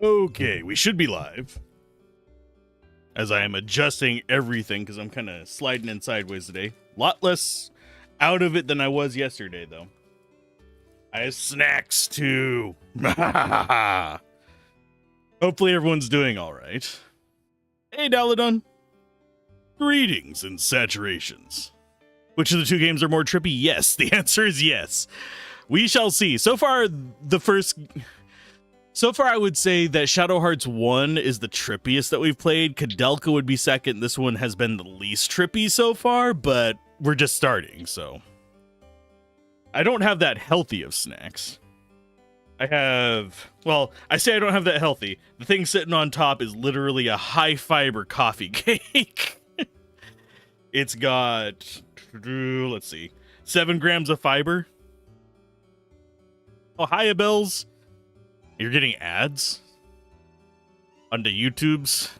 Okay, we should be live. As I am adjusting everything because I'm kind of sliding in sideways today. A lot less out of it than I was yesterday, though. I have snacks too. Hopefully everyone's doing all right. Hey, Daladon. Greetings and saturations. Which of the two games are more trippy? Yes, the answer is yes. We shall see. So far, I would say that Shadow Hearts 1 is the trippiest that we've played. Kadelka would be second. This one has been the least trippy so far, but we're just starting, so. I don't have that healthy of snacks. I say I don't have that healthy. The thing sitting on top is literally a high-fiber coffee cake. It's got, let's see, 7 grams of fiber. Oh, hiya, Bells. You're getting ads? Onto YouTube's?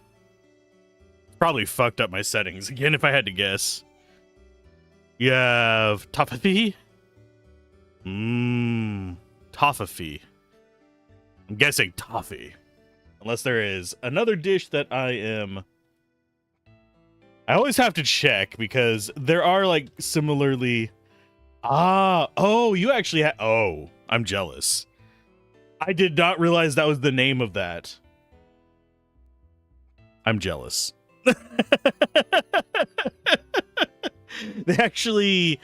Probably fucked up my settings again if I had to guess. You have toffee? Toffee. I'm guessing toffee. Unless there is another dish that I always have to check because there are like similarly. You actually I'm jealous. I did not realize that was the name of that. I'm jealous. They actually,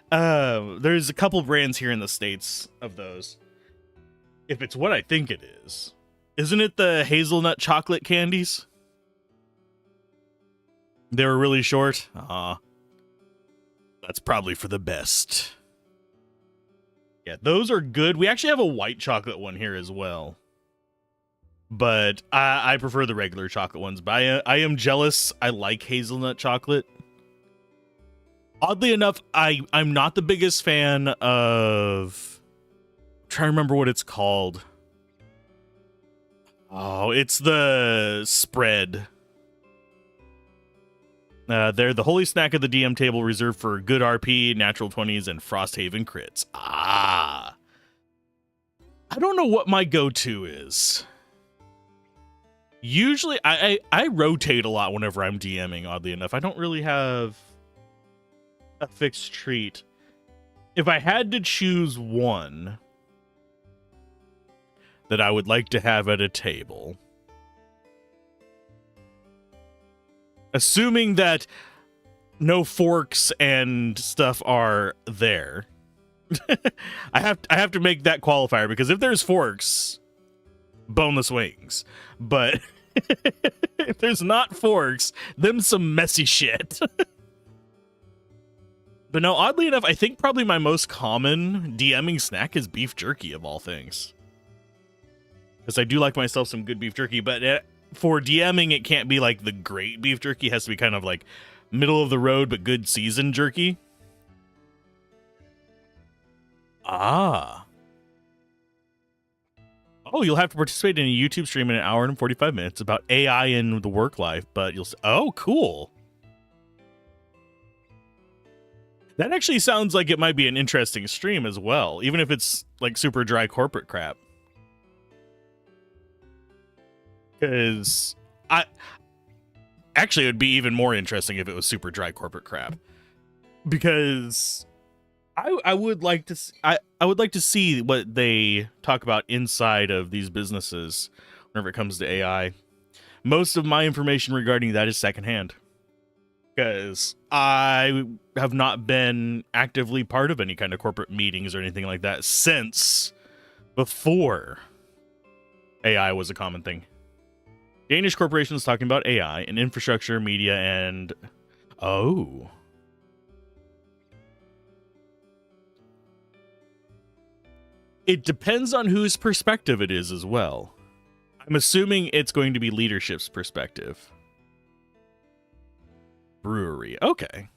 there's a couple brands here in the States of those. If it's what I think it is. Isn't it the hazelnut chocolate candies? They were really short. That's probably for the best. Yeah, those are good. We actually have a white chocolate one here as well. But I prefer the regular chocolate ones. But I am jealous. I like hazelnut chocolate. Oddly enough, I'm not the biggest fan of... I'm trying to remember what it's called. Oh, it's the spread. They're the holy snack of the DM table, reserved for good RP, natural 20s, and Frosthaven crits. I don't know what my go-to is. Usually, I rotate a lot whenever I'm DMing, oddly enough. I don't really have a fixed treat. If I had to choose one that I would like to have at a table... Assuming that no forks and stuff are there. I have to make that qualifier because if there's forks, boneless wings. But if there's not forks, them some messy shit. But no, oddly enough, I think probably my most common DMing snack is beef jerky of all things. Because I do like myself some good beef jerky, but for DMing, it can't be like the great beef jerky. It has to be kind of like middle of the road, but good seasoned jerky. Oh, you'll have to participate in a YouTube stream in 1 hour and 45 minutes about AI in the work life, but you'll... Oh, cool. That actually sounds like it might be an interesting stream as well, even if it's like super dry corporate crap. Because it would be even more interesting if it was super dry corporate crap. Because I would like to see what they talk about inside of these businesses whenever it comes to AI. Most of my information regarding that is secondhand. Because I have not been actively part of any kind of corporate meetings or anything like that since before AI was a common thing. Danish corporations talking about AI and infrastructure, media, and... Oh. It depends on whose perspective it is as well. I'm assuming it's going to be leadership's perspective. Brewery. Okay.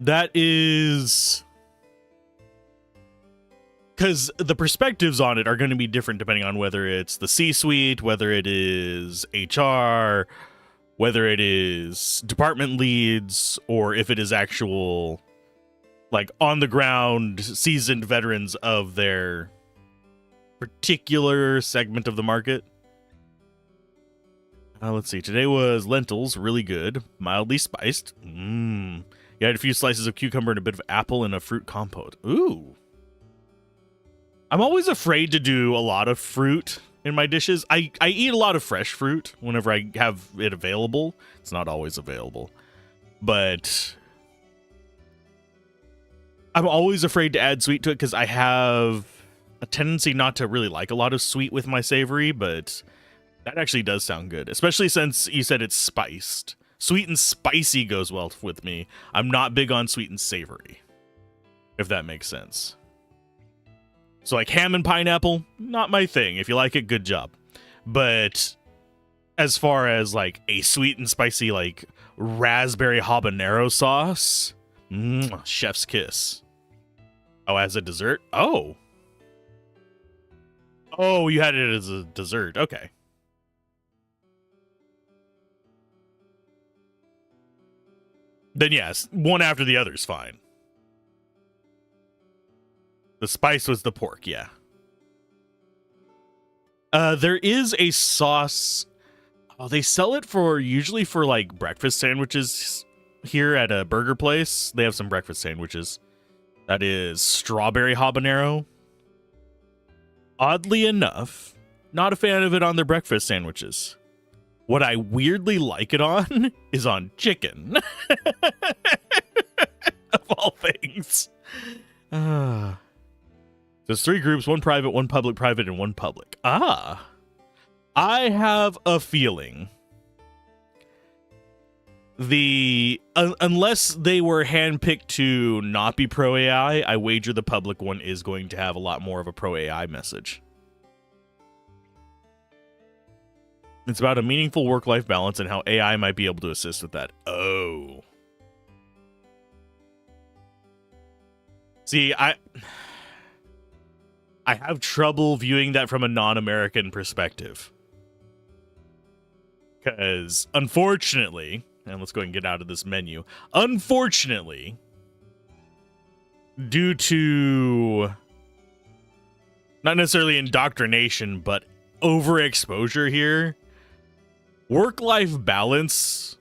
That is... Because the perspectives on it are going to be different depending on whether it's the C-suite, whether it is HR, whether it is department leads, or if it is actual, like, on-the-ground, seasoned veterans of their particular segment of the market. Let's see. Today was lentils, really good, mildly spiced. You had a few slices of cucumber and a bit of apple and a fruit compote. Ooh. I'm always afraid to do a lot of fruit in my dishes. I eat a lot of fresh fruit whenever I have it available. It's not always available. But I'm always afraid to add sweet to it because I have a tendency not to really like a lot of sweet with my savory, but that actually does sound good, especially since you said it's spiced. Sweet and spicy goes well with me. I'm not big on sweet and savory, if that makes sense. So like ham and pineapple, not my thing. If you like it, good job. But as far as like a sweet and spicy like raspberry habanero sauce, chef's kiss. Oh, as a dessert? Oh, you had it as a dessert. Okay. Then yes, one after the other is fine. The spice was the pork, yeah. There is a sauce. Oh, they sell it usually for like breakfast sandwiches here at a burger place. They have some breakfast sandwiches. That is strawberry habanero. Oddly enough, not a fan of it on their breakfast sandwiches. What I weirdly like it on is on chicken. Of all things. There's 3 groups, 1 private, 1 public, private, and 1 public. I have a feeling unless they were handpicked to not be pro AI, I wager the public one is going to have a lot more of a pro AI message. It's about a meaningful work-life balance and how AI might be able to assist with that. Oh. See, I have trouble viewing that from a non-American perspective. Because, unfortunately, and let's go ahead and get out of this menu. Unfortunately, due to not necessarily indoctrination, but overexposure here, work-life balance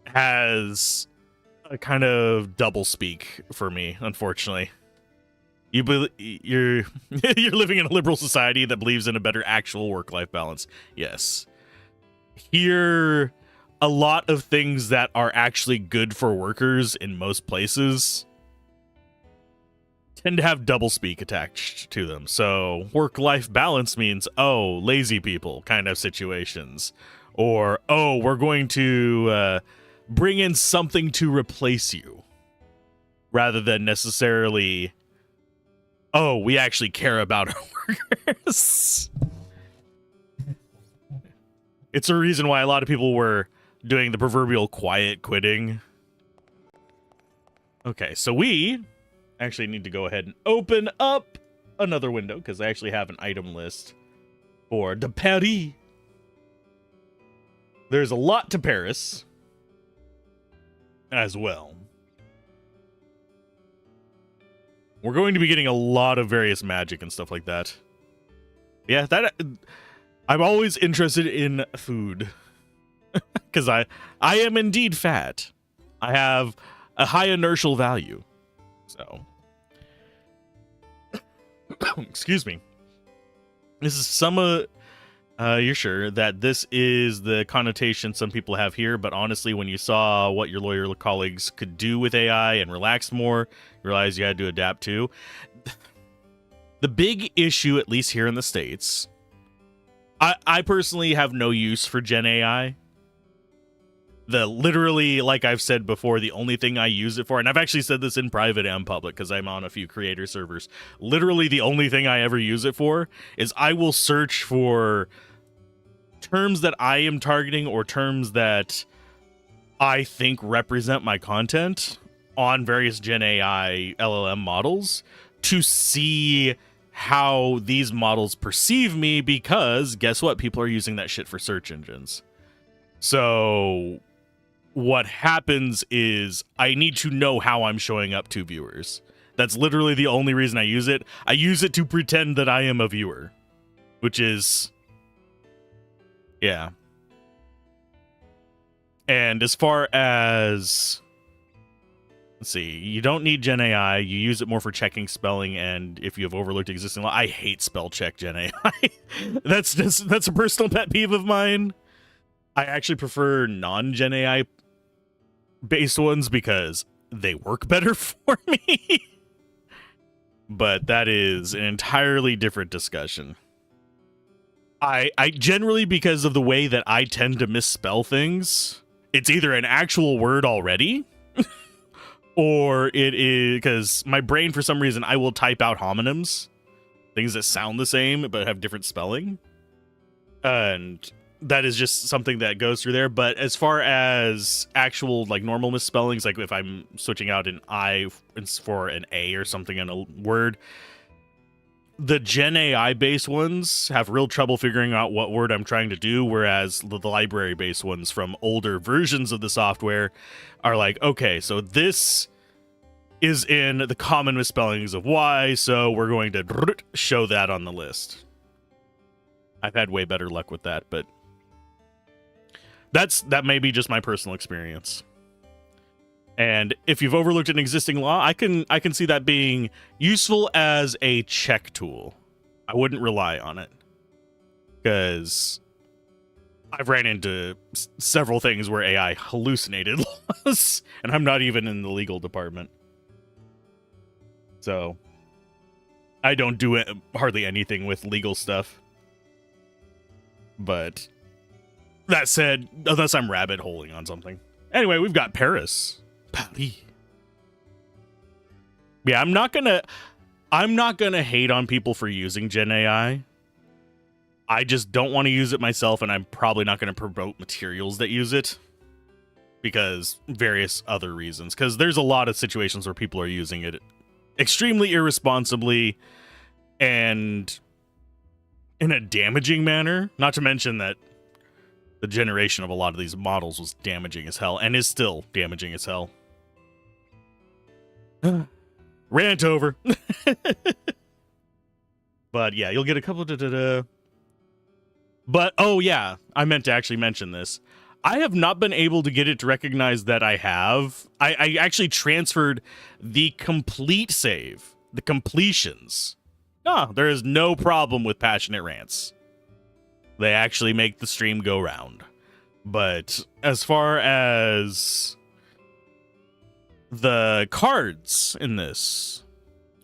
has a kind of double speak for me, unfortunately. You're living in a liberal society that believes in a better actual work-life balance. Yes. Here, a lot of things that are actually good for workers in most places tend to have double speak attached to them. So work-life balance means, oh, lazy people kind of situations. Or, oh, we're going to bring in something to replace you. Rather than necessarily, oh, we actually care about our workers. It's a reason why a lot of people were doing the proverbial quiet quitting. Okay, so we actually need to go ahead and open up another window because I actually have an item list for de Paris. There's a lot to Paris as well. We're going to be getting a lot of various magic and stuff like that. Yeah, I'm always interested in food because I am indeed fat. I have a high inertial value. So, excuse me. This is you're sure that this is the connotation some people have here, but honestly, when you saw what your lawyer colleagues could do with AI and relax more, you realized you had to adapt too. The big issue, at least here in the States, I personally have no use for Gen AI. Literally, like I've said before, the only thing I use it for, and I've actually said this in private and public because I'm on a few creator servers, literally the only thing I ever use it for is I will search for terms that I am targeting or terms that I think represent my content on various Gen AI LLM models to see how these models perceive me, because guess what? People are using that shit for search engines. So what happens is I need to know how I'm showing up to viewers. That's literally the only reason I use it. I use it to pretend that I am a viewer, which is, yeah. And as far as, let's see, you don't need Gen AI. You use it more for checking spelling, and if you have overlooked existing law. I hate spell check Gen AI. That's a personal pet peeve of mine. I actually prefer non-Gen AI based ones because they work better for me. But that is an entirely different discussion. I generally, because of the way that I tend to misspell things, it's either an actual word already, or it is because my brain, for some reason, I will type out homonyms, things that sound the same but have different spelling. And that is just something that goes through there. But as far as actual like normal misspellings, like if I'm switching out an I for an A or something in a word, the Gen AI based ones have real trouble figuring out what word I'm trying to do, whereas the library based ones from older versions of the software are like, okay, so this is in the common misspellings of Y, so we're going to show that on the list. I've had way better luck with that, but that may be just my personal experience. And if you've overlooked an existing law, I can see that being useful as a check tool. I wouldn't rely on it, because I've ran into several things where AI hallucinated laws, and I'm not even in the legal department. So I don't do hardly anything with legal stuff. But that said, unless I'm rabbit holing on something. Anyway, we've got Paris. Paris. Yeah, I'm not gonna hate on people for using Gen AI. I just don't want to use it myself, and I'm probably not going to promote materials that use it because various other reasons. Because there's a lot of situations where people are using it extremely irresponsibly and in a damaging manner. Not to mention that the generation of a lot of these models was damaging as hell and is still damaging as hell. Rant over. But yeah, you'll get a couple of But oh yeah, I meant to actually mention this. I have not been able to get it to recognize that I have. I actually transferred the complete save, the completions. No, there is no problem with passionate rants. They actually make the stream go round. But as far as the cards in this,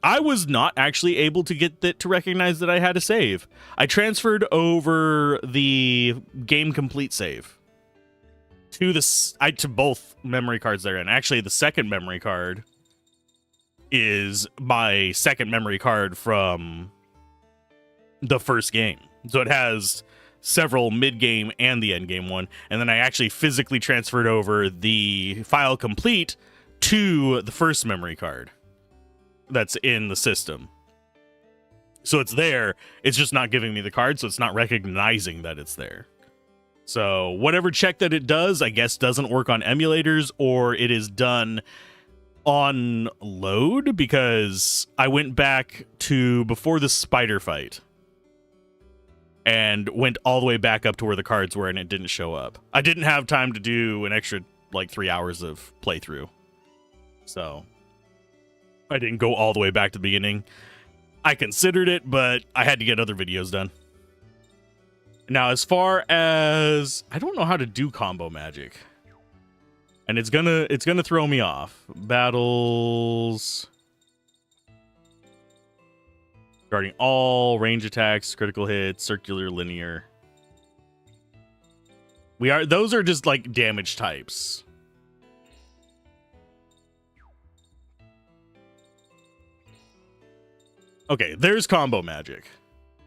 I was not actually able to get it to recognize that I had a save. I transferred over the game complete save to both memory cards therein. Actually, the second memory card is my second memory card from the first game. So it has several mid-game and the end-game one. And then I actually physically transferred over the file complete to the first memory card that's in the system. So it's there. It's just not giving me the card, so it's not recognizing that it's there. So whatever check that it does, I guess doesn't work on emulators, or it is done on load, because I went back to before the spider fight and went all the way back up to where the cards were, and it didn't show up. I didn't have time to do an extra like 3 hours of playthrough, so I didn't go all the way back to the beginning. I considered it, but I had to get other videos done. Now, as far as, I don't know how to do combo magic, and it's gonna throw me off. Battles regarding all range attacks, critical hits, circular, linear. Those are just like damage types. Okay, there's combo magic.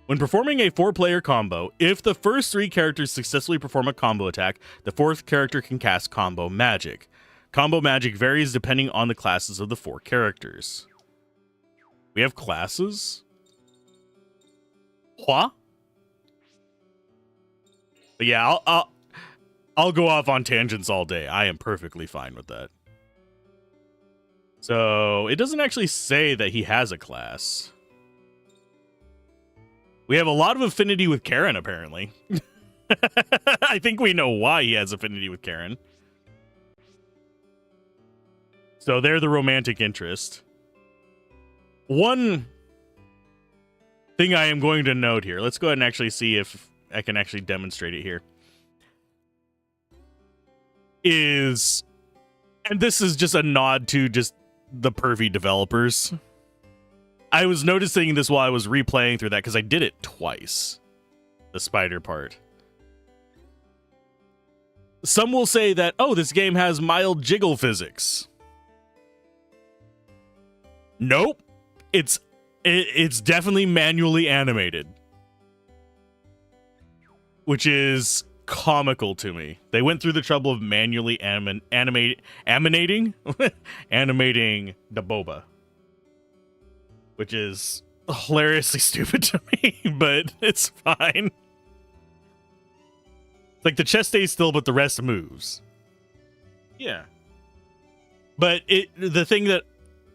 When performing a 4-player combo, if the first 3 characters successfully perform a combo attack, the 4th character can cast combo magic. Combo magic varies depending on the classes of the 4 characters. We have classes? What? But yeah, I'll go off on tangents all day. I am perfectly fine with that. So it doesn't actually say that he has a class. We have a lot of affinity with Karen, apparently. I think we know why he has affinity with Karen. So they're the romantic interest. One thing I am going to note here. Let's go ahead and actually see if I can actually demonstrate it here. Is, and this is just a nod to just the pervy developers. I was noticing this while I was replaying through that because I did it twice. The spider part. Some will say that, oh, this game has mild jiggle physics. Nope. It's definitely manually animated. Which is comical to me. They went through the trouble of manually animating the boba. Which is hilariously stupid to me, but it's fine. Like the chest stays still, but the rest moves. Yeah. But the thing that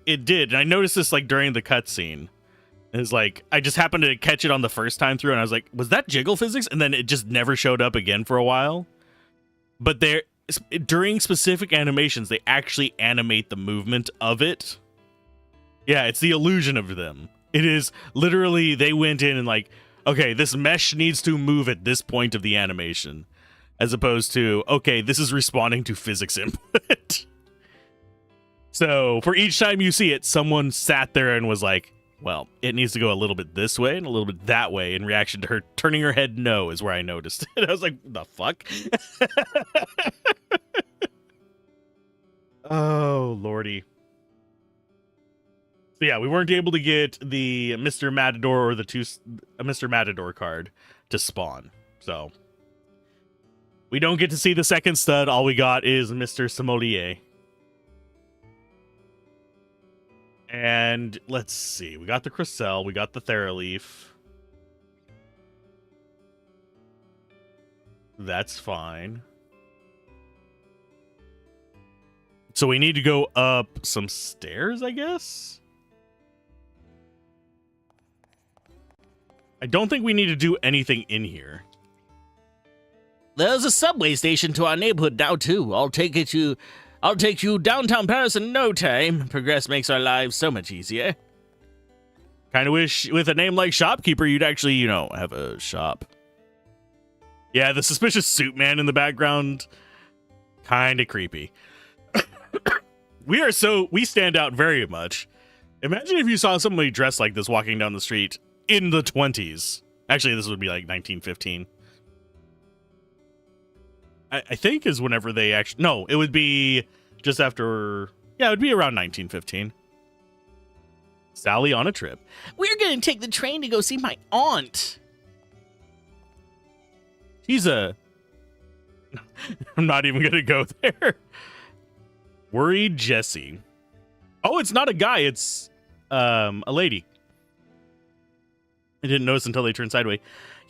it did, and I noticed this like during the cutscene, is like I just happened to catch it on the first time through, and I was like, was that jiggle physics? And then it just never showed up again for a while. But during specific animations, they actually animate the movement of it. Yeah, it's the illusion of them. It is literally, they went in and like, okay, this mesh needs to move at this point of the animation. As opposed to, okay, this is responding to physics input. So for each time you see it, someone sat there and was like, well, it needs to go a little bit this way and a little bit that way in reaction to her turning her head no is where I noticed it. I was like, the fuck? Oh, lordy. So yeah, we weren't able to get the Mr. Matador or the Mr. Matador card to spawn. So we don't get to see the second stud. All we got is Mr. Sommelier. And let's see. We got the Cressel. We got the Theraleaf. That's fine. So we need to go up some stairs, I guess? I don't think we need to do anything in here. There's a subway station to our neighborhood now, too. I'll take you downtown Paris in no time. Progress makes our lives so much easier. Kind of wish with a name like Shopkeeper, you'd actually, you know, have a shop. Yeah, the suspicious suit man in the background, kind of creepy. We stand out very much. Imagine if you saw somebody dressed like this walking down the street in the 20s. Actually, this would be like 1915. I think is whenever they actually... No, it would be just after... Yeah, it would be around 1915. Sally on a trip. We're going to take the train to go see my aunt. She's a... I'm not even going to go there. Worried Jessie. Oh, it's not a guy. It's a lady. I didn't notice until they turned sideways.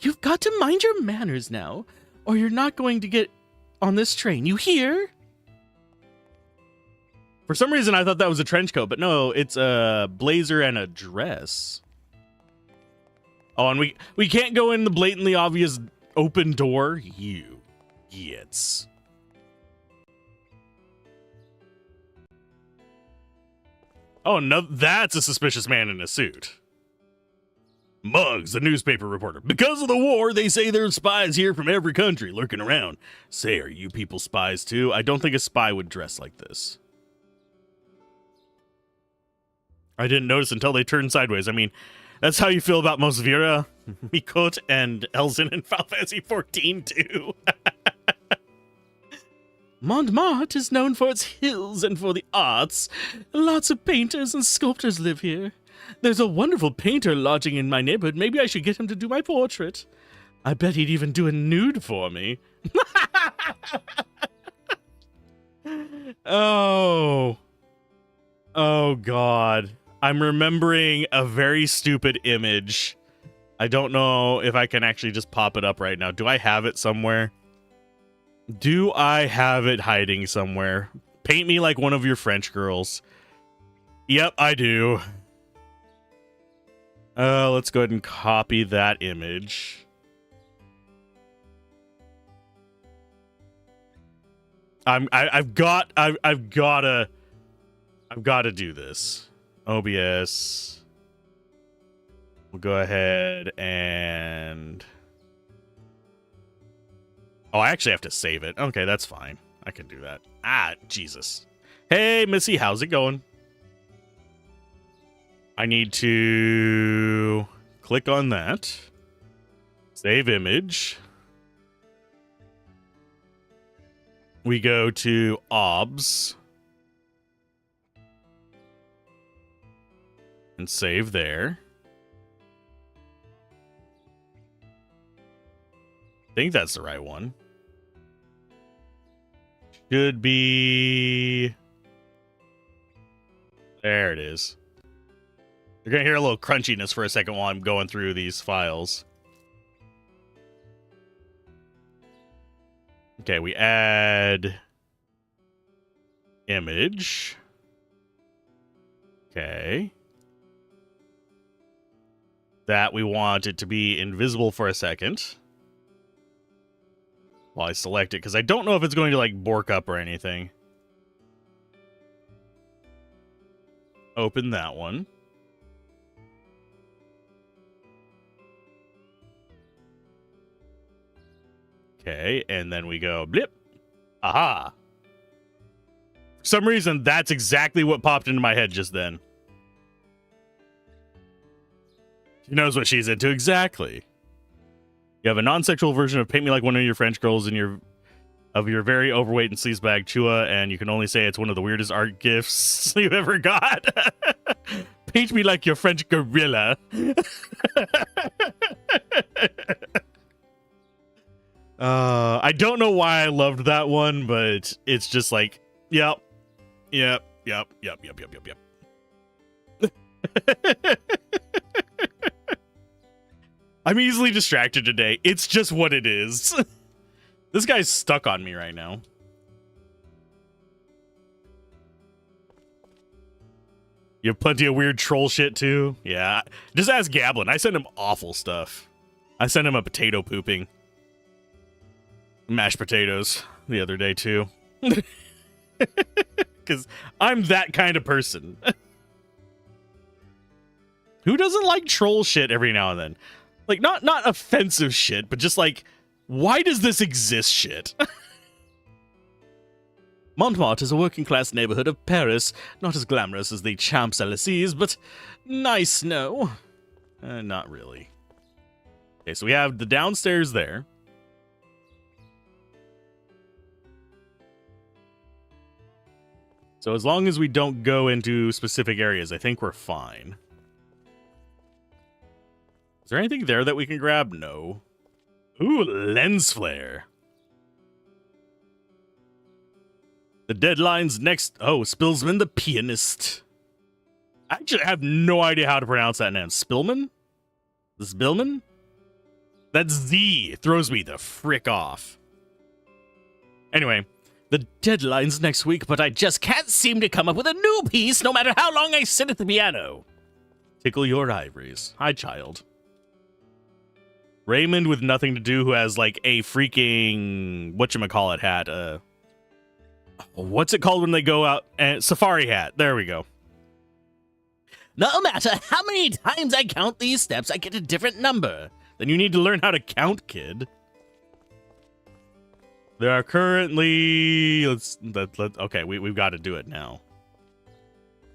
You've got to mind your manners now, or you're not going to get on this train. You hear? For some reason, I thought that was a trench coat, but no, it's a blazer and a dress. Oh, and we can't go in the blatantly obvious open door. You gits. Oh, no, that's a suspicious man in a suit. Muggs, the newspaper reporter. Because of the war, they say there's spies here from every country lurking around. Say, are you people spies too? I don't think a spy would dress like this. I didn't notice until they turned sideways. I mean, that's how you feel about most Vera, Mikot, and Elzen in Final Fantasy 14 too. Montmartre is known for its hills and for the arts. Lots of painters and sculptors live here. There's a wonderful painter lodging in my neighborhood. Maybe I should get him to do my portrait. I bet he'd even do a nude for me. Oh, God. I'm remembering a very stupid image. I don't know if I can actually just pop it up right now. Do I have it somewhere? Do I have it hiding somewhere? Paint me like one of your French girls. Yep, I do. Let's go ahead and copy that image. I've got to do this. OBS. We'll go ahead and... Oh, I actually have to save it. Okay, that's fine. I can do that. Ah, Jesus. Hey, Missy, how's it going? I need to click on that. Save image. We go to OBS. And save there. I think that's the right one. Should be... There it is. You're going to hear a little crunchiness for a second while I'm going through these files. Okay, we add image. Okay. That we want it to be invisible for a second. While I select it, because I don't know if it's going to, like, bork up or anything. Open that one. Okay, and then we go blip. Aha. For some reason, that's exactly what popped into my head just then. She knows what she's into exactly. You have a non-sexual version of Paint Me Like One of Your French Girls in your very overweight and sleazebag Chua, and you can only say it's one of the weirdest art gifts you've ever got. Paint me like your French gorilla. I don't know why I loved that one, but it's just like, yep. I'm easily distracted today. It's just what it is. This guy's stuck on me right now. You have plenty of weird troll shit too? Yeah. Just ask Gablin. I sent him awful stuff. I sent him a potato pooping. Mashed potatoes the other day too. Because I'm that kind of person. Who doesn't like troll shit every now and then? Like, not offensive shit, but just like, why does this exist shit? Montmartre is a working-class neighborhood of Paris. Not as glamorous as the Champs-Élysées, but nice, no? Not really. Okay, so we have the downstairs there. So as long as we don't go into specific areas, I think we're fine. Is there anything there that we can grab? No. Ooh, lens flare. The deadline's next. Oh, Spilsman the pianist. I actually have no idea how to pronounce that name. Spillman? Spillman? That Z throws me the frick off. Anyway. The deadline's next week, but I just can't seem to come up with a new piece no matter how long I sit at the piano. Tickle your ivories. Hi, child. Raymond with nothing to do who has, like, a freaking... whatchamacallit hat. What's it called when they go out? Safari hat. There we go. No matter how many times I count these steps, I get a different number. Then you need to learn how to count, kid. There are currently... okay, we've got to do it now.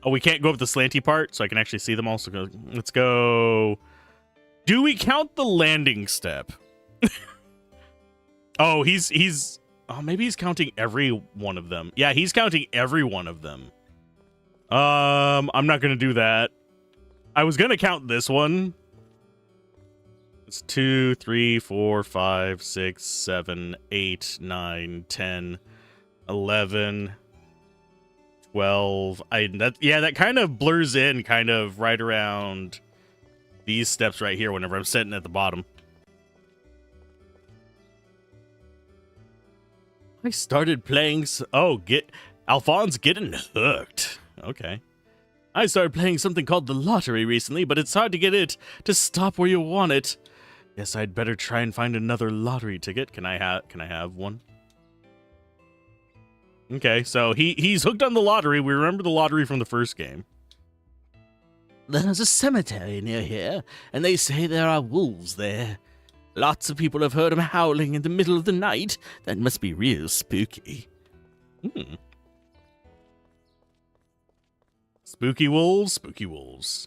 Oh, we can't go up the slanty part, so I can actually see them all. So let's go... Do we count the landing step? Oh, he's... Oh, maybe he's counting every one of them. Yeah, he's counting every one of them. I'm not going to do that. I was going to count this one. It's 2, 3, 4, 5, 6, 7, 8, 9, 10, 11, 12. That kind of blurs in kind of right around these steps right here whenever I'm sitting at the bottom. I started playing... Alphonse getting hooked. Okay. I started playing something called the lottery recently, but it's hard to get it to stop where you want it. Guess I'd better try and find another lottery ticket. Can I have one? Okay, so he's hooked on the lottery. We remember the lottery from the first game. There's a cemetery near here, and they say there are wolves there. Lots of people have heard them howling in the middle of the night. That must be real spooky. Spooky wolves, spooky wolves.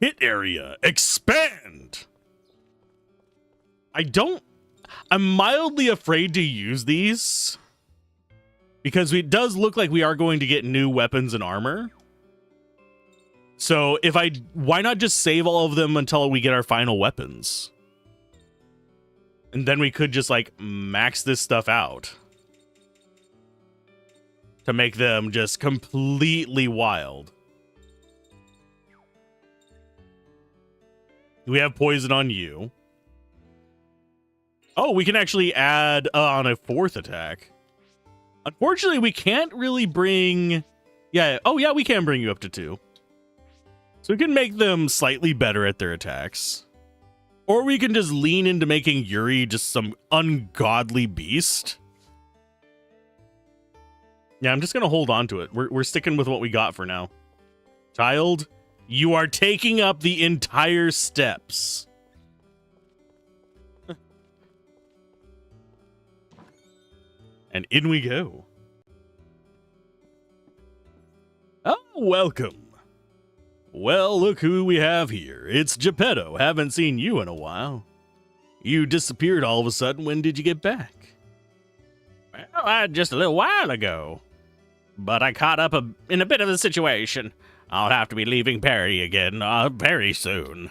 Hit area, expand! I'm mildly afraid to use these because it does look like we are going to get new weapons and armor. So why not just save all of them until we get our final weapons? And then we could just like max this stuff out to make them just completely wild. We have poison on you. Oh, we can actually add on a 4th attack. Unfortunately, we can't really bring... Yeah, oh yeah, we can bring you up to 2. So we can make them slightly better at their attacks. Or we can just lean into making Yuri just some ungodly beast. Yeah, I'm just going to hold on to it. We're sticking with what we got for now. Child, you are taking up the entire steps. And in we go. Oh, welcome. Well, look who we have here. It's Geppetto. Haven't seen you in a while. You disappeared all of a sudden. When did you get back? Well, just a little while ago. But I caught up in a bit of a situation. I'll have to be leaving Perry again very soon.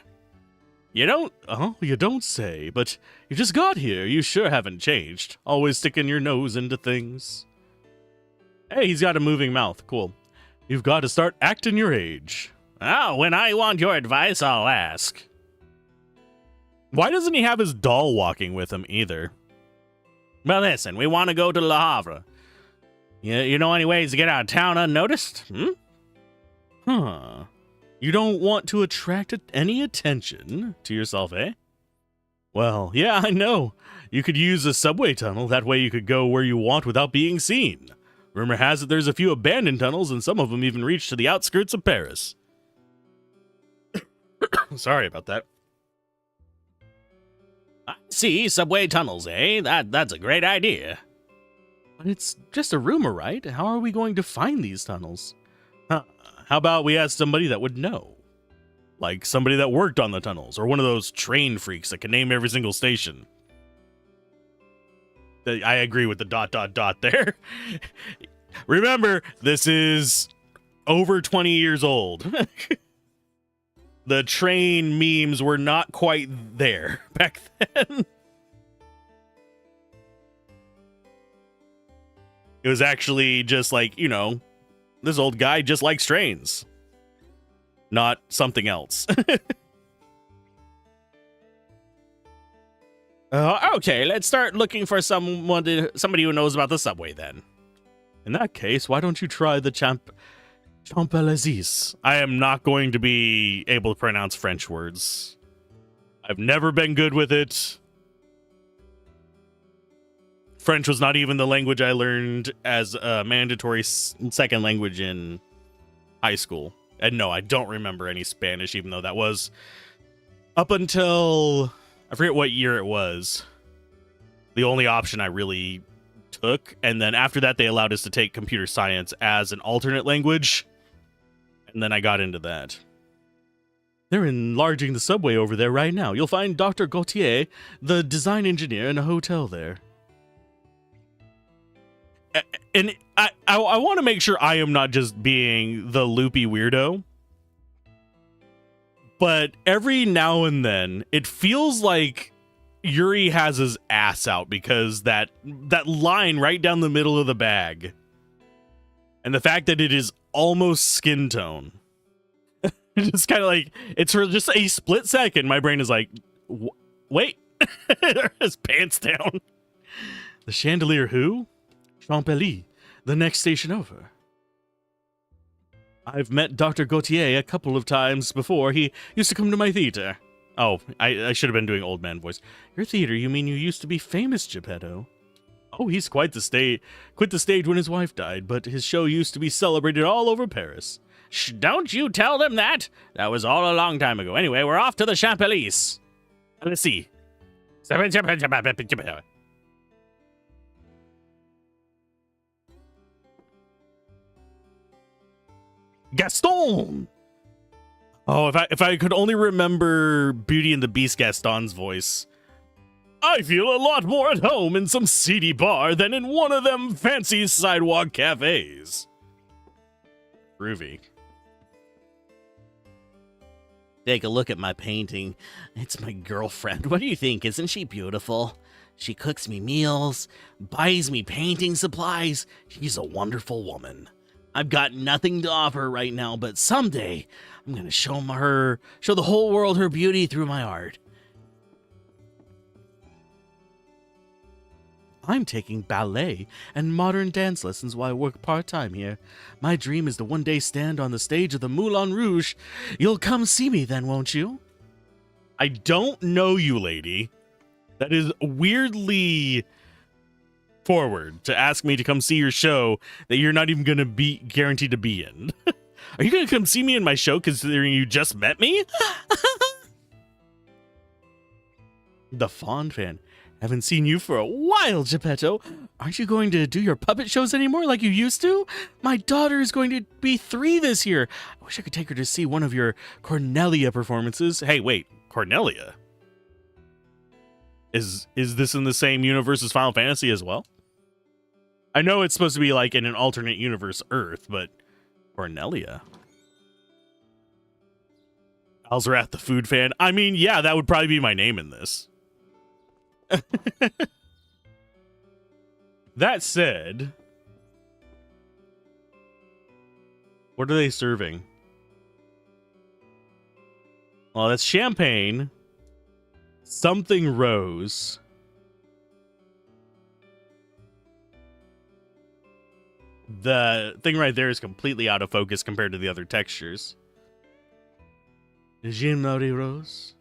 You don't say, but you just got here. You sure haven't changed. Always sticking your nose into things. Hey, he's got a moving mouth. Cool. You've got to start acting your age. Oh, when I want your advice, I'll ask. Why doesn't he have his doll walking with him either? Well, listen, we want to go to Le Havre. You know any ways to get out of town unnoticed? Huh. You don't want to attract any attention to yourself, eh? Well, yeah, I know. You could use a subway tunnel. That way you could go where you want without being seen. Rumor has it there's a few abandoned tunnels, and some of them even reach to the outskirts of Paris. Sorry about that. I see, subway tunnels, eh? That's a great idea. But it's just a rumor, right? How are we going to find these tunnels? Huh. How about we ask somebody that would know? Like somebody that worked on the tunnels, or one of those train freaks that can name every single station. I agree with the ... there. Remember, this is over 20 years old. The train memes were not quite there back then. It was actually just like, this old guy just likes trains. Not something else. Okay, let's start looking for somebody who knows about the subway then. In that case, why don't you try the Champs-Élysées? I am not going to be able to pronounce French words. I've never been good with it. French was not even the language I learned as a mandatory second language in high school. And no, I don't remember any Spanish, even though that was up until, I forget what year it was, the only option I really took. And then after that, they allowed us to take computer science as an alternate language. And then I got into that. They're enlarging the subway over there right now. You'll find Dr. Gautier, the design engineer, in a hotel there. And I want to make sure I am not just being the loopy weirdo. But every now and then, it feels like Yuri has his ass out because that line right down the middle of the bag. And the fact that it is almost skin tone. Just kind of like, it's for just a split second, my brain is like, wait. His pants down. The chandelier who? Champs-Élysées. the next station over. I've met Dr. Gautier a couple of times before. He used to come to my theater. Oh, I should have been doing old man voice. Your theater? You mean you used to be famous, Geppetto? Oh, he's quit the stage when his wife died, but his show used to be celebrated all over Paris. Shh, don't you tell them that! That was all a long time ago. Anyway, we're off to the Champs-Élysées. Let's see. Gaston! Oh, if I could only remember Beauty and the Beast Gaston's voice. I feel a lot more at home in some seedy bar than in one of them fancy sidewalk cafes. Groovy. Take a look at my painting. It's my girlfriend. What do you think? Isn't she beautiful? She cooks me meals, buys me painting supplies. She's a wonderful woman. I've got nothing to offer right now, but someday I'm going to show the whole world her beauty through my art. I'm taking ballet and modern dance lessons while I work part-time here. My dream is to one day stand on the stage of the Moulin Rouge. You'll come see me then, won't you? I don't know you, lady. That is weirdly forward to ask me to come see your show that you're not even going to be guaranteed to be in. Are you going to come see me in my show considering you just met me? The fond fan. Haven't seen you for a while, Geppetto. Aren't you going to do your puppet shows anymore like you used to? My daughter is going to be 3 this year. I wish I could take her to see one of your Cornelia performances. Hey, wait, Cornelia? Is this in the same universe as Final Fantasy as well? I know it's supposed to be like in an alternate universe Earth, but Cornelia? Alzorath the food fan? I mean, yeah, that would probably be my name in this. That said, what are they serving? Well, that's champagne, something rose. The thing right there is completely out of focus compared to the other textures. Jean Marie Rose.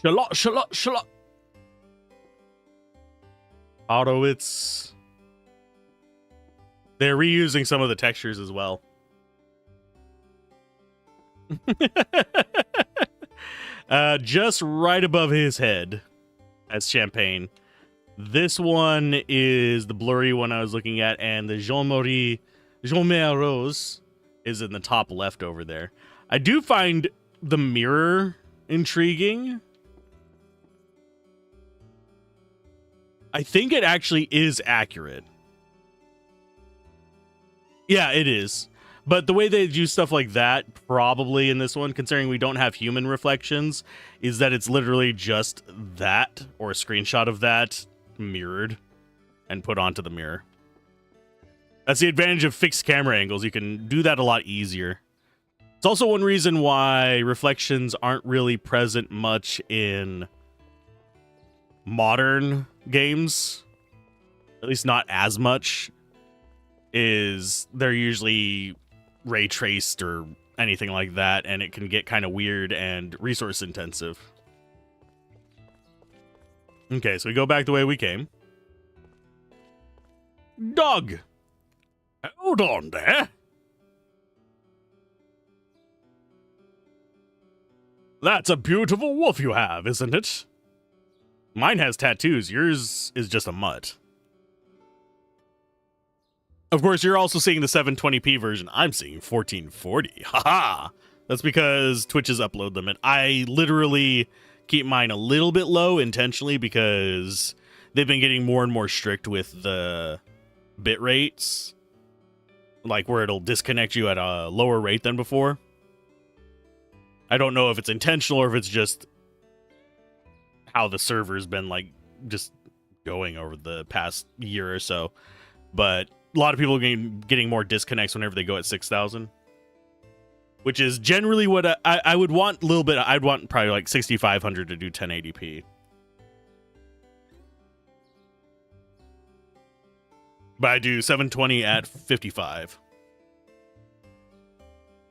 Shalot. They're reusing some of the textures as well. Just right above his head as champagne. This one is the blurry one I was looking at, and the Jean-Marie Rose is in the top left over there. I do find the mirror intriguing. I think it actually is accurate. Yeah, it is. But the way they do stuff like that, probably in this one, considering we don't have human reflections, is that it's literally just that, or a screenshot of that, mirrored and put onto the mirror. That's the advantage of fixed camera angles. You can do that a lot easier. It's also one reason why reflections aren't really present much in modern games, at least not as much, is they're usually ray traced or anything like that, and it can get kind of weird and resource intensive. Okay, so we go back the way we came. Dog! Hold on there. That's a beautiful wolf you have, isn't it? Mine has tattoos. Yours is just a mutt. Of course, you're also seeing the 720p version. I'm seeing 1440. Haha! That's because Twitch's upload limit. I literally keep mine a little bit low intentionally because they've been getting more and more strict with the bit rates. Like where it'll disconnect you at a lower rate than before. I don't know if it's intentional or if it's just how the server's been like just going over the past year or so. But a lot of people are getting more disconnects whenever they go at 6,000. Which is generally what I would want a little bit. I'd want probably like 6,500 to do 1080p. But I do 720 at 55.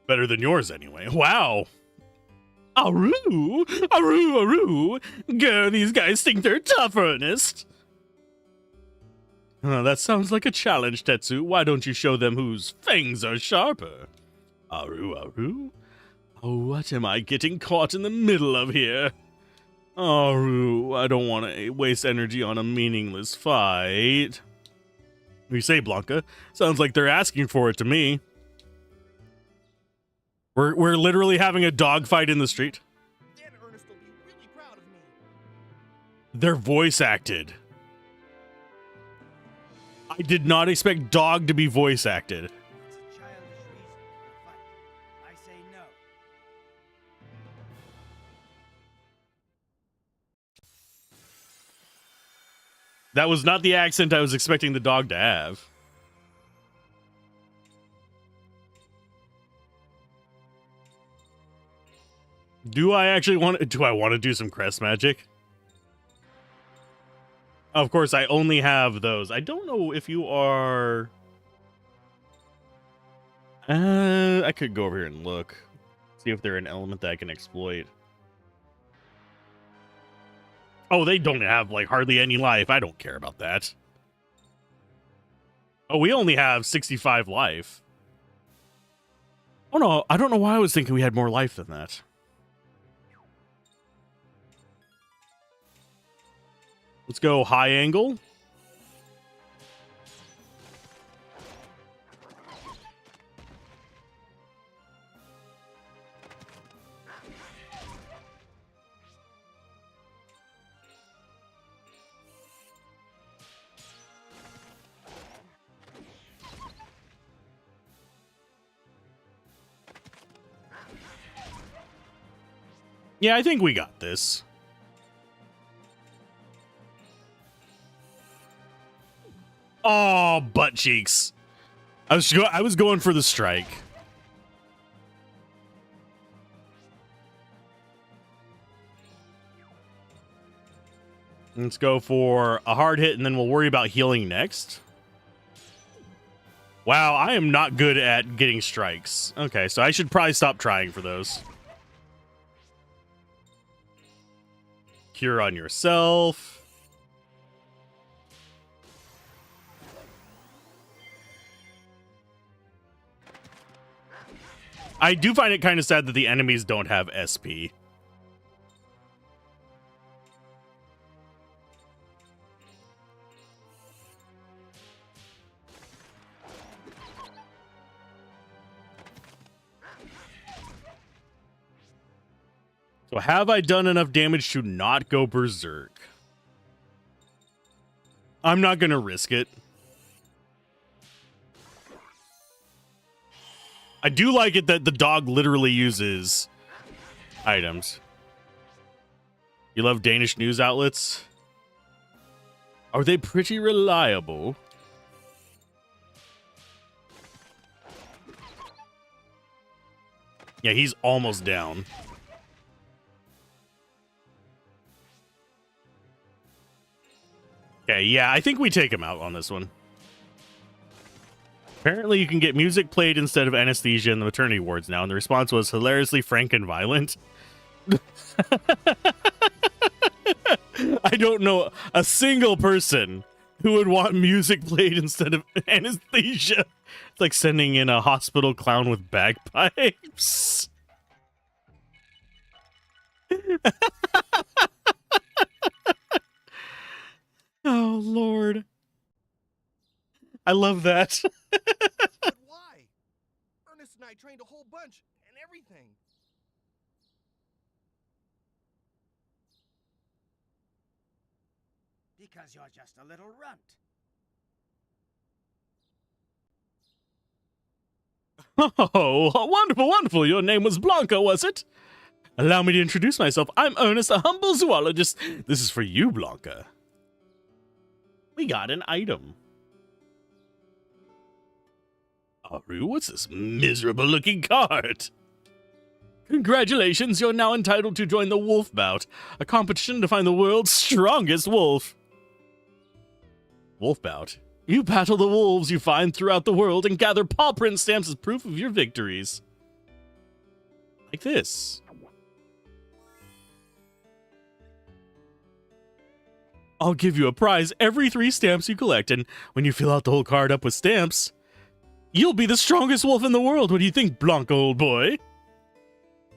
Better than yours anyway. Wow. Aru! Aru, Aru! Girl, these guys think they're tough, Ernest. That sounds like a challenge, Tetsu. Why don't you show them whose fangs are sharper? Aru, Aru? Oh, what am I getting caught in the middle of here? Aru, I don't want to waste energy on a meaningless fight. What do you say, Blanca? Sounds like they're asking for it to me. We're literally having a dogfight in the street. Then Ernest will be really proud of me. They're voice acted. I did not expect dog to be voice acted. It's a childish reason for a fight. I say no. That was not the accent I was expecting the dog to have. Do I want to do some crest magic? Of course, I only have those. I don't know if you are... I could go over here and look. See if they're an element that I can exploit. Oh, they don't have, like, hardly any life. I don't care about that. Oh, we only have 65 life. Oh, no. I don't know why I was thinking we had more life than that. Let's go high angle. Yeah, I think we got this. Oh, butt cheeks. I was going for the strike. Let's go for a hard hit, and then we'll worry about healing next. Wow, I am not good at getting strikes. Okay, so I should probably stop trying for those. Cure on yourself. I do find it kind of sad that the enemies don't have SP. So have I done enough damage to not go berserk? I'm not going to risk it. I do like it that the dog literally uses items. You love Danish news outlets? Are they pretty reliable? Yeah, he's almost down. Okay, yeah, I think we take him out on this one. Apparently, you can get music played instead of anesthesia in the maternity wards now, and the response was hilariously frank and violent. I don't know a single person who would want music played instead of anesthesia. It's like sending in a hospital clown with bagpipes. Oh, Lord. I love that. But why? Ernest and I trained a whole bunch and everything. Because you're just a little runt. Oh, wonderful, wonderful. Your name was Blanca, was it? Allow me to introduce myself. I'm Ernest, a humble zoologist. This is for you, Blanca. We got an item. Aru, what's this miserable-looking card? Congratulations, you're now entitled to join the Wolf Bout, a competition to find the world's strongest wolf. Wolf Bout? You battle the wolves you find throughout the world and gather paw print stamps as proof of your victories. Like this. I'll give you a prize every 3 stamps you collect, and when you fill out the whole card up with stamps, you'll be the strongest wolf in the world. What do you think, Blanca, old boy?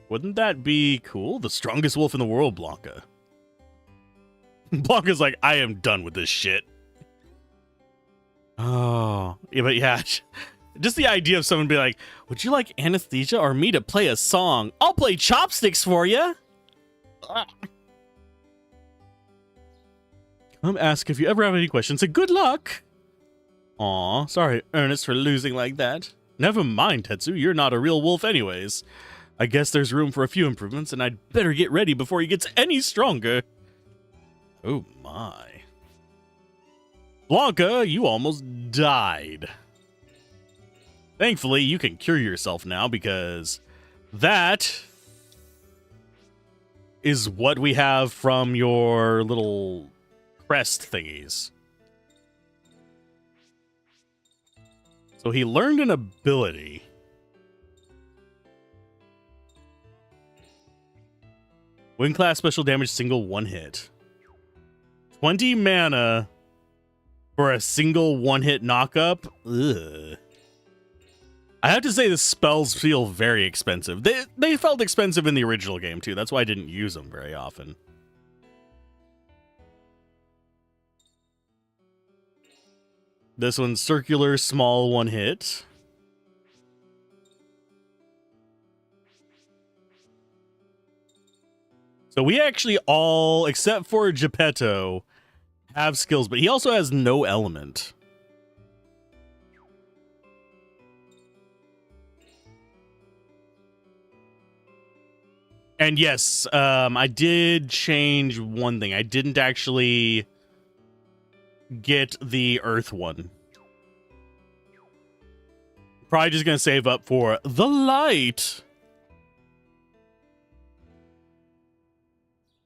Wouldn't that be cool? The strongest wolf in the world, Blanca. Blanca's like, I am done with this shit. Oh, yeah, but yeah, just the idea of someone being like, would you like anesthesia or me to play a song? I'll play chopsticks for you. Come ask if you ever have any questions, and good luck. Aw, sorry, Ernest, for losing like that. Never mind, Tetsu, you're not a real wolf anyways. I guess there's room for a few improvements, and I'd better get ready before he gets any stronger. Oh my. Blanca, you almost died. Thankfully, you can cure yourself now because that is what we have from your little crest thingies. So he learned an ability. Win class special damage single 1 hit. 20 mana for a single 1-hit knockup? Ugh. I have to say the spells feel very expensive. They felt expensive in the original game too. That's why I didn't use them very often. This one's circular, small 1-hit. So we actually all, except for Geppetto, have skills, but he also has no element. And yes, I did change one thing. I didn't actually get the Earth one. Probably just gonna save up for the light.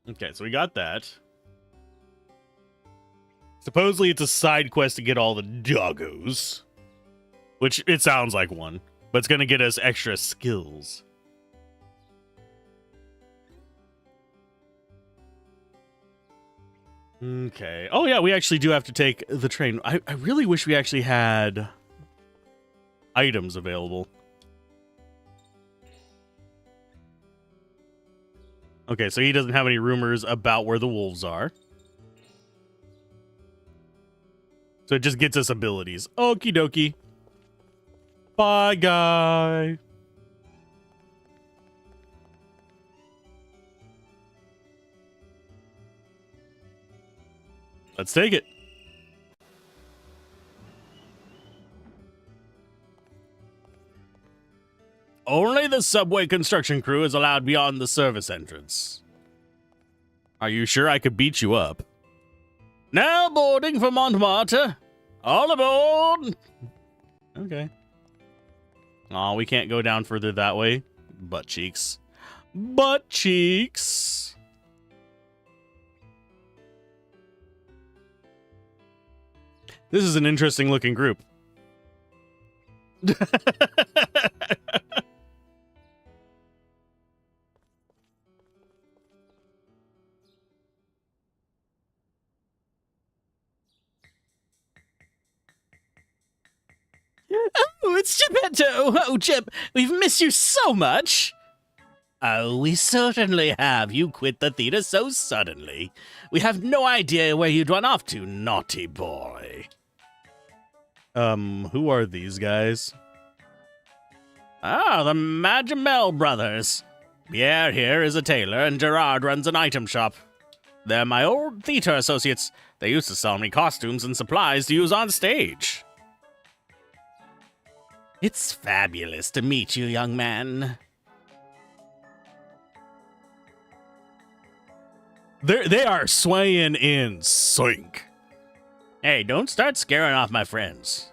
Okay, so we got that. Supposedly it's a side quest to get all the doggos. Which it sounds like one. But it's gonna get us extra skills. Okay. Oh yeah, we actually do have to take the train. I really wish we actually had items available. Okay, so he doesn't have any rumors about where the wolves are. So it just gets us abilities. Okie dokie. Bye, guy. Let's take it. Only the subway construction crew is allowed beyond the service entrance. Are you sure I could beat you up? Now boarding for Montmartre. All aboard! Okay. Aw, we can't go down further that way. Butt cheeks. Butt cheeks! This is an interesting looking group. Oh, it's Geppetto! Oh, Jep, we've missed you so much! Oh, we certainly have. You quit the theater so suddenly. We have no idea where you'd run off to, naughty boy. Who are these guys? Ah, the Majamel brothers. Pierre here is a tailor, and Gerard runs an item shop. They're my old theater associates. They used to sell me costumes and supplies to use on stage. It's fabulous to meet you, young man. They are swaying in sync. Hey, don't start scaring off my friends.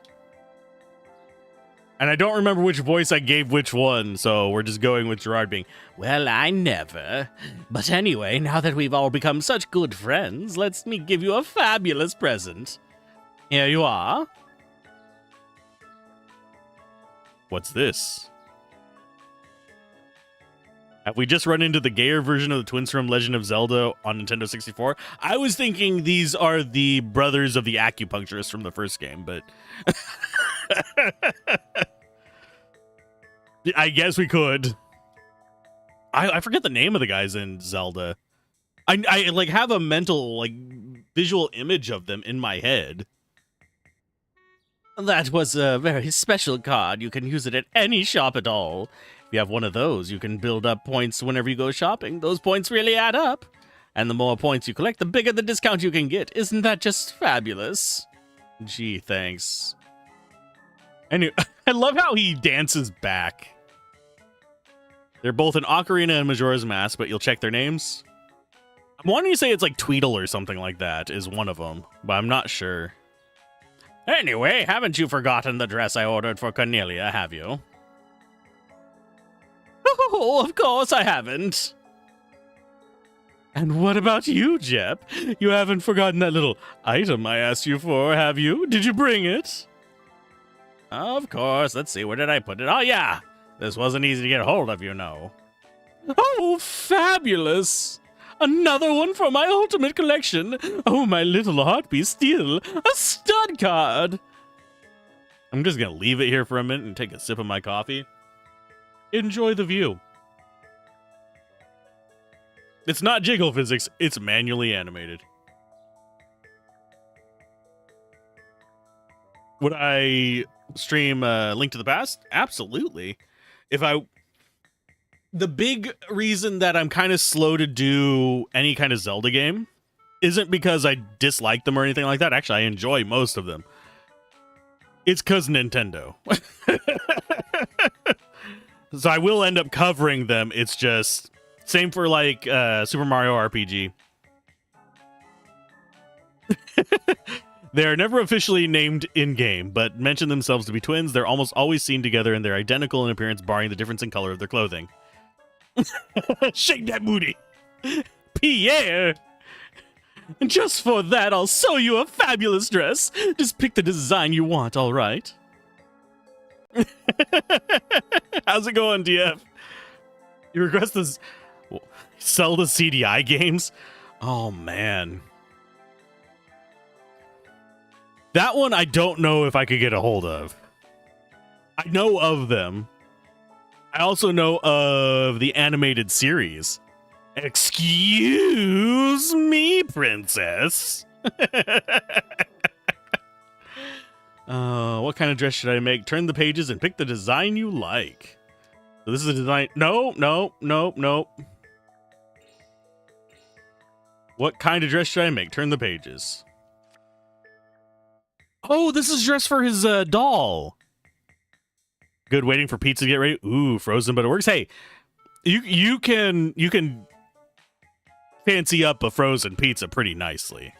And I don't remember which voice I gave which one, so we're just going with Gerard being, Well, I never. But anyway, now that we've all become such good friends, let me give you a fabulous present. Here you are. What's this? Have we just run into the gayer version of the twins from Legend of Zelda on Nintendo 64? I was thinking these are the brothers of the acupuncturist from the first game, but I guess we could. I forget the name of the guys in Zelda. I like have a mental like visual image of them in my head. That was a very special card. You can use it at any shop at all. If you have one of those, you can build up points whenever you go shopping. Those points really add up. And the more points you collect, the bigger the discount you can get. Isn't that just fabulous? Gee, thanks. Anyway, I love how he dances back. They're both an Ocarina and Majora's Mask, but you'll check their names. I'm wanting to say it's like Tweedle or something like that is one of them, but I'm not sure. Anyway, haven't you forgotten the dress I ordered for Cornelia, have you? Oh, of course I haven't. And what about you, Jep? You haven't forgotten that little item I asked you for, have you? Did you bring it? Of course. Let's see, where did I put it? Oh, yeah. This wasn't easy to get hold of, you know. Oh, fabulous! Another one for my ultimate collection. Oh, my little heart be still. A stud card. I'm just going to leave it here for a minute and take a sip of my coffee. Enjoy the view. It's not jiggle physics, it's manually animated. Would I stream Link to the Past? Absolutely. The big reason that I'm kind of slow to do any kind of Zelda game isn't because I dislike them or anything like that. Actually, I enjoy most of them. It's because Nintendo. So I will end up covering them. It's just same for like Super Mario RPG. They're never officially named in-game, but mention themselves to be twins. They're almost always seen together, and they're identical in appearance, barring the difference in color of their clothing. Shake that booty. Pierre! Just for that, I'll sew you a fabulous dress. Just pick the design you want, all right? How's it going, DF? You request this Zelda CDI games? Oh, man. That one I don't know if I could get a hold of. I know of them. I also know of the animated series. Excuse me, princess. What kind of dress should I make? Turn the pages and pick the design you like. So this is a design. No. What kind of dress should I make? Turn the pages. Oh, this is dress for his doll. Good, waiting for pizza to get ready. Ooh, frozen, but it works. Hey, you can fancy up a frozen pizza pretty nicely.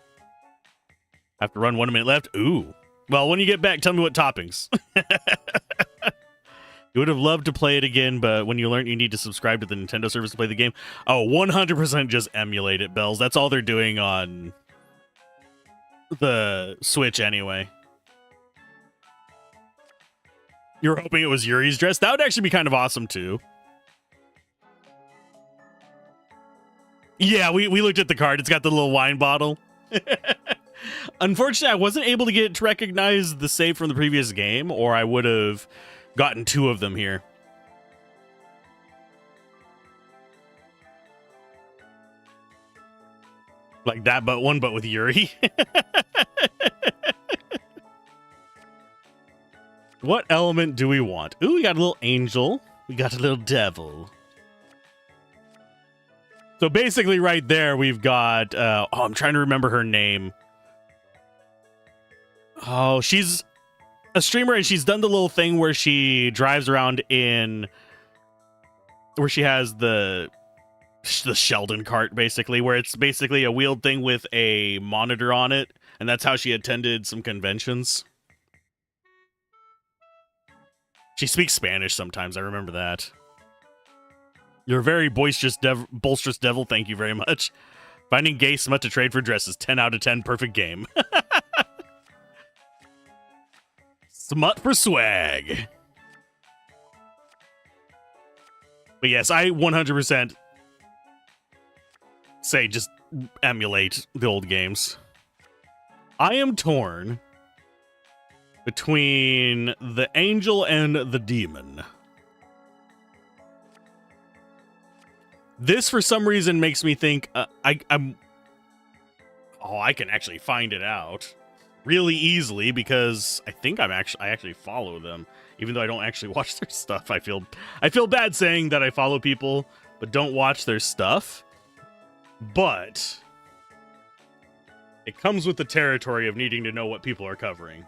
Have to run 1 minute left. Ooh. Well, when you get back, tell me what toppings. You would have loved to play it again, but when you learn you need to subscribe to the Nintendo service to play the game. Oh, 100% just emulate it, Bells. That's all they're doing on the Switch anyway. You were hoping it was Yuri's dress? That would actually be kind of awesome, too. Yeah, we looked at the card. It's got the little wine bottle. Unfortunately, I wasn't able to get it to recognize the save from the previous game, or I would have gotten 2 of them here. Like that, but one, but with Yuri. What element do we want? Ooh, we got a little angel. We got a little devil. So basically right there, we've got... I'm trying to remember her name. Oh, she's a streamer, and she's done the little thing where she drives around in... where she has the Sheldon cart, basically, where it's basically a wheeled thing with a monitor on it, and that's how she attended some conventions. She speaks Spanish sometimes, I remember that. You're a very boisterous devil, thank you very much. Finding gay smut to trade for dresses, 10 out of 10, perfect game. Smut for swag. But yes, I 100% say just emulate the old games. I am torn between the angel and the demon. This, for some reason, makes me think I can actually find it out really easily because I think I actually follow them, even though I don't actually watch their stuff. I feel bad saying that I follow people but don't watch their stuff. But it comes with the territory of needing to know what people are covering.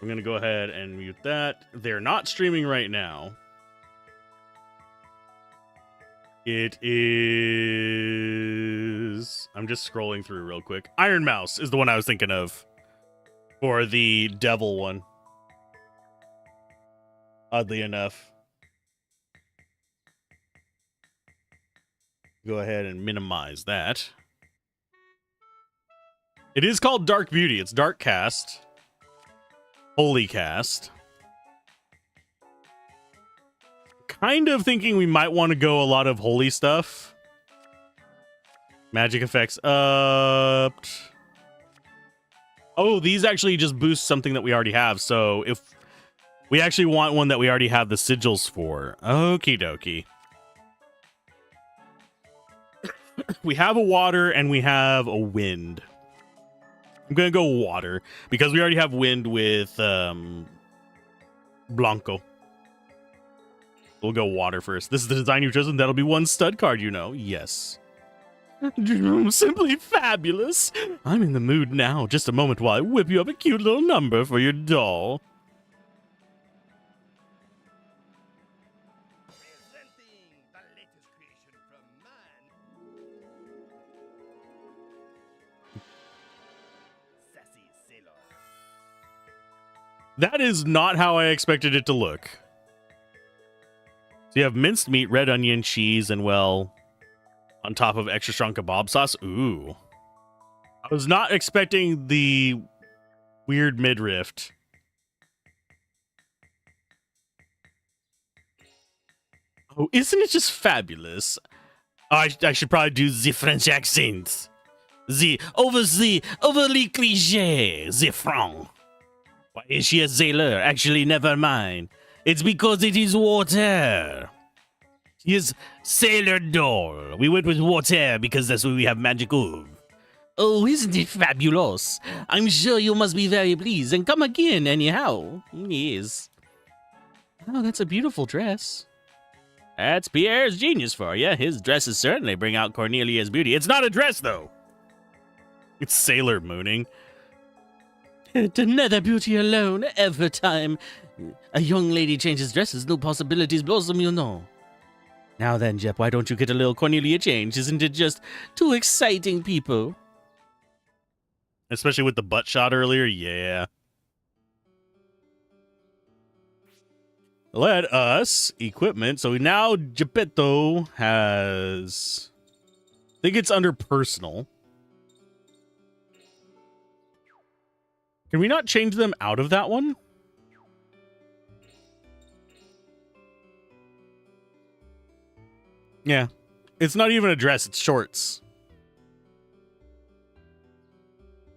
I'm going to go ahead and mute that. They're not streaming right now. It is... I'm just scrolling through real quick. Iron Mouse is the one I was thinking of for the devil one. Oddly enough. Go ahead and minimize that. It is called Dark Beauty. It's Dark Cast. Holy Cast. Kind of thinking we might want to go a lot of holy stuff. Magic effects upped. Oh, these actually just boost something that we already have. So if we actually want one that we already have the sigils for. Okie dokie. We have a water and we have a wind. I'm going to go water because we already have wind with Blanco. We'll go water first. This is the design you've chosen. That'll be one stud card, you know. Yes. Simply fabulous. I'm in the mood now. Just a moment while I whip you up a cute little number for your doll. Presenting the latest creation from man. Sassy sailor. That is not how I expected it to look. So you have minced meat, red onion, cheese, and well, on top of extra strong kebab sauce. Ooh. I was not expecting the weird midriff. Oh, isn't it just fabulous? I should probably do the French accent. The overly cliché, the Franc. Why is she a sailor? Actually, never mind. It's because it is water. She is Sailor Doll. We went with water because that's what we have magic of. Oh, isn't it fabulous? I'm sure you must be very pleased and come again anyhow. Yes. Oh, that's a beautiful dress. That's Pierre's genius for you. His dresses certainly bring out Cornelia's beauty. It's not a dress, though. It's Sailor Mooning. Another beauty alone. Every time a young lady changes dresses, new possibilities blossom, you know. Now then, Jep, why don't you get a little Cornelia change? Isn't it just too exciting, people? Especially with the butt shot earlier, yeah. Let us equipment. So now Geppetto has... I think it's under personal. Can we not change them out of that one? Yeah. It's not even a dress, it's shorts.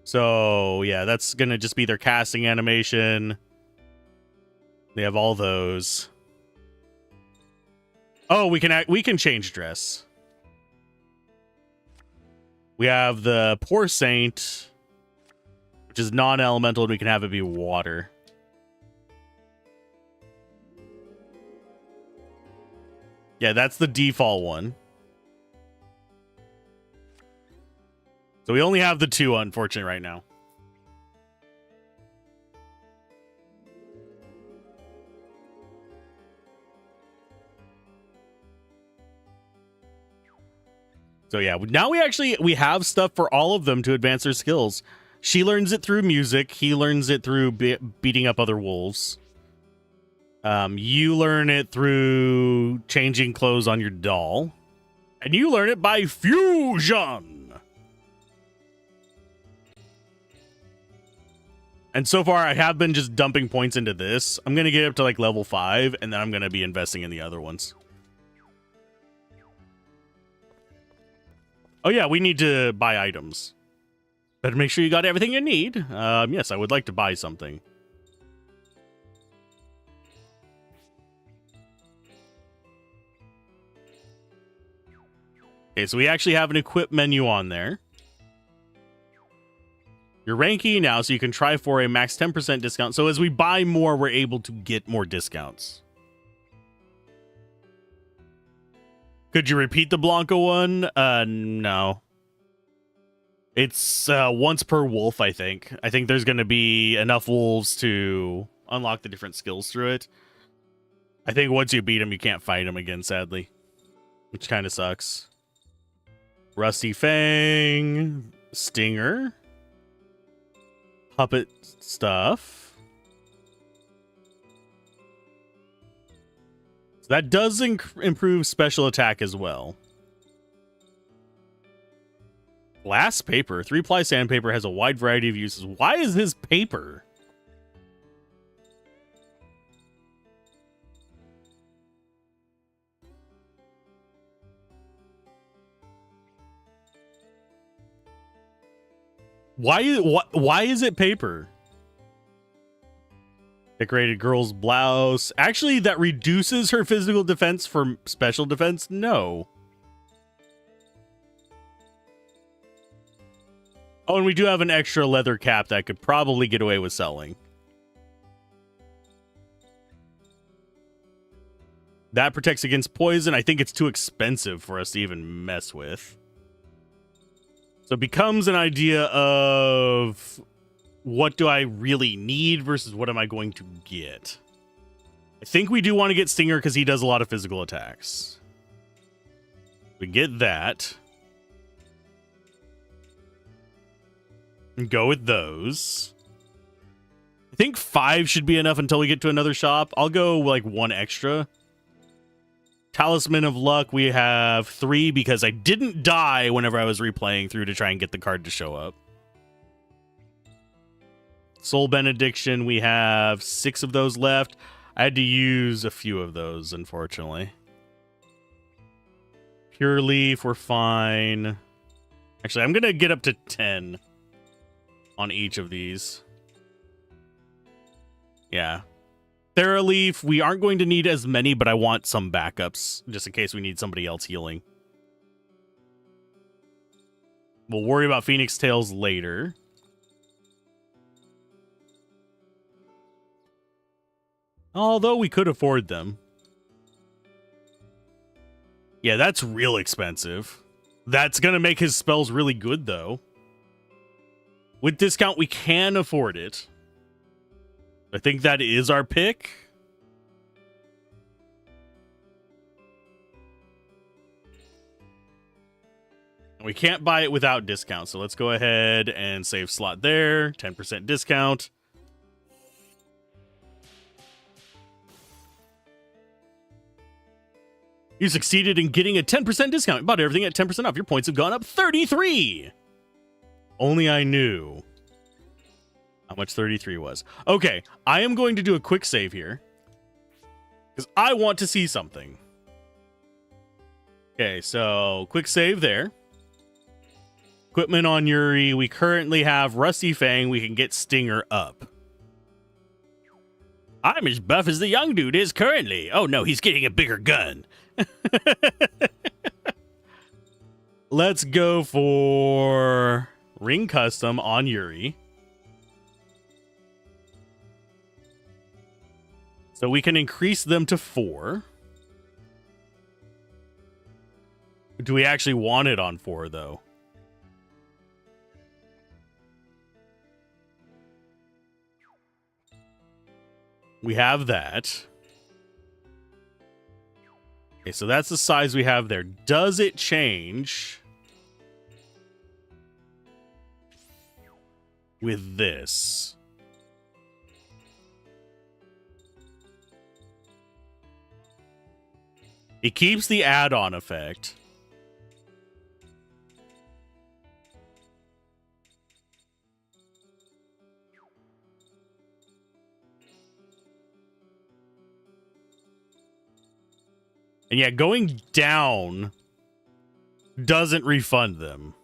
So, yeah, that's going to just be their casting animation. They have all those. Oh, we can change dress. We have the Poor Saint, which is non-elemental, and we can have it be water. Yeah, that's the default one. So we only have the two, unfortunately, right now. So yeah, now we have stuff for all of them to advance their skills. She learns it through music. He learns it through beating up other wolves. You learn it through changing clothes on your doll. And you learn it by fusion. And so far, I have been just dumping points into this. I'm going to get up to like level 5, and then I'm going to be investing in the other ones. Oh yeah, we need to buy items. Better make sure you got everything you need. Yes, I would like to buy something. Okay, so we actually have an equip menu on there. You're ranking now, so you can try for a max 10% discount. So as we buy more, we're able to get more discounts. Could you repeat the Blanca one? No. It's once per wolf, I think. I think there's going to be enough wolves to unlock the different skills through it. I think once you beat them, you can't fight them again, sadly. Which kind of sucks. Rusty Fang. Stinger. Puppet stuff. So that does improve special attack as well. Glass paper. 3-ply sandpaper has a wide variety of uses. Why is this paper? Why is it paper? Decorated girl's blouse. Actually, that reduces her physical defense for special defense? No. Oh, and we do have an extra leather cap that I could probably get away with selling. That protects against poison. I think it's too expensive for us to even mess with. So it becomes an idea of what do I really need versus what am I going to get. I think we do want to get Stinger because he does a lot of physical attacks. We get that. And go with those. I think 5 should be enough until we get to another shop. I'll go like 1 extra. Talisman of Luck, we have 3 because I didn't die whenever I was replaying through to try and get the card to show up. Soul Benediction, we have 6 of those left. I had to use a few of those, unfortunately. Pure Leaf, we're fine. Actually, I'm going to get up to 10 on each of these. Yeah. Thera-Leaf, we aren't going to need as many, but I want some backups, just in case we need somebody else healing. We'll worry about Phoenix Tails later. Although we could afford them. Yeah, that's real expensive. That's going to make his spells really good, though. With discount, we can afford it. I think that is our pick. We can't buy it without discount, so let's go ahead and save slot there. 10% discount. You succeeded in getting a 10% discount. You bought everything at 10% off. Your points have gone up 33. Only I knew how much 33 was. Okay, I am going to do a quick save here because I want to see something. Okay, so quick save there. Equipment on Yuri. We currently have Rusty Fang. We can get Stinger up. I'm as buff as the young dude is currently. Oh no, he's getting a bigger gun. Let's go for Ring Custom on Yuri. So we can increase them to 4. Do we actually want it on 4, though? We have that. Okay, so that's the size we have there. Does it change with this? It keeps the add-on effect. And yeah, going down doesn't refund them.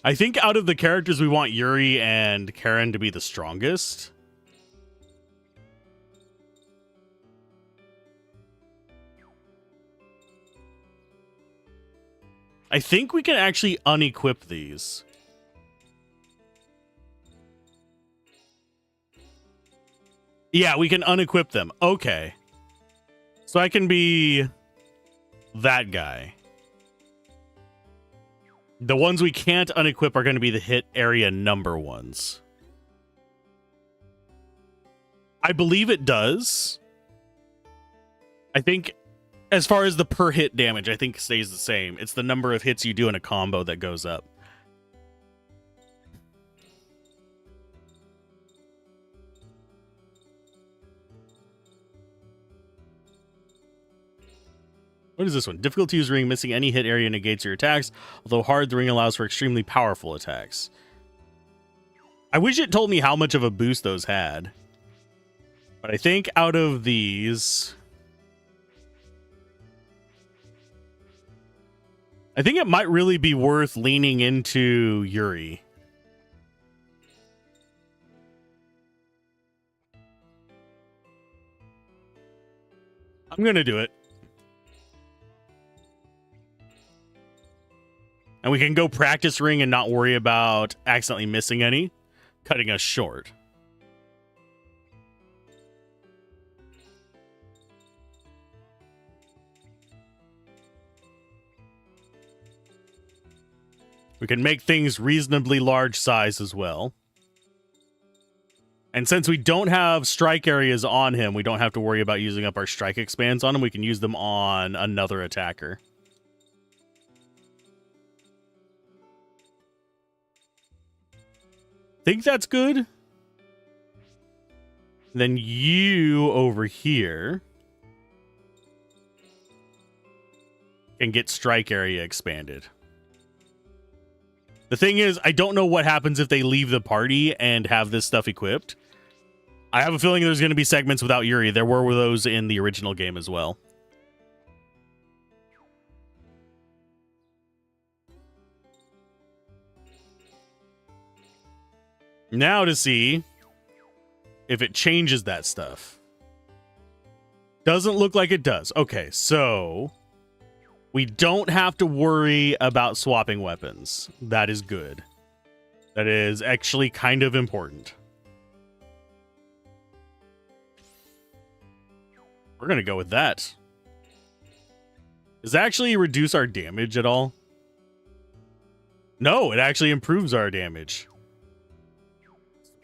I think out of the characters, we want Yuri and Karen to be the strongest. I think we can actually unequip these. Yeah, we can unequip them. Okay. So I can be that guy. The ones we can't unequip are going to be the hit area number ones. I believe it does. I think as far as the per hit damage, I think stays the same. It's the number of hits you do in a combo that goes up. What is this one? Difficult to use ring, missing any hit area negates your attacks. Although hard, the ring allows for extremely powerful attacks. I wish it told me how much of a boost those had. But I think out of these, I think it might really be worth leaning into Yuri. I'm going to do it. And we can go practice ring and not worry about accidentally missing any, cutting us short. We can make things reasonably large size as well. And since we don't have strike areas on him, we don't have to worry about using up our strike expands on him. We can use them on another attacker. Think that's good. Then you over here can get strike area expanded. The thing is, I don't know what happens if they leave the party and have this stuff equipped. I have a feeling there's going to be segments without Yuri. There were those in the original game as well. Now to see if it changes that stuff. Doesn't look like it does. Okay, so we don't have to worry about swapping weapons. That is good. That is actually kind of important. We're going to go with that. Does it actually reduce our damage at all? No, it actually improves our damage.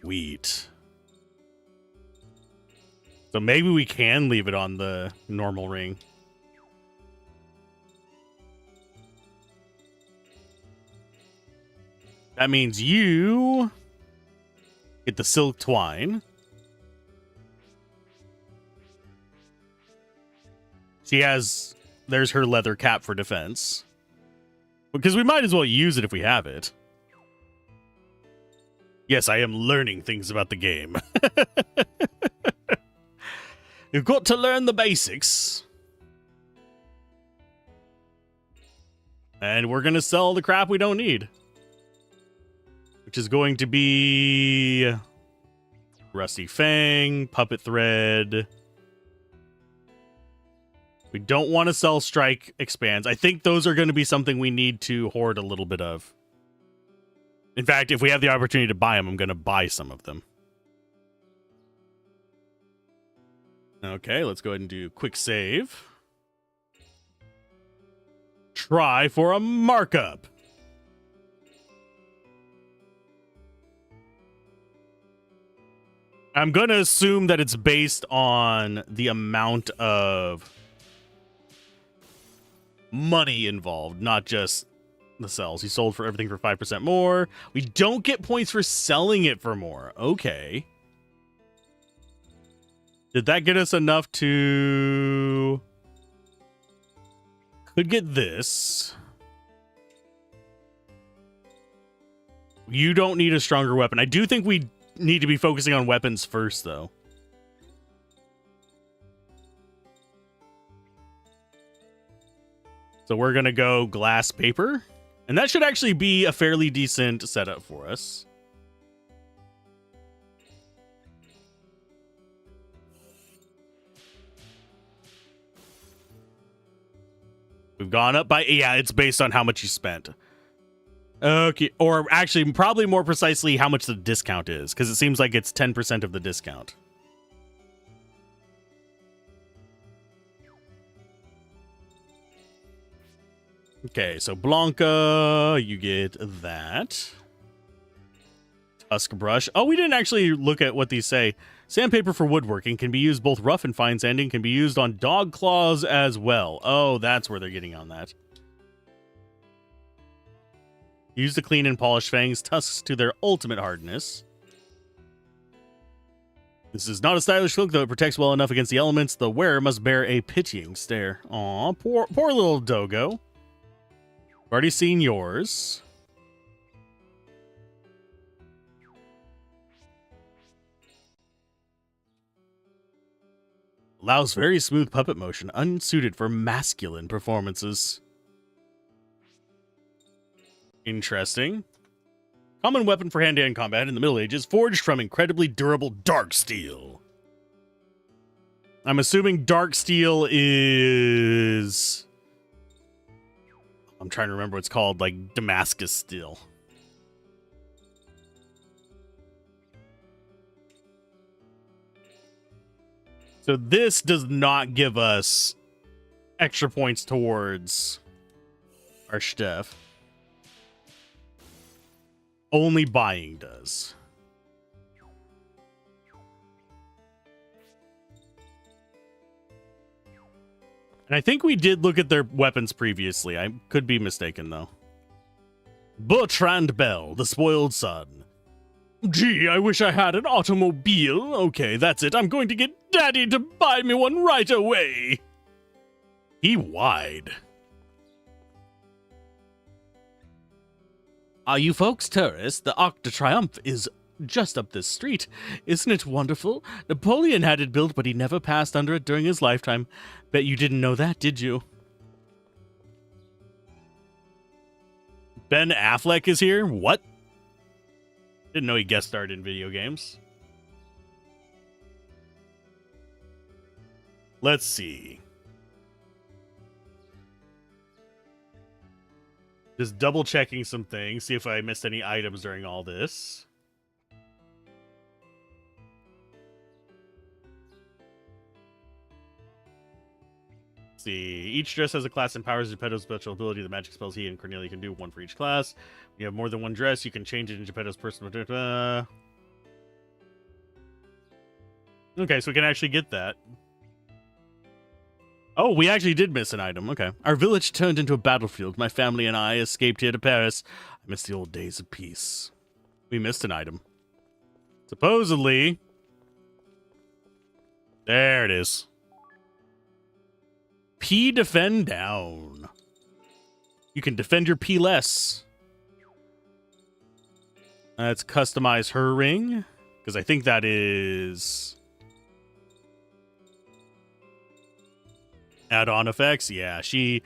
Sweet. So maybe we can leave it on the normal ring. That means you get the silk twine. She has, there's her leather cap for defense. Because we might as well use it if we have it. Yes, I am learning things about the game. You've got to learn the basics. And we're going to sell the crap we don't need. Which is going to be Rusty Fang, Puppet Thread. We don't want to sell Strike Expands. I think those are going to be something we need to hoard a little bit of. In fact, if we have the opportunity to buy them, I'm going to buy some of them. Okay, let's go ahead and do quick save. Try for a markup. I'm going to assume that it's based on the amount of money involved, not just the sells. He sold for everything for 5% more. We don't get points for selling it for more. Okay. Did that get us enough to... Could get this. You don't need a stronger weapon. I do think we need to be focusing on weapons first, though. So we're going to go glass paper. And that should actually be a fairly decent setup for us. We've gone up by... Yeah, it's based on how much you spent. Okay, or actually, probably more precisely, how much the discount is. Because it seems like it's 10% of the discount. Okay, so Blanca, you get that. Tusk brush. Oh, we didn't actually look at what these say. Sandpaper for woodworking can be used both rough and fine sanding, can be used on dog claws as well. Oh, that's where they're getting on that. Use to clean and polish fangs, tusks to their ultimate hardness. This is not a stylish cloak, though it protects well enough against the elements. The wearer must bear a pitying stare. Aw, poor little dogo. I've already seen yours. Allows very smooth puppet motion, unsuited for masculine performances. Interesting. Common weapon for hand-to-hand combat in the Middle Ages, forged from incredibly durable dark steel. I'm assuming dark steel is... I'm trying to remember what it's called, like Damascus steel. So this does not give us extra points towards our stuff. Only buying does. And I think we did look at their weapons previously. I could be mistaken, though. Bertrand Bell, the spoiled son. Gee, I wish I had an automobile. Okay, that's it. I'm going to get Daddy to buy me one right away. He whined. Are you folks tourists? The Arc de Triomphe is just up this street. Isn't it wonderful? Napoleon had it built, but he never passed under it during his lifetime. Bet you didn't know that, did you? Ben Affleck is here? What? Didn't know he guest starred in video games. Let's see. Just double checking some things, see if I missed any items during all this. See, each dress has a class and powers Geppetto's special ability. The magic spells he and Cornelia can do, one for each class. When you have more than one dress, you can change it in Geppetto's personal... Okay, so we can actually get that. Oh, we actually did miss an item. Okay. Our village turned into a battlefield. My family and I escaped here to Paris. I miss the old days of peace. We missed an item. Supposedly... There it is. P defend down. You can defend your P less. Let's customize her ring. Because I think that is... add-on effects. Yeah, she...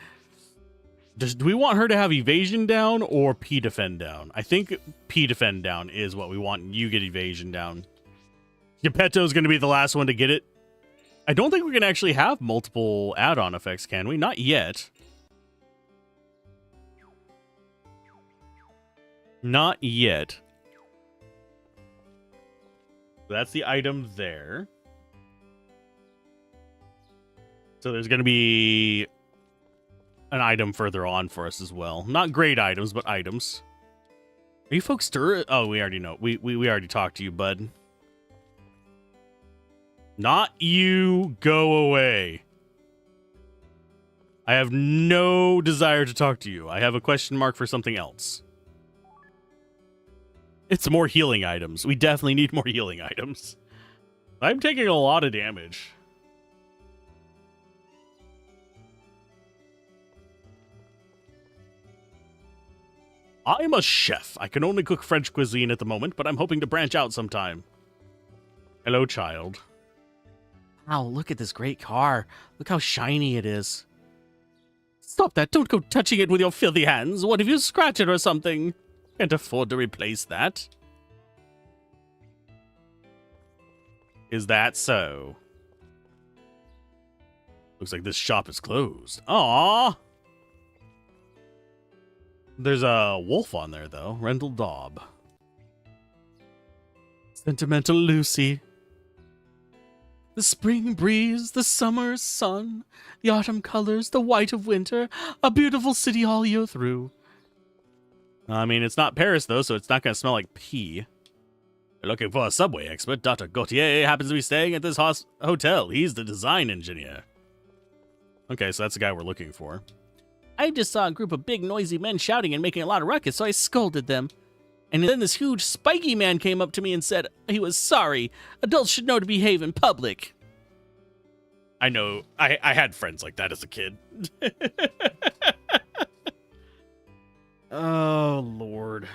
do we want her to have evasion down or P defend down? I think P defend down is what we want. You get evasion down. Geppetto's going to be the last one to get it. I don't think we can actually have multiple add-on effects, can we? Not yet. Not yet. That's the item there. So there's going to be an item further on for us as well. Not great items, but items. Are you folks stir? Oh, we already know. We already talked to you, bud. Not you. Go away. I have no desire to talk to you. I have a question mark for something else. It's more healing items. We definitely need more healing items. I'm taking a lot of damage. I'm a chef. I can only cook French cuisine at the moment, but I'm hoping to branch out sometime. Hello, child. Wow, look at this great car. Look how shiny it is. Stop that. Don't go touching it with your filthy hands. What if you scratch it or something? Can't afford to replace that. Is that so? Looks like this shop is closed. Aww. There's a wolf on there, though. Rendell Daub. Sentimental Lucy. The spring breeze, the summer sun, the autumn colors, the white of winter. A beautiful city all year through. I mean, it's not Paris, though, so it's not going to smell like pee. You're looking for a subway expert. Dr. Gautier happens to be staying at this hotel. He's the design engineer. Okay, so that's the guy we're looking for. I just saw a group of big, noisy men shouting and making a lot of ruckus, so I scolded them. And then this huge, spiky man came up to me and said he was sorry. Adults should know to behave in public. I know. I had friends like that as a kid. Oh, Lord.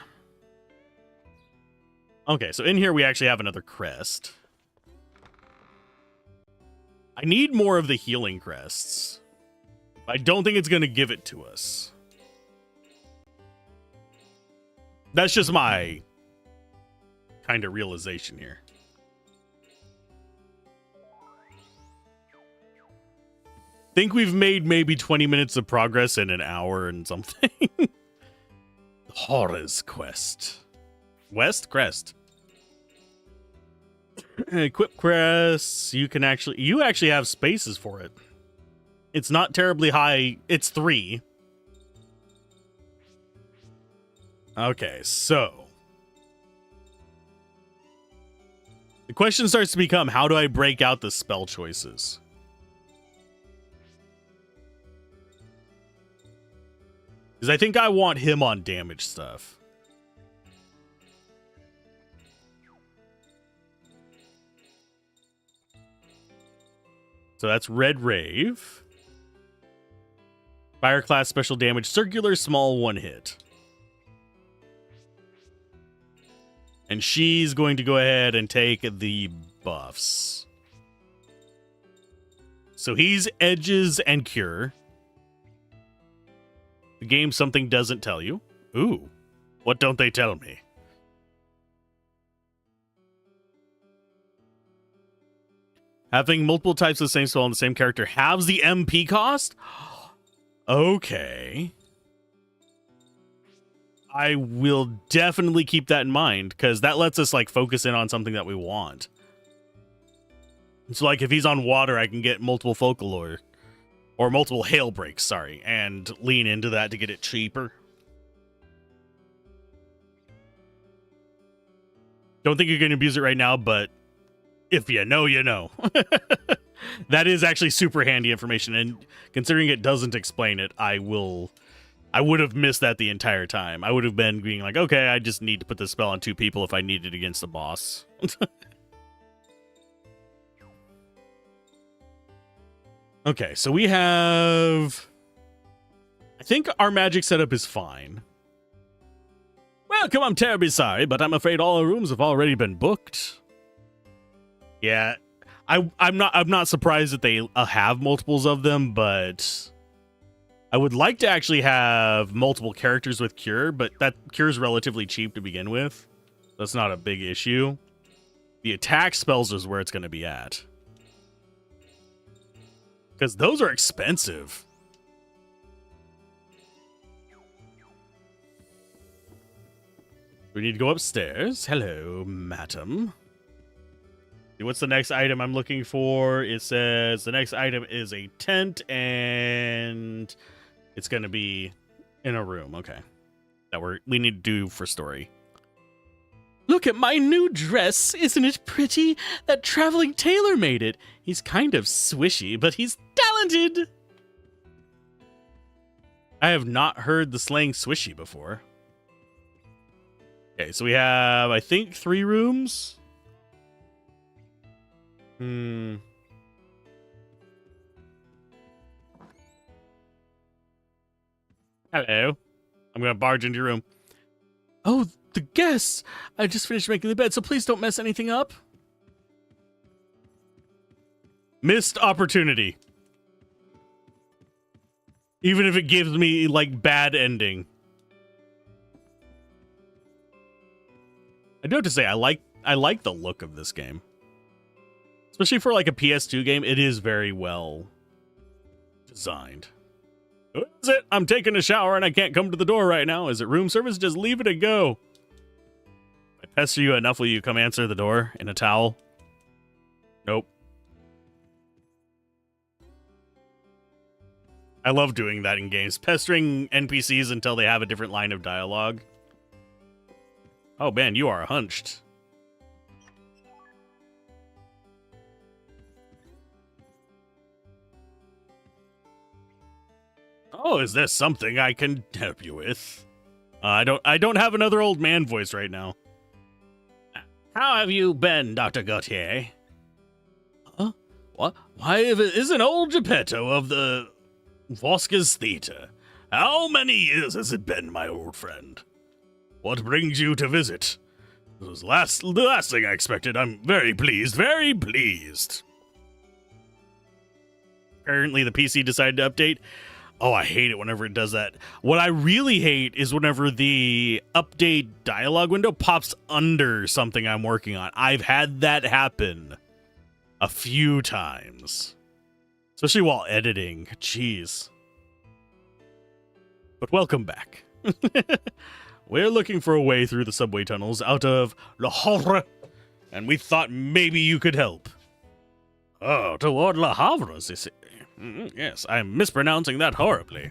Okay, so in here we actually have another crest. I need more of the healing crests. I don't think it's going to give it to us. That's just my kind of realization here. Think we've made maybe 20 minutes of progress in an hour and something. The Horrors Quest. West Crest. Equip crests. You actually have spaces for it. It's not terribly high. It's 3. Okay, so the question starts to become, how do I break out the spell choices? Because I think I want him on damage stuff. So that's Red Rave. Fire class special damage, circular small one hit. And she's going to go ahead and take the buffs. So he's edges and cure. The game something doesn't tell you. Ooh, what don't they tell me? Having multiple types of the same spell on the same character halves the MP cost? Okay. I will definitely keep that in mind, because that lets us like focus in on something that we want. So like if he's on water, I can get multiple focal or multiple hail breaks, sorry, and lean into that to get it cheaper. Don't think you're going to abuse it right now, but if you know, you know. That is actually super handy information, and considering it doesn't explain it, I would have missed that the entire time. I would have been being like, okay, I just need to put this spell on 2 people if I need it against the boss. Okay, so we have... I think our magic setup is fine. Welcome, I'm terribly sorry, but I'm afraid all our rooms have already been booked. Yeah, I'm not surprised that they have multiples of them, but I would like to actually have multiple characters with cure, but that cure is relatively cheap to begin with. That's not a big issue. The attack spells is where it's going to be at. Because those are expensive. We need to go upstairs. Hello, madam. What's the next item I'm looking for? It says the next item is a tent, and it's going to be in a room. Okay. That we need to do for story. Look at my new dress. Isn't it pretty? That traveling tailor made it. He's kind of swishy, but he's talented. I have not heard the slang swishy before. Okay, so we have, I think, 3 rooms. Hello. I'm going to barge into your room. Oh, the guests! I just finished making the bed, so please don't mess anything up. Missed opportunity. Even if it gives me, like, bad ending. I do have to say, I like the look of this game. Especially for, like, a PS2 game, it is very well designed. What is it? I'm taking a shower and I can't come to the door right now. Is it room service? Just leave it and go. If I pester you enough, will you come answer the door in a towel? Nope. I love doing that in games. Pestering NPCs until they have a different line of dialogue. Oh, man, you are hunched. Oh, is there something I can help you with? I don't have another old man voice right now. How have you been, Dr. Gautier? Huh? What? Why, if it isn't old Geppetto of the Voska's Theater. How many years has it been, my old friend? What brings you to visit? It was the last thing I expected. I'm very pleased, very pleased. Apparently the PC decided to update. Oh, I hate it whenever it does that. What I really hate is whenever the update dialogue window pops under something I'm working on. I've had that happen a few times. Especially while editing. Jeez. But welcome back. We're looking for a way through the subway tunnels out of Le Havre, and we thought maybe you could help. Oh, toward Le Havre, is it? Yes, I'm mispronouncing that horribly.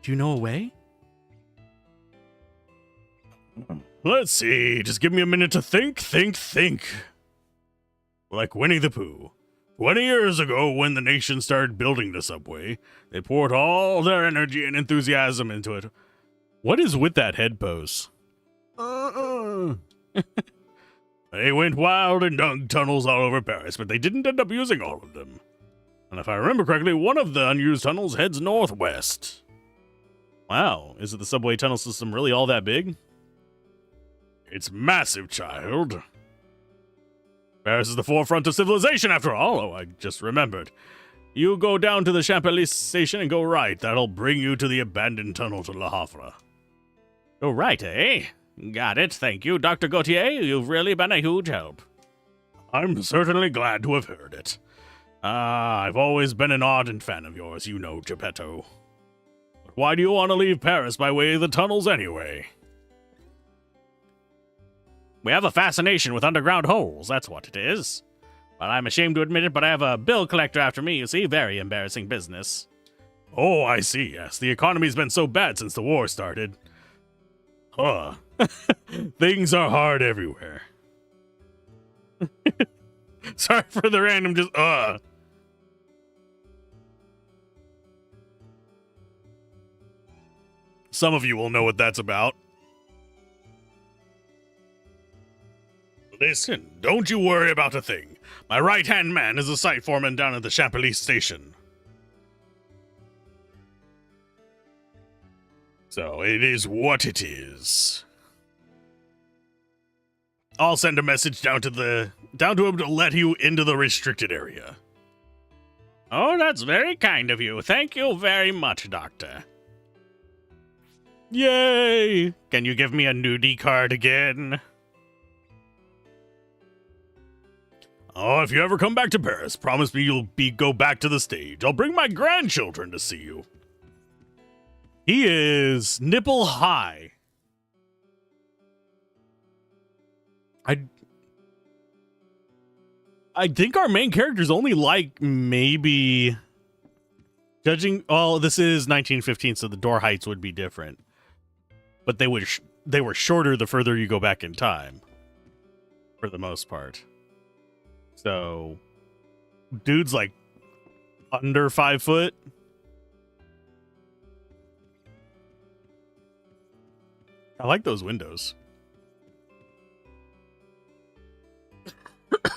Do you know a way? Let's see. Just give me a minute to think. Like Winnie the Pooh. 20 years ago, when the nation started building the subway, they poured all their energy and enthusiasm into it. What is with that head pose? They went wild and dug tunnels all over Paris, but they didn't end up using all of them. And if I remember correctly, one of the unused tunnels heads northwest. Wow, is it the subway tunnel system really all that big? It's massive, child. Paris is the forefront of civilization, after all. Oh, I just remembered. You go down to the Champs-Élysées station and go right. That'll bring you to the abandoned tunnel to Le Havre. Go right, eh? Got it, thank you, Dr. Gautier. You've really been a huge help. I'm certainly glad to have heard it. I've always been an ardent fan of yours, you know, Geppetto. But why do you want to leave Paris by way of the tunnels anyway? We have a fascination with underground holes, that's what it is. Well, I'm ashamed to admit it, but I have a bill collector after me, you see. Very embarrassing business. Oh, I see, yes. The economy's been so bad since the war started. Huh. Things are hard everywhere. Sorry for the random Some of you will know what that's about. Listen, don't you worry about a thing. My right-hand man is a site foreman down at the Champs-Élysées station. So it is what it is. I'll send a message down to him to let you into the restricted area. Oh, that's very kind of you. Thank you very much, Doctor. Yay! Can you give me a nudie card again? Oh, if you ever come back to Paris, promise me you'll go back to the stage. I'll bring my grandchildren to see you. He is nipple high. I think our main character's only like maybe judging. Oh, this is 1915, so the door heights would be different. But they were shorter the further you go back in time, for the most part. So, dude's like under 5 foot. I like those windows.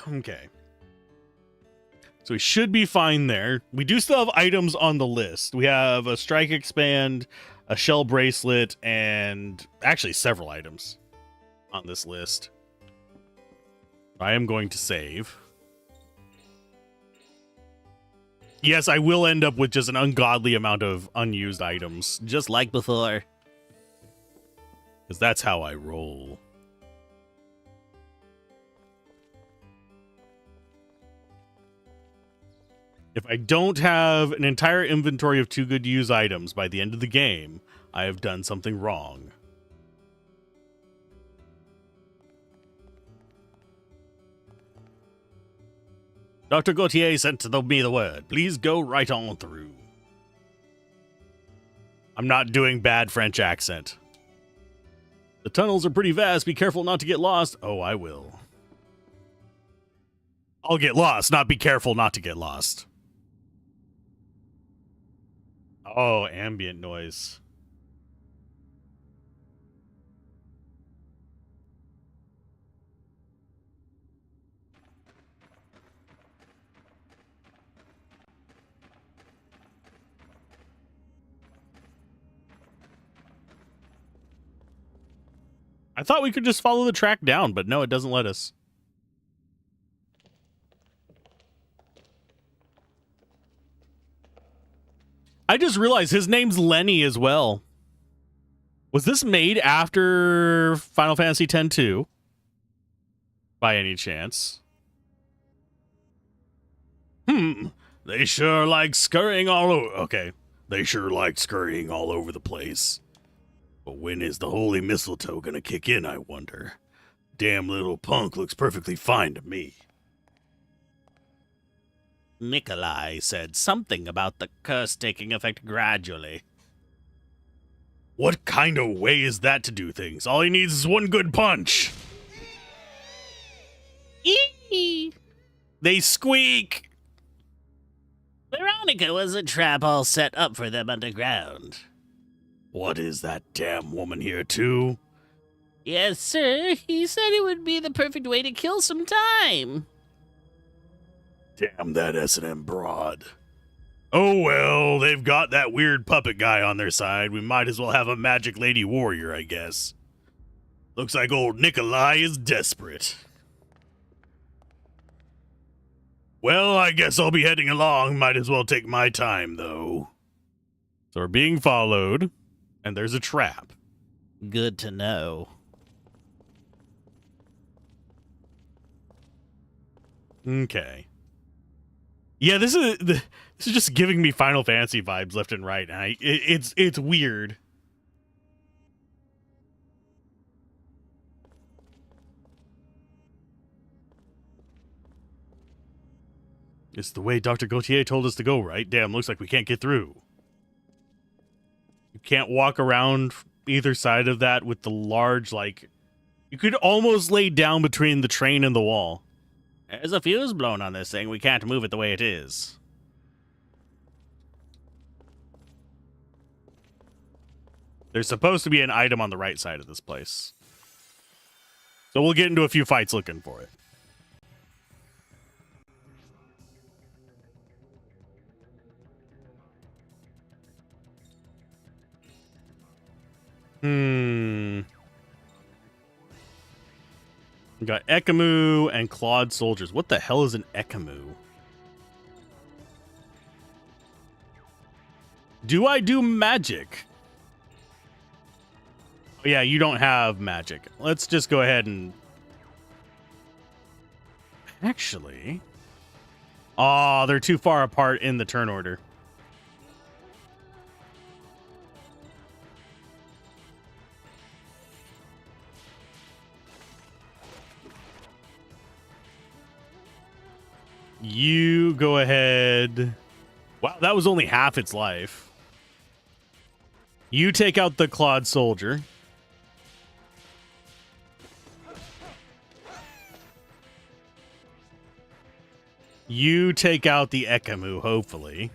Okay. So we should be fine there. We do still have items on the list. We have a strike expand, a shell bracelet, and actually several items on this list. I am going to save. Yes, I will end up with just an ungodly amount of unused items, Just like before. because that's how I roll. If I don't have an entire inventory of too good to use items by the end of the game, I have done something wrong. Dr. Gautier sent me the word. Please go right on through. I'm not doing bad French accent. The tunnels are pretty vast. Be careful not to get lost. Oh, I will. I'll get lost, not be careful not to get lost. Oh, ambient noise. I thought we could just follow the track down, but no, it doesn't let us. I just realized his name's Lenny as well. Was this made after Final Fantasy X-2? By any chance? They sure like scurrying all over. Okay. They sure like scurrying all over the place. But when is the holy mistletoe gonna kick in, I wonder? Damn little punk looks perfectly fine to me. Nikolai said something about the curse taking effect gradually. What kind of way is that to do things? All he needs is one good punch. Eee! They squeak. Veronica was a trap all set up for them underground. What is that damn woman here too? Yes, sir. He said it would be the perfect way to kill some time. Damn that S&M broad. Oh well, they've got that weird puppet guy on their side. We might as well have a magic lady warrior, I guess. Looks like old Nikolai is desperate. Well, I guess I'll be heading along. Might as well take my time, though. So we're being followed, and there's a trap. Good to know. Okay. Yeah, this is just giving me Final Fantasy vibes left and right. And it's weird. It's the way Dr. Gautier told us to go, right? Damn, looks like we can't get through. You can't walk around either side of that with the large, like... You could almost lay down between the train and the wall. There's a fuse blown on this thing. We can't move it the way it is. There's supposed to be an item on the right side of this place. So we'll get into a few fights looking for it. We got Ekamu and Claude soldiers. What the hell is an Ekamu? Do I do magic? Oh, yeah, you don't have magic. Let's just go ahead and... Actually... Oh, they're too far apart in the turn order. You go ahead. Wow, that was only half its life. You take out the Claude soldier. You take out the Ekamu, hopefully.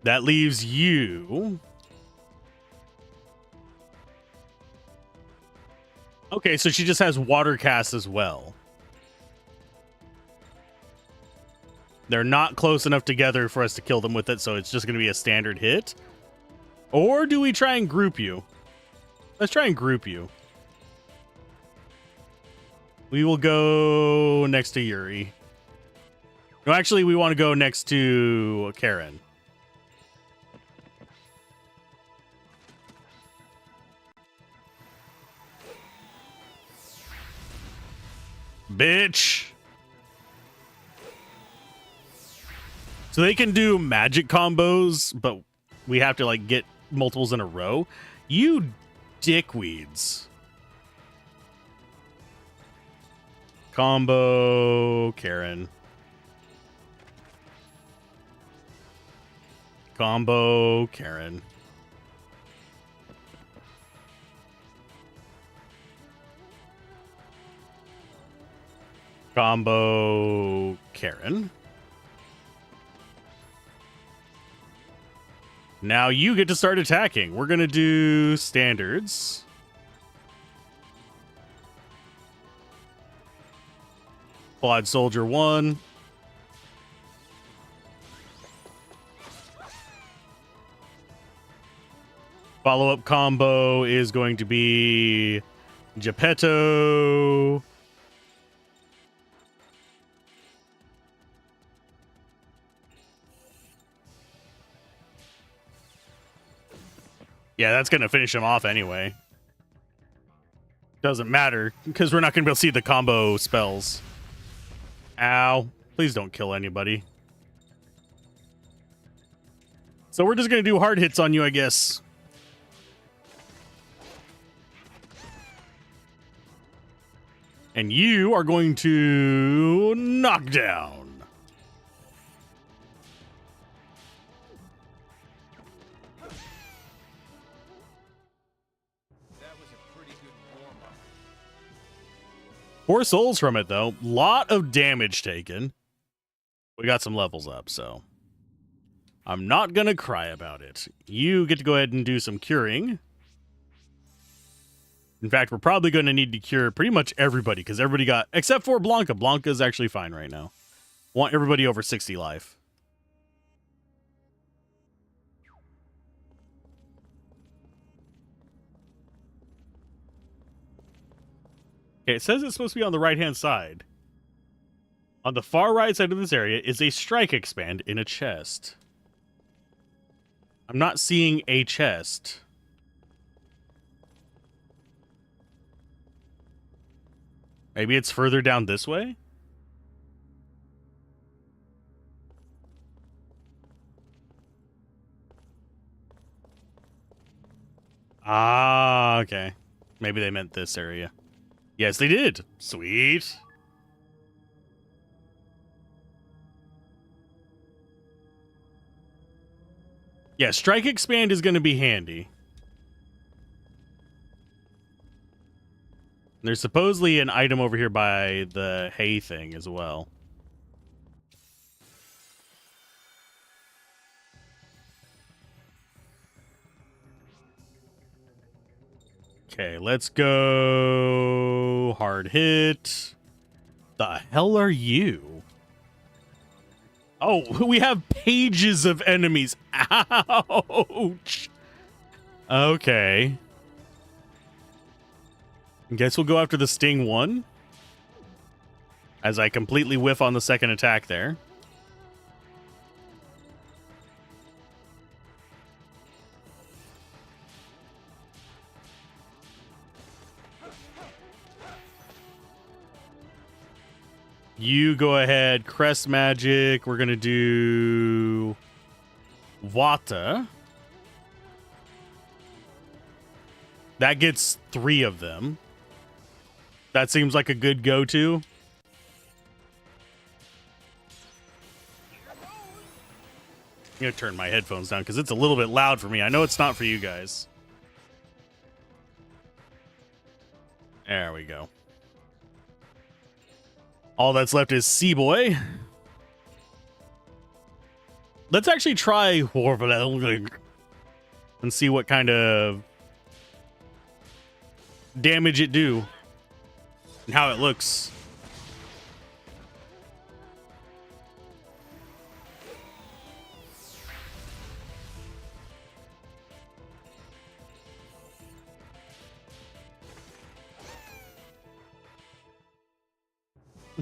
That leaves you. Okay, so she just has water cast as well. They're not close enough together for us to kill them with it, so it's just going to be a standard hit. Or do we try and group you? Let's try and group you. We will go next to Yuri. No, actually, we want to go next to Karen. Bitch. So they can do magic combos, but we have to like get multiples in a row. You dickweeds. Combo Karen. Combo Karen. Combo Karen. Now you get to start attacking. We're going to do standards. Quad Soldier 1. Follow-up combo is going to be Geppetto. Yeah, that's going to finish him off anyway. Doesn't matter, because we're not going to be able to see the combo spells. Ow. Please don't kill anybody. So we're just going to do hard hits on you, I guess. And you are going to knock down. That was a pretty good warm-up. 4 souls from it, though. Lot of damage taken. We got some levels up, so I'm not going to cry about it. You get to go ahead and do some curing. In fact, we're probably going to need to cure pretty much everybody, because everybody got, except for Blanca. Blanca is actually fine right now. Want everybody over 60 life. Okay, it says it's supposed to be on the right-hand side. On the far right side of this area is a strike expand in a chest. I'm not seeing a chest. Maybe it's further down this way? Ah, okay. Maybe they meant this area. Yes, they did. Sweet. Yeah, strike expand is going to be handy. There's supposedly an item over here by the hay thing as well. Okay, let's go. Hard hit. The hell are you? Oh, we have pages of enemies. Ouch. Okay. Guess we'll go after the Sting 1. As I completely whiff on the second attack there. You go ahead, Crest Magic. We're going to do Wata. That gets 3 of them. That seems like a good go-to. I'm going to turn my headphones down because it's a little bit loud for me. I know it's not for you guys. There we go. All that's left is Seaboy. Let's actually try and see what kind of damage it do and how it looks.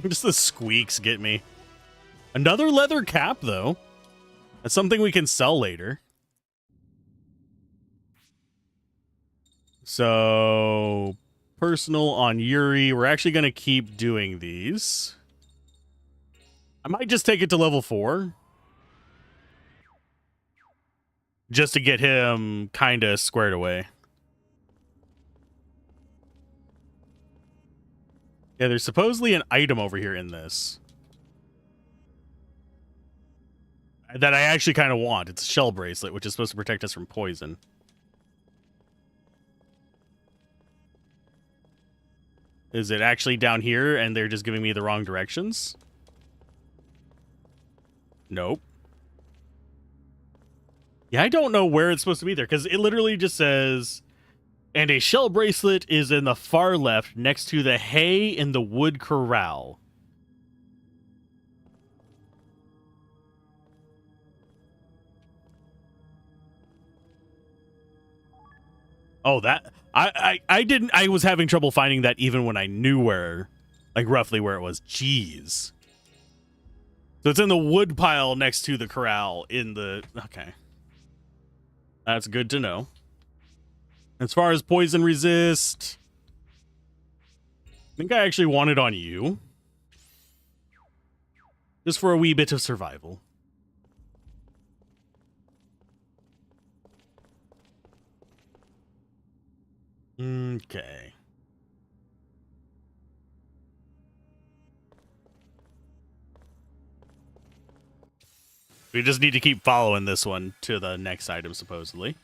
Just the squeaks get me. Another leather cap, though. That's something we can sell later. So, personal on Yuri. We're actually going to keep doing these. I might just take it to level 4. Just to get him kind of squared away. Yeah, there's supposedly an item over here in this. That I actually kind of want. It's a shell bracelet, which is supposed to protect us from poison. Is it actually down here and they're just giving me the wrong directions? Nope. Yeah, I don't know where it's supposed to be there, because it literally just says, and a shell bracelet is in the far left next to the hay in the wood corral. Oh, that I didn't. I was having trouble finding that even when I knew where, like roughly where it was. Jeez. So it's in the wood pile next to the corral in the... Okay. That's good to know. As far as poison resist, I think I actually want it on you. Just for a wee bit of survival. Okay. We just need to keep following this one to the next item, supposedly.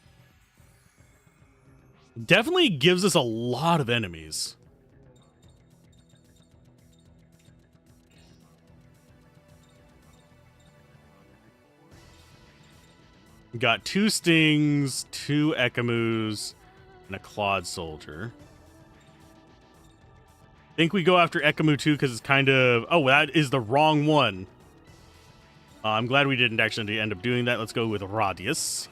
Definitely gives us a lot of enemies. We got 2 stings, 2 Ekamus, and a clawed soldier. I think we go after Ekamu 2 because it's kind of... Oh, that is the wrong one. I'm glad we didn't actually end up doing that. Let's go with Radius.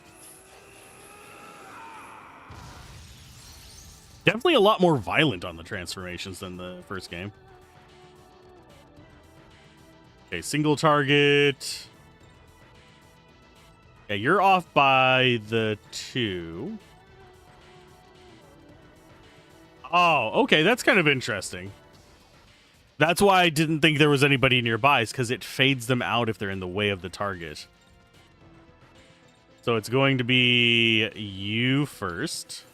Definitely a lot more violent on the transformations than the first game. Okay, single target. Yeah, you're off by the 2. Oh, okay, that's kind of interesting. That's why I didn't think there was anybody nearby, is because it fades them out if they're in the way of the target. So it's going to be you first.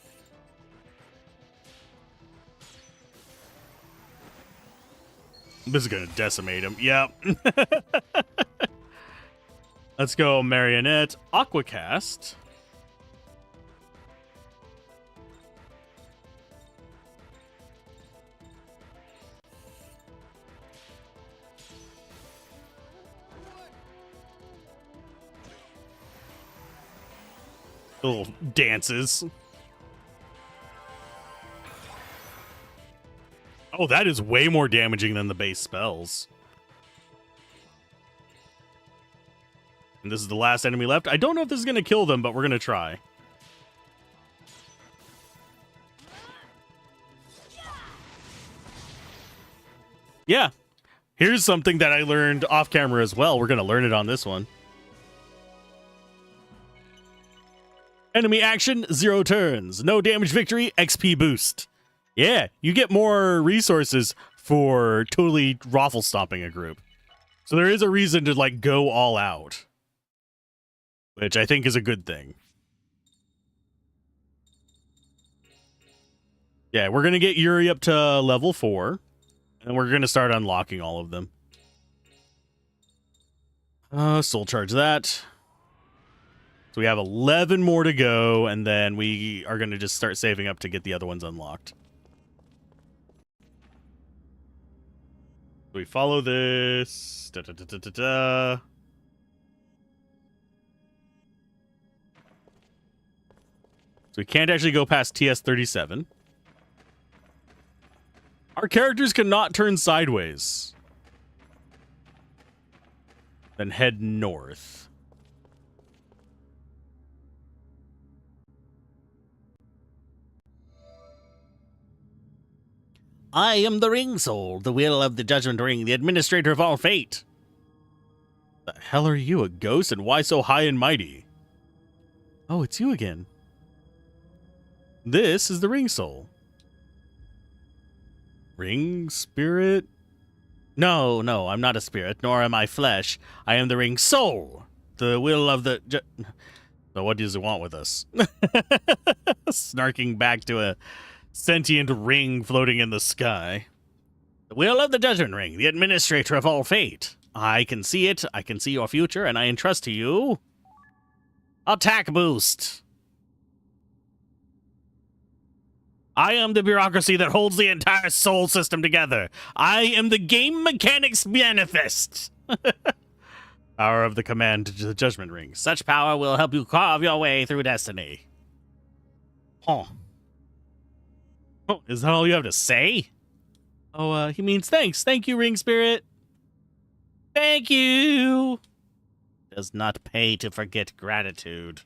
This is going to decimate him. Yep. Let's go Marionette. Aquacast. Little dances. Oh, that is way more damaging than the base spells. And this is the last enemy left. I don't know if this is going to kill them, but we're going to try. Yeah. Here's something that I learned off camera as well. We're going to learn it on this one. Enemy action, 0 turns. No damage victory, XP boost. Yeah, you get more resources for totally raffle stomping a group. So there is a reason to, like, go all out. Which I think is a good thing. Yeah, we're going to get Yuri up to level 4. And we're going to start unlocking all of them. Soul charge that. So we have 11 more to go, and then we are going to just start saving up to get the other ones unlocked. So we follow this. Da, da, da, da, da, da. So we can't actually go past TS-37. Our characters cannot turn sideways. Then head north. I am the Ring Soul, the will of the Judgment Ring, the administrator of all fate. The hell are you, a ghost, and why so high and mighty? Oh, it's you again. This is the Ring Soul. Ring Spirit? No, I'm not a spirit, nor am I flesh. I am the Ring Soul, the will of the... So what does it want with us? Snarking back to a sentient ring floating in the sky. The will of the Judgment Ring, the administrator of all fate. I can see it, I can see your future, and I entrust to you... Attack boost! I am the bureaucracy that holds the entire soul system together. I am the game mechanics manifest. Power of the command to the Judgment Ring. Such power will help you carve your way through destiny. Huh. Oh, is that all you have to say? Oh, he means thanks. Thank you, Ring Spirit. Thank you. Does not pay to forget gratitude.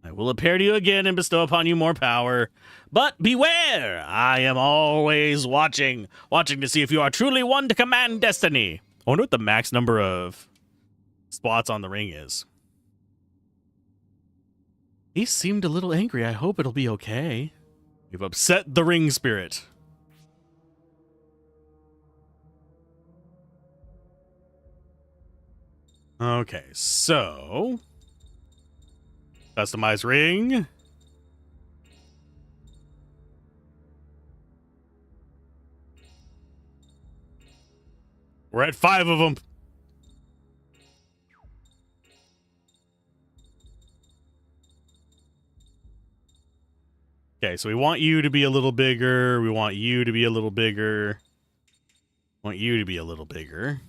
I will appear to you again and bestow upon you more power. But beware! I am always watching to see if you are truly one to command destiny. I wonder what the max number of spots on the ring is. He seemed a little angry. I hope it'll be okay. You've upset the Ring Spirit. Okay, so... Customize ring. We're at 5 of them. Okay, so we want you to be a little bigger. We want you to be a little bigger. Want you to be a little bigger.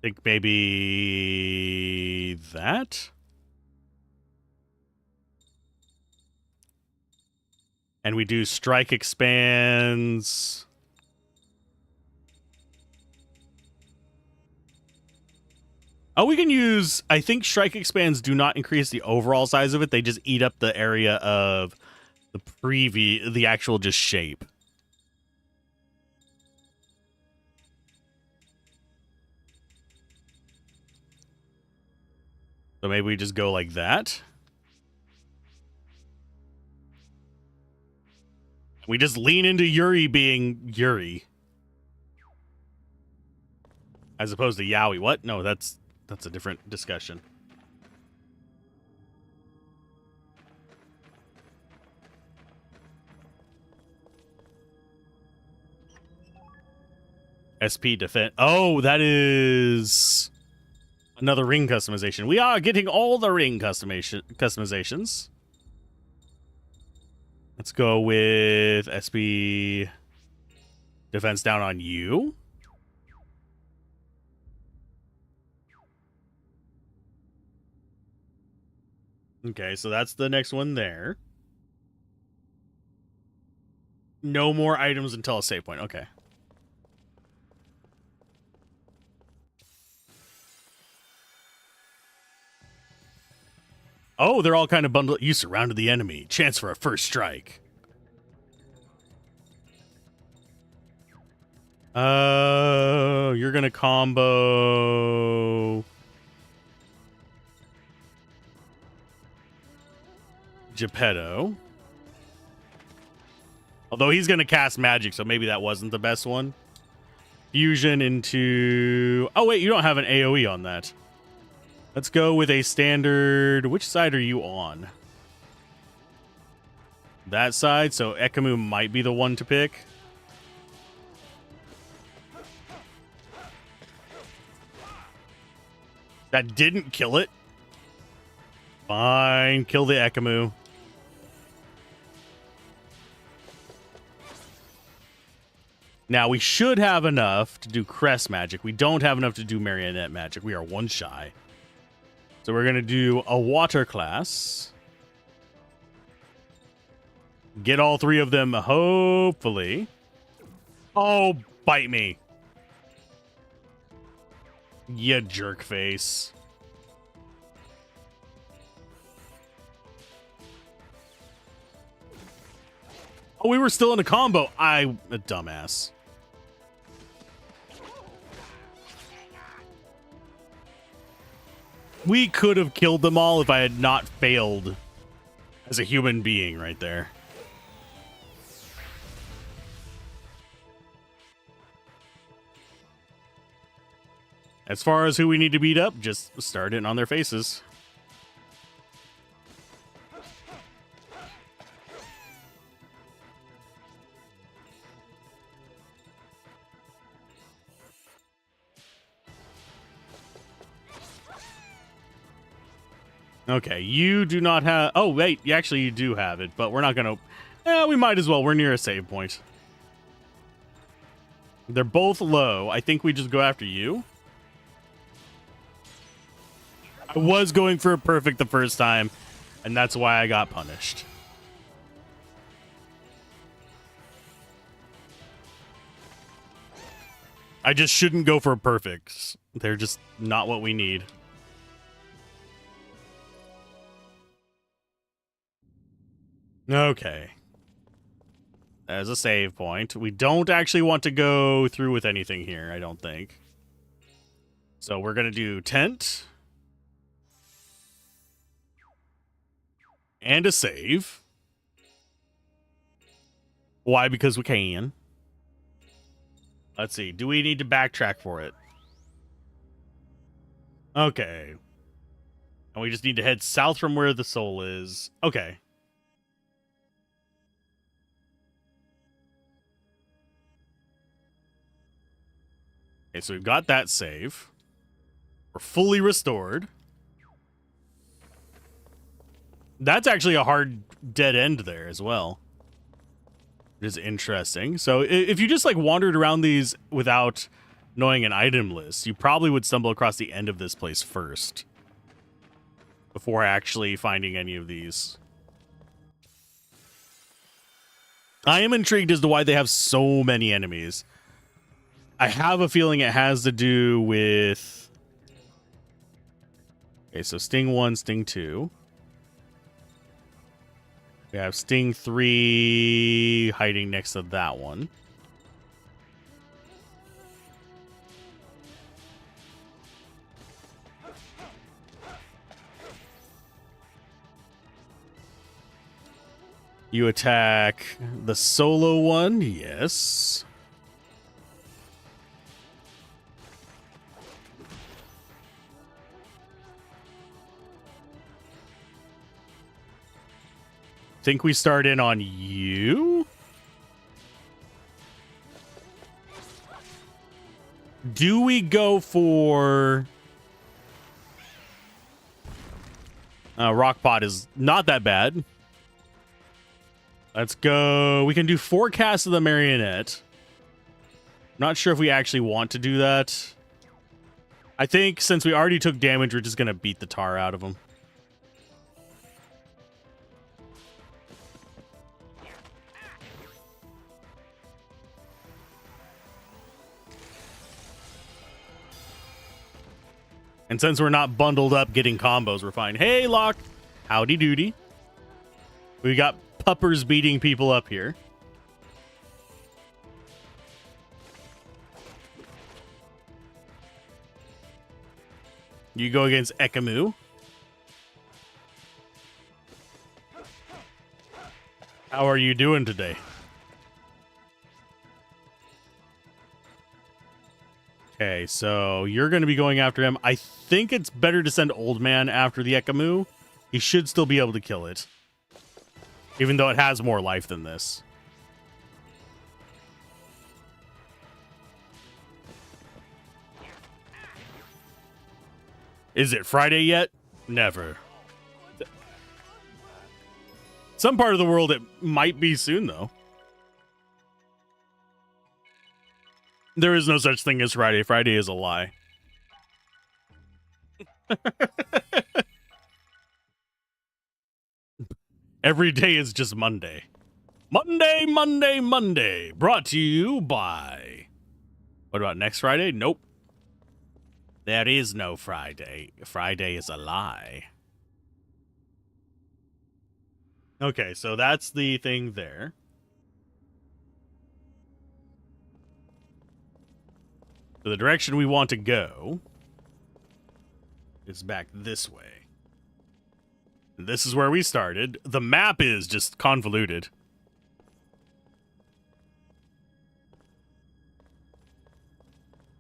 Think maybe that. And we do strike expands. Oh, we can use, I think strike expands do not increase the overall size of it. They just eat up the area of the actual just shape. So maybe we just go like that. We just lean into Yuri being Yuri. As opposed to Yowie. What? No, that's a different discussion. SP defense. Oh, that is another ring customization. We are getting all the ring customizations. Let's go with SP defense down on you. Okay, so that's the next one there. No more items until a save point. Okay. Oh, they're all kind of bundled. You surrounded the enemy. Chance for a first strike. You're gonna combo Geppetto. Although he's gonna cast magic, so maybe that wasn't the best one. Fusion into... Oh, wait, you don't have an AoE on that. Let's go with a standard... Which side are you on? That side, so Ekamu might be the one to pick. That didn't kill it. Fine, kill the Ekamu. Now, we should have enough to do Crest magic. We don't have enough to do Marionette magic. We are one shy. So we're going to do a water class. Get all 3 of them, hopefully. Oh, bite me. You jerk face. Oh, we were still in a combo. I'm a dumbass. We could have killed them all if I had not failed as a human being right there. As far as who we need to beat up, just start it on their faces. Okay, you do not have... Oh, wait, actually you do have it, but we're not going to... we might as well. We're near a save point. They're both low. I think we just go after you. I was going for a perfect the first time, and that's why I got punished. I just shouldn't go for perfects. They're just not what we need. Okay. There's a save point. We don't actually want to go through with anything here, I don't think. So we're going to do tent. And a save. Why? Because we can. Let's see. Do we need to backtrack for it? Okay. And we just need to head south from where the soul is. Okay. Okay, so we've got that save. We're fully restored. That's actually a hard dead end there as well. It is interesting. So if you just like wandered around these without knowing an item list, you probably would stumble across the end of this place first before actually finding any of these. I am intrigued as to why they have so many enemies. I have a feeling it has to do with... Okay, so Sting 1, Sting 2. We have Sting 3 hiding next to that one. You attack the solo one, yes. Think we start in on you? Do we go for... Rockpot is not that bad. Let's go. We can do Forecast of the Marionette. Not sure if we actually want to do that. I think since we already took damage, we're just going to beat the tar out of him. And since we're not bundled up getting combos, we're fine. Hey, Locke. Howdy doody. We got puppers beating people up here. You go against Ekamu. How are you doing today? Okay, so you're going to be going after him. I think it's better to send Old Man after the Ekamu. He should still be able to kill it. Even though it has more life than this. Is it Friday yet? Never. Some part of the world it might be soon, though. There is no such thing as Friday. Friday is a lie. Every day is just Monday. Monday, Monday, Monday. Brought to you by... What about next Friday? Nope. There is no Friday. Friday is a lie. Okay, so that's the thing there. So the direction we want to go is back this way. And this is where we started. The map is just convoluted.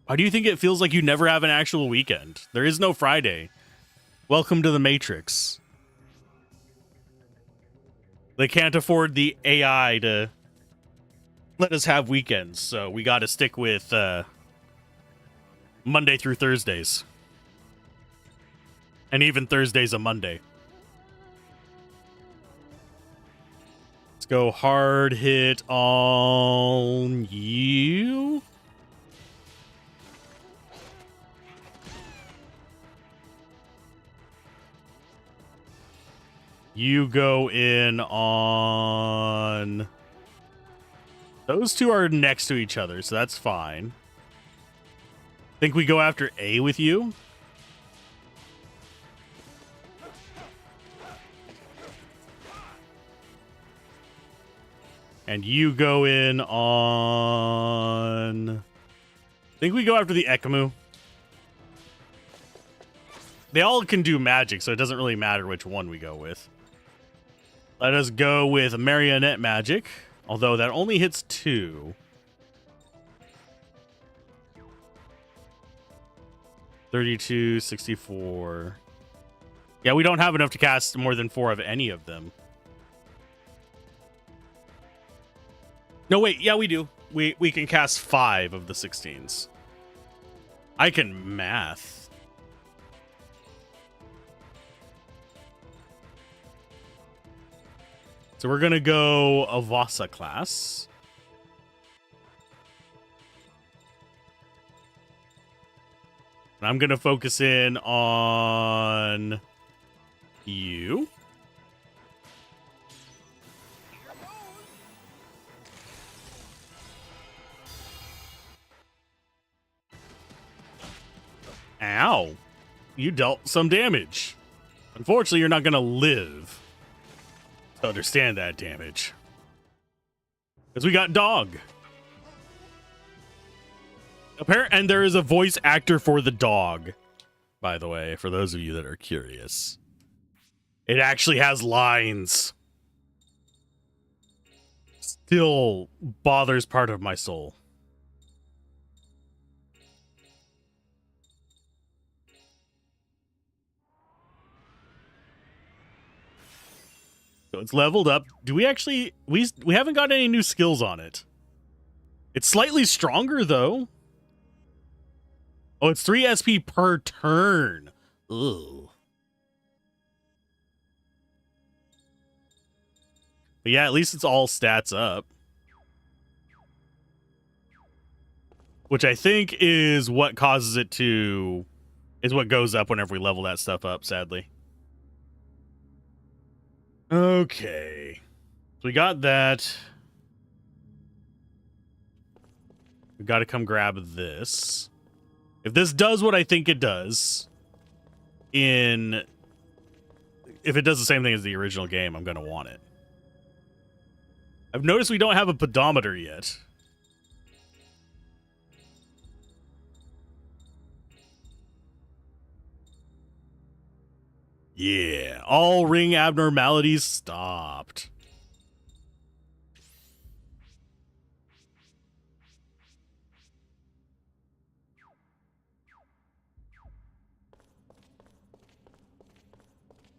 Why do you think it feels like you never have an actual weekend? There is no Friday. Welcome to the Matrix. They can't afford the AI to let us have weekends, so we got to stick with Monday through Thursdays. And even Thursday's a Monday. Let's go hard hit on you. You go in on... Those two are next to each other, so that's fine. Think we go after A with you? And you go in on... Think we go after the Ekamu? They all can do magic, so it doesn't really matter which one we go with. Let us go with marionette magic, although that only hits 2. 32, 64. Yeah, we don't have enough to cast more than 4 of any of them. No, wait. Yeah, we do. We can cast 5 of the 16s. I can math. So we're going to go Avasa class. And I'm going to focus in on you. Ow. You dealt some damage. Unfortunately, you're not going to live to understand that damage. Because we got dog. And there is a voice actor for the dog, by the way, for those of you that are curious. It actually has lines. Still bothers part of my soul. So it's leveled up. Do we actually... We haven't got any new skills on it. It's slightly stronger, though. Oh, it's 3 SP per turn. Ugh. But yeah, at least it's all stats up. Which I think is what causes it to... Is what goes up whenever we level that stuff up, sadly. Okay. So we got that. We got to come grab this. If this does what I think it does, if it does the same thing as the original game, I'm going to want it. I've noticed we don't have a pedometer yet. Yeah, all ring abnormalities stopped.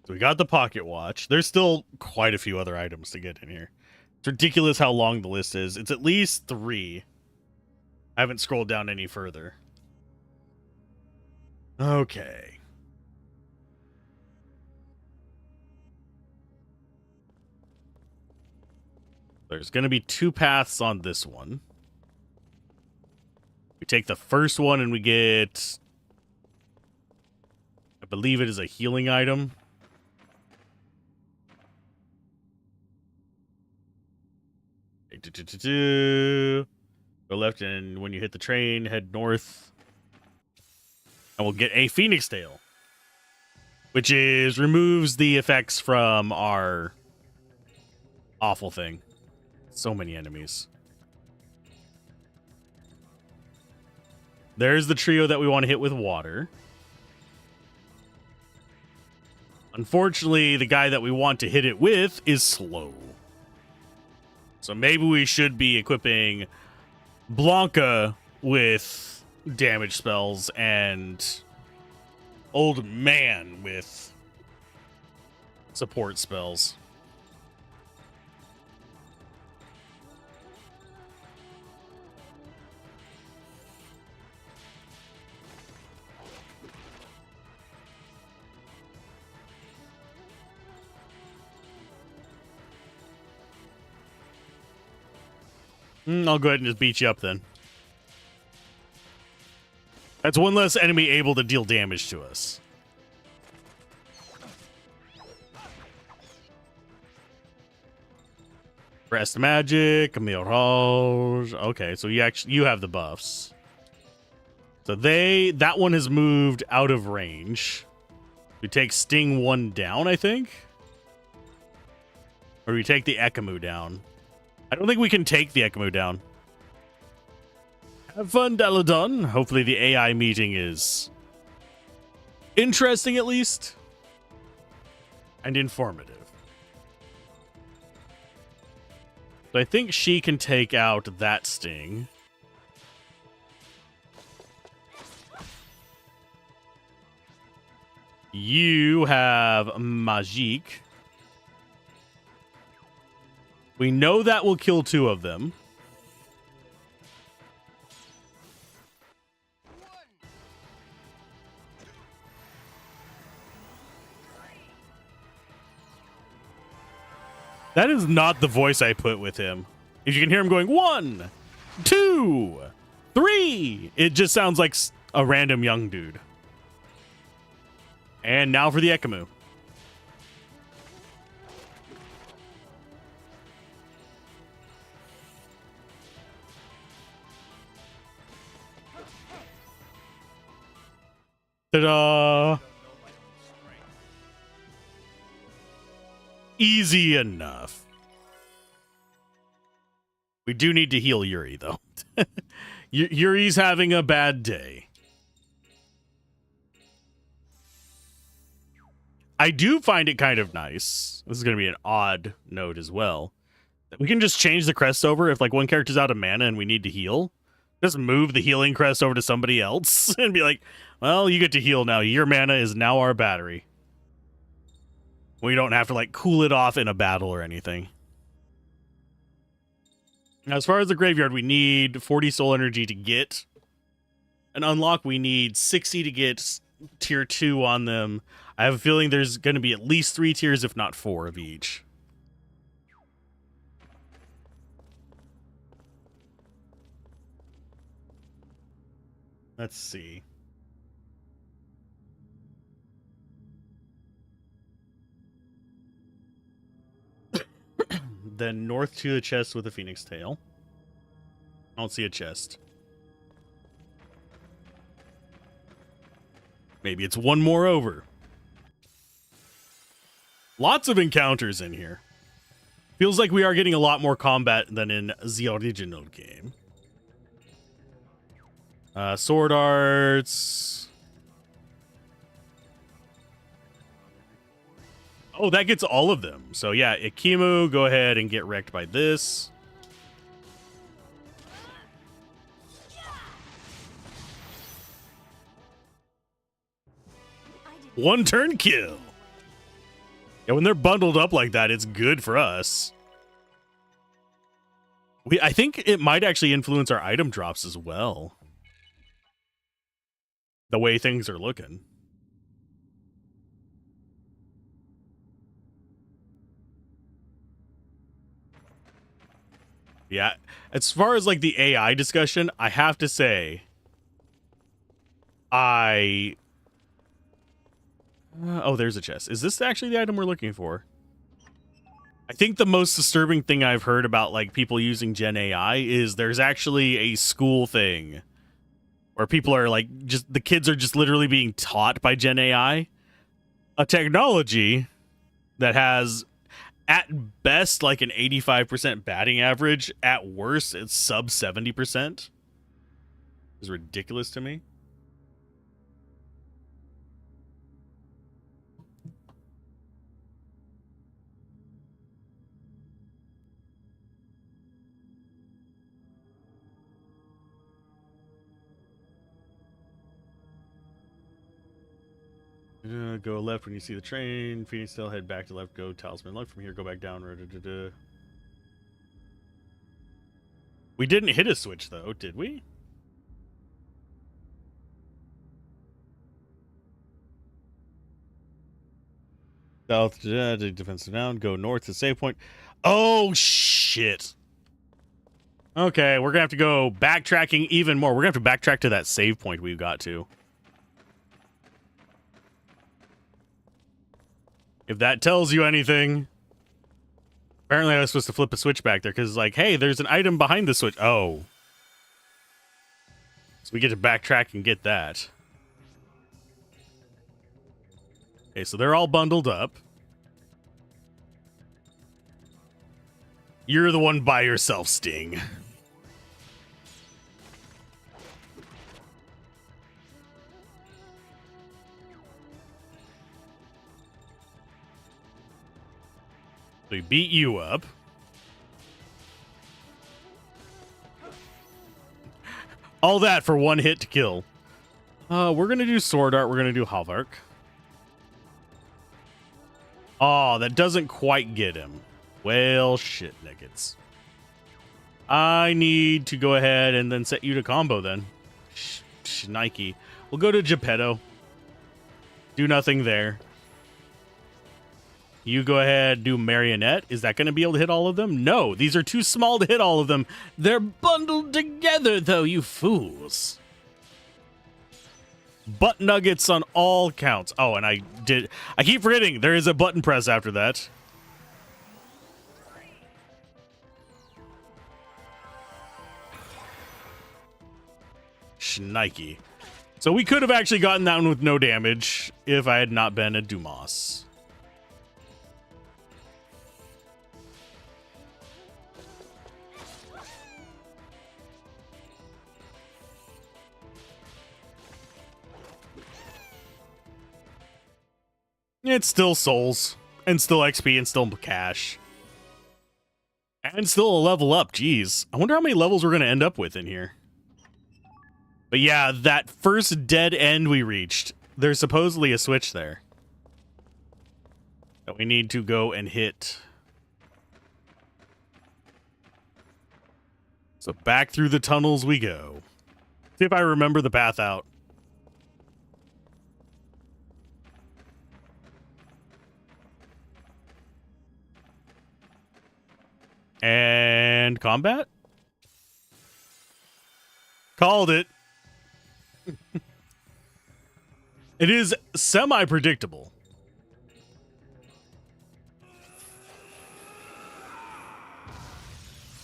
So we got the pocket watch. There's still quite a few other items to get in here. It's ridiculous how long the list is. It's at least 3. I haven't scrolled down any further. Okay. There's going to be 2 paths on this one. We take the first one and we get... I believe it is a healing item. Go left, and when you hit the train, head north. And we'll get a Phoenix Tail. Which removes the effects from our awful thing. So many enemies. There's the trio that we want to hit with water. Unfortunately, the guy that we want to hit it with is slow. So maybe we should be equipping Blanca with damage spells and Old Man with support spells. I'll go ahead and just beat you up then. That's one less enemy able to deal damage to us. Rest magic, mirage. Okay, so you have the buffs. So that one has moved out of range. We take Sting 1 down, I think. Or we take the Ekamu down. I don't think we can take the Ekamu down. Have fun, Daladon. Hopefully the AI meeting is interesting at least. And informative. So I think she can take out that Sting. You have Magique. We know that will kill 2 of them. That is not the voice I put with him. If you can hear him going 1, 2, 3, it just sounds like a random young dude. And now for the Ekamu. Ta-da! Easy enough. We do need to heal Yuri, though. Yuri's having a bad day. I do find it kind of nice. This is going to be an odd note as well. We can just change the crest over if like one character's out of mana and we need to heal. Just move the healing crest over to somebody else and be like, well, you get to heal now. Your mana is now our battery. We don't have to like cool it off in a battle or anything. Now, as far as the graveyard, we need 40 soul energy to get an unlock. We need 60 to get tier 2 on them. I have a feeling there's going to be at least 3 tiers, if not 4 of each. Let's see. Then north to the chest with a phoenix tail. I don't see a chest. Maybe it's one more over. Lots of encounters in here. Feels like we are getting a lot more combat than in the original game. Sword arts. Oh, that gets all of them. So yeah, Ikimu, go ahead and get wrecked by this. One turn kill. Yeah, when they're bundled up like that, it's good for us. I think it might actually influence our item drops as well. The way things are looking. Yeah, as far as like the AI discussion, I have to say, oh, there's a chest. Is this actually the item we're looking for? I think the most disturbing thing I've heard about like people using Gen AI is there's actually a school thing where people are like, just the kids are just literally being taught by Gen AI a technology that has at best like an 85% batting average, at worst it's sub 70%. is ridiculous to me. Go left when you see the train. Phoenix Tail, head back to left. Go Talisman left from here. Go back down. We didn't hit a switch, though, did we? South, defensive down. Go north to save point. Oh, shit. Okay, we're going to have to go backtracking even more. We're going to have to backtrack to that save point we got to. If that tells you anything. Apparently I was supposed to flip a switch back there because, like, hey, there's an item behind the switch. Oh. So we get to backtrack and get that. Okay, so they're all bundled up. You're the one by yourself, Sting. We beat you up. All that for one hit to kill. We're going to do Sword Art. We're going to do Halvark. Oh, that doesn't quite get him. Well, shit, Nickets. I need to go ahead and then set you to combo then. Shnikey. We'll go to Geppetto. Do nothing there. You go ahead, do Marionette. Is that going to be able to hit all of them? No, these are too small to hit all of them. They're bundled together, though, you fools. Butt nuggets on all counts. Oh, and I keep forgetting there is a button press after that. Shnikey. So we could have actually gotten that one with no damage if I had not been a Dumas. It's still souls, and still XP, and still cash. And still a level up, jeez. I wonder how many levels we're going to end up with in here. But yeah, that first dead end we reached, there's supposedly a switch there that we need to go and hit. So back through the tunnels we go. See if I remember the path out. And combat? Called it. It is semi-predictable.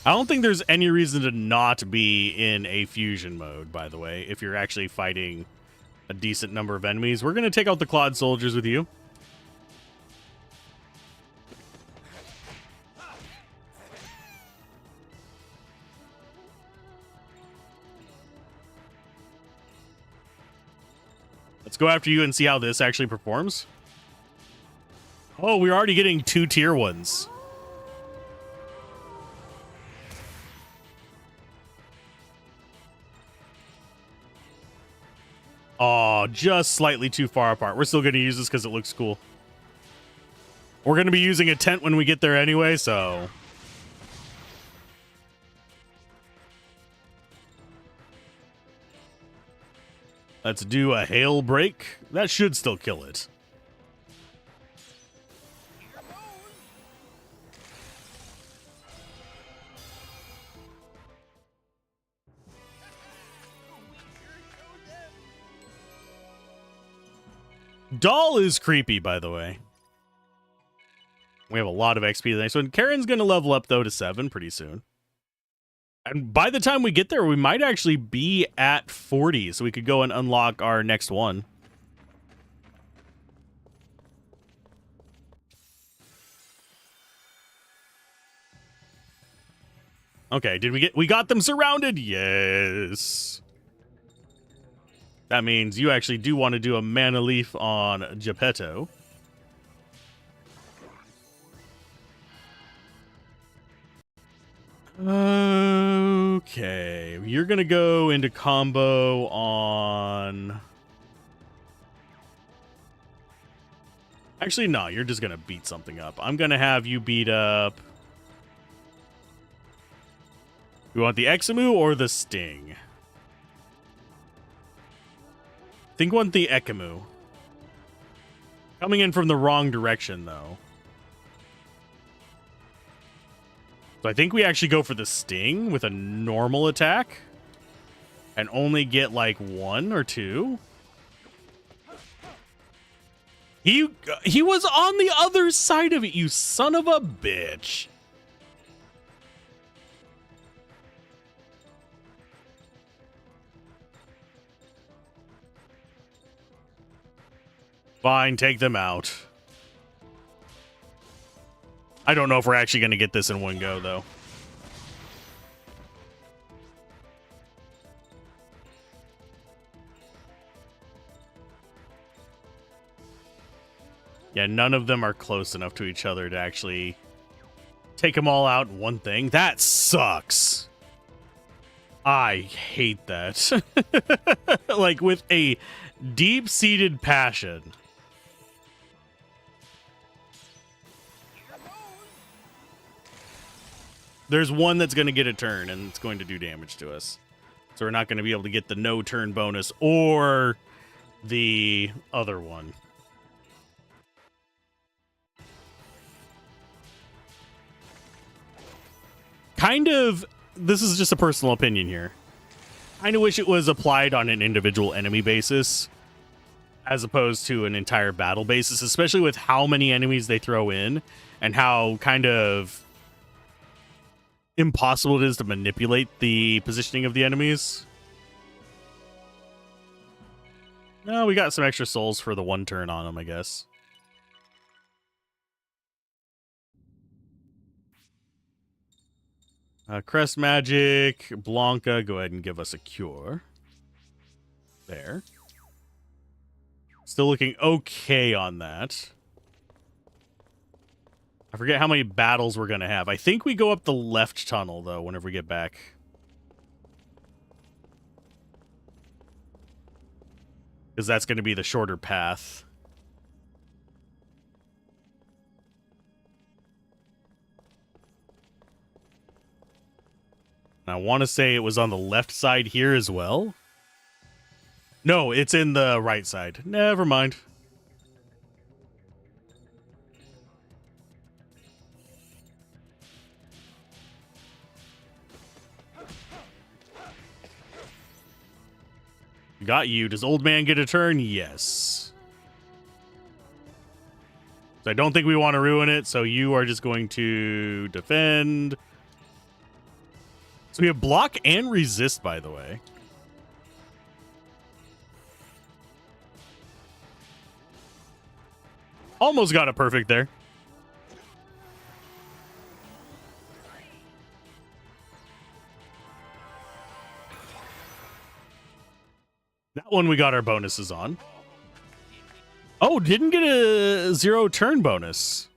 I don't think there's any reason to not be in a fusion mode, by the way, if you're actually fighting a decent number of enemies. We're going to take out the Claude soldiers with you. Let's go after you and see how this actually performs. Oh, we're already getting 2 tier 1s. Oh, just slightly too far apart. We're still going to use this because it looks cool. We're going to be using a tent when we get there anyway, so... Let's do a hail break. That should still kill it. Doll is creepy, by the way. We have a lot of XP today. So Karen's going to level up, though, to 7 pretty soon. And by the time we get there, we might actually be at 40, so we could go and unlock our next one. Okay, we got them surrounded? Yes. That means you actually do want to do a mana leaf on Geppetto. Okay, you're gonna go into combo on... Actually, no, you're just gonna beat something up. I'm gonna have you beat up... You want the Examu or the Sting? I think want the Ekamu. Coming in from the wrong direction, though. So I think we actually go for the Sting with a normal attack. And only get, like, 1 or 2. He was on the other side of it, you son of a bitch. Fine, take them out. I don't know if we're actually going to get this in one go, though. Yeah, none of them are close enough to each other to actually take them all out in one thing. That sucks. I hate that. Like, with a deep-seated passion. There's one that's going to get a turn, and it's going to do damage to us. So we're not going to be able to get the no-turn bonus or the other one. Kind of, this is just a personal opinion here. Kind of wish it was applied on an individual enemy basis as opposed to an entire battle basis, especially with how many enemies they throw in and how kind of impossible it is to manipulate the positioning of the enemies. No, we got some extra souls for the one turn on them, I guess. Crest Magic, Blanca, go ahead and give us a cure. There. Still looking okay on that. I forget how many battles we're going to have. I think we go up the left tunnel, though, whenever we get back. Because that's going to be the shorter path. And I want to say it was on the left side here as well. No, it's in the right side. Never mind. Got you. Does old man get a turn? Yes. So I don't think we want to ruin it, so you are just going to defend. So we have block and resist, by the way. Almost got it perfect there. That one we got our bonuses on. Oh, didn't get a 0 turn bonus.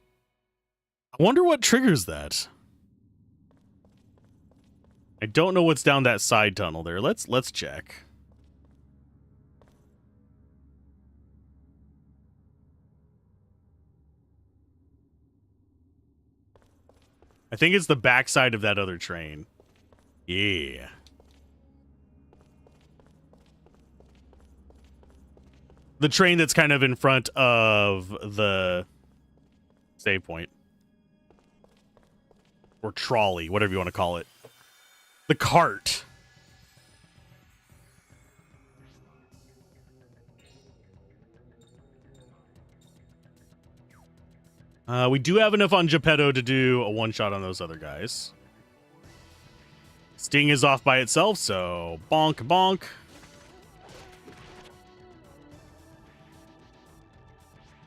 I wonder what triggers that. I don't know what's down that side tunnel there. Let's check. I think it's the backside of that other train. Yeah. The train that's kind of in front of the save point. Or trolley, whatever you want to call it. The cart. We do have enough on Geppetto to do a one-shot on those other guys. Sting is off by itself, so bonk, bonk.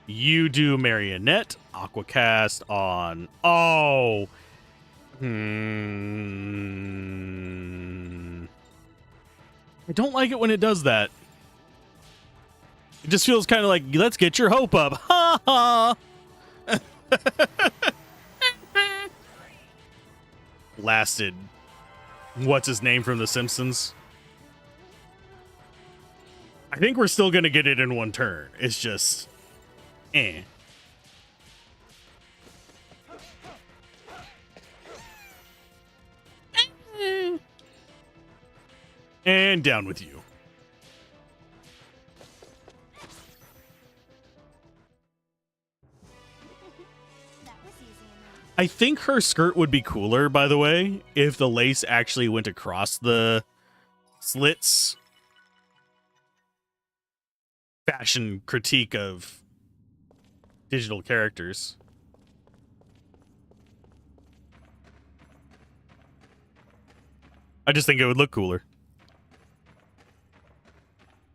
You do Marionette. Aquacast on... Oh! I don't like it when it does that. It just feels kind of like, let's get your hope up. Ha ha. Lasted. What's his name from The Simpsons? I think we're still going to get it in one turn. It's just, eh. And down with you. I think her skirt would be cooler, by the way, if the lace actually went across the slits. Fashion critique of digital characters. I just think it would look cooler.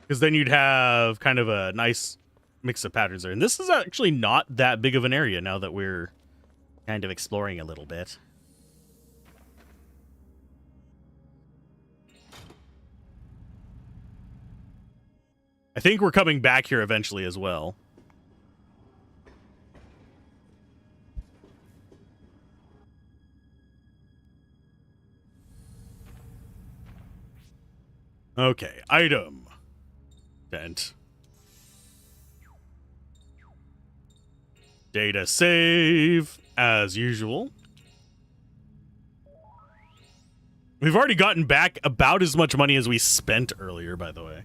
Because then you'd have kind of a nice mix of patterns there. And this is actually not that big of an area now that we're kind of exploring a little bit. I think we're coming back here eventually as well. Okay, item. Vent. Data save, as usual. We've already gotten back about as much money as we spent earlier, by the way.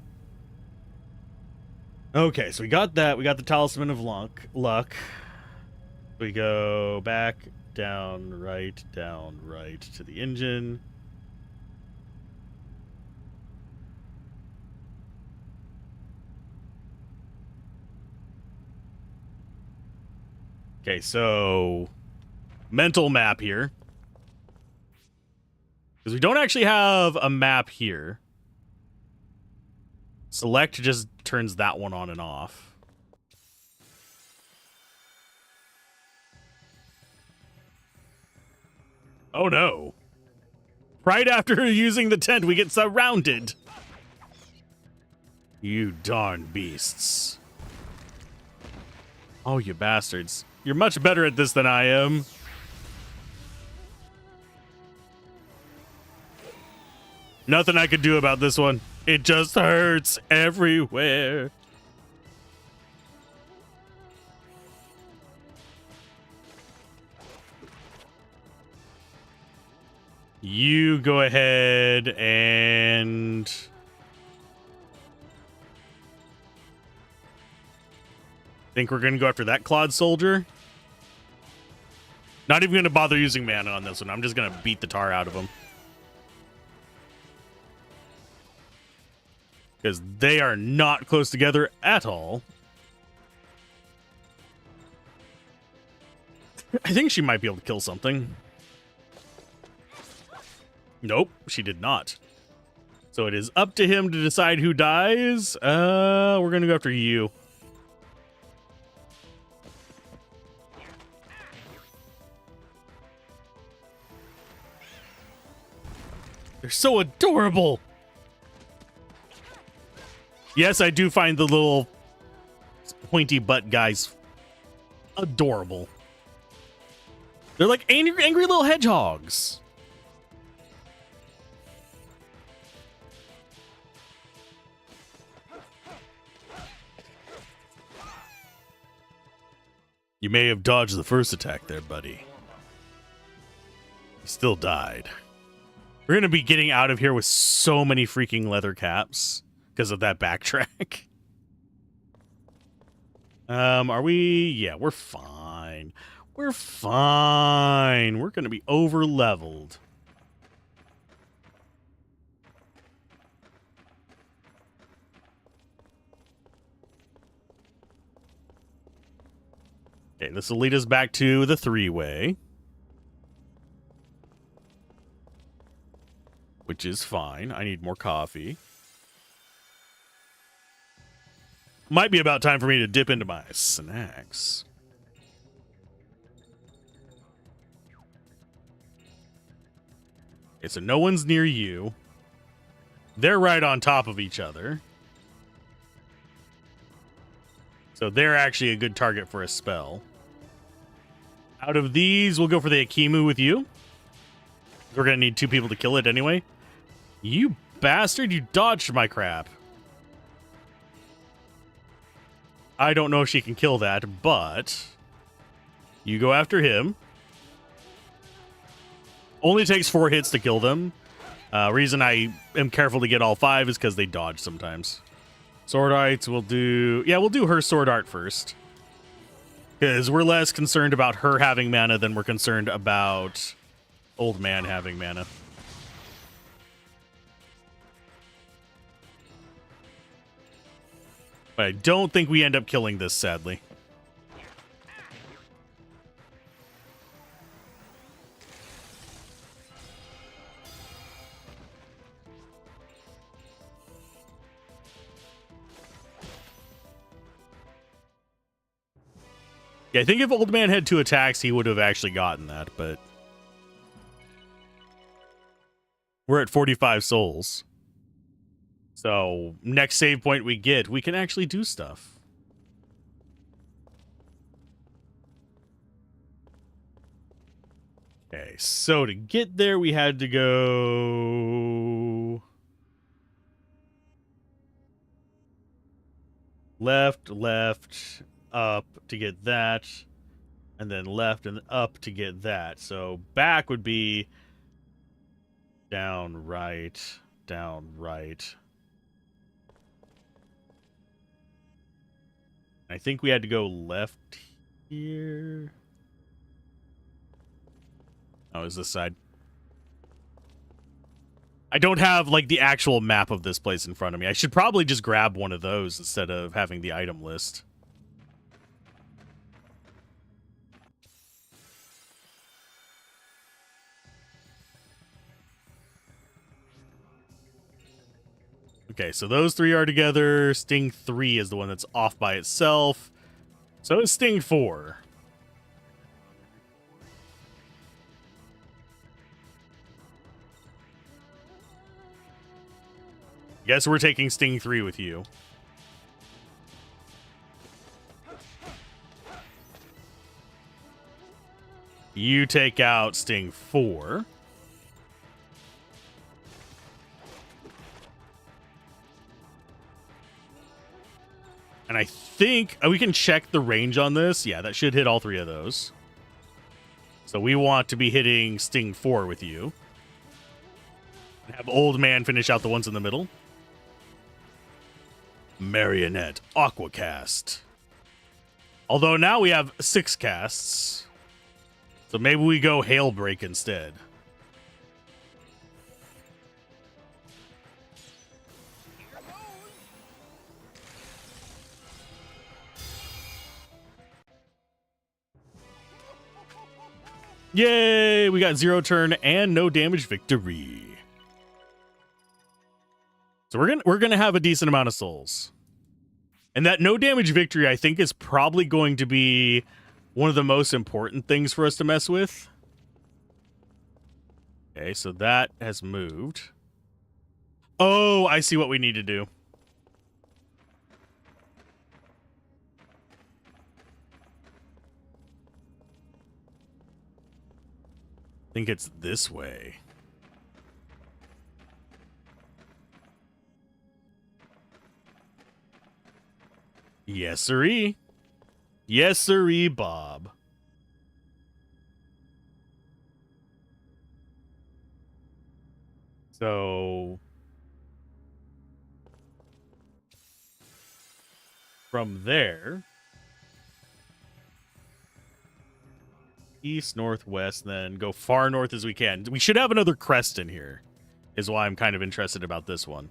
Okay, so we got that. We got the Talisman of Luck. We go back, down, right to the engine. Okay, so mental map here. Because we don't actually have a map here. Select just turns that one on and off. Oh no. Right after using the tent, we get surrounded. You darn beasts. Oh, you bastards. You're much better at this than I am. Nothing I could do about this one. It just hurts everywhere. You go ahead and... think we're going to go after that Claude soldier. Not even going to bother using mana on this one. I'm just going to beat the tar out of him. Because they are not close together at all. I think she might be able to kill something. Nope, she did not. So it is up to him to decide who dies. We're going to go after you. They're so adorable. Yes, I do find the little pointy butt guys adorable. They're like angry little hedgehogs. You may have dodged the first attack there, buddy. You still died. We're going to be getting out of here with so many freaking leather caps because of that backtrack. Are we? Yeah, we're fine. We're fine. We're going to be over leveled. Okay, this will lead us back to the three-way. Which is fine. I need more coffee. Might be about time for me to dip into my snacks. Okay, so no one's near you. They're right on top of each other. So they're actually a good target for a spell. Out of these, we'll go for the Akimu with you. We're going to need 2 people to kill it anyway. You bastard, you dodged my crap. I don't know if she can kill that, but you go after him. Only takes 4 hits to kill them. Reason I am careful to get all 5 is because they dodge sometimes. Sword Arts will do... Yeah, we'll do her Sword Art first. Because we're less concerned about her having mana than we're concerned about Old Man having mana. But I don't think we end up killing this, sadly. Yeah, I think if Old Man had 2 attacks, he would have actually gotten that, but... We're at 45 souls. So, next save point we get, we can actually do stuff. Okay, so to get there, we had to go... Left, up to get that, and then left and up to get that. So back would be down, right, down, right. I think we had to go left here. Oh, is this side? I don't have, like, the actual map of this place in front of me. I should probably just grab one of those instead of having the item list. Okay, so those 3 are together. Sting 3 is the one that's off by itself. So it's Sting 4. Guess we're taking Sting 3 with you. You take out Sting 4. And I think we can check the range on this. Yeah, that should hit all 3 of those. So we want to be hitting Sting 4 with you. Have Old Man finish out the ones in the middle. Marionette Aquacast. Although now we have 6 casts. So maybe we go Hailbreak instead. Yay! We got 0 turn and no damage victory. So we're gonna have a decent amount of souls. And that no damage victory, I think, is probably going to be one of the most important things for us to mess with. Okay, so that has moved. Oh, I see what we need to do. I think it's this way. Yes, sirree. Yes, sirree, Bob. So from there, east, northwest, then go far north as we can. We should have another crest in here, is why I'm kind of interested about this one.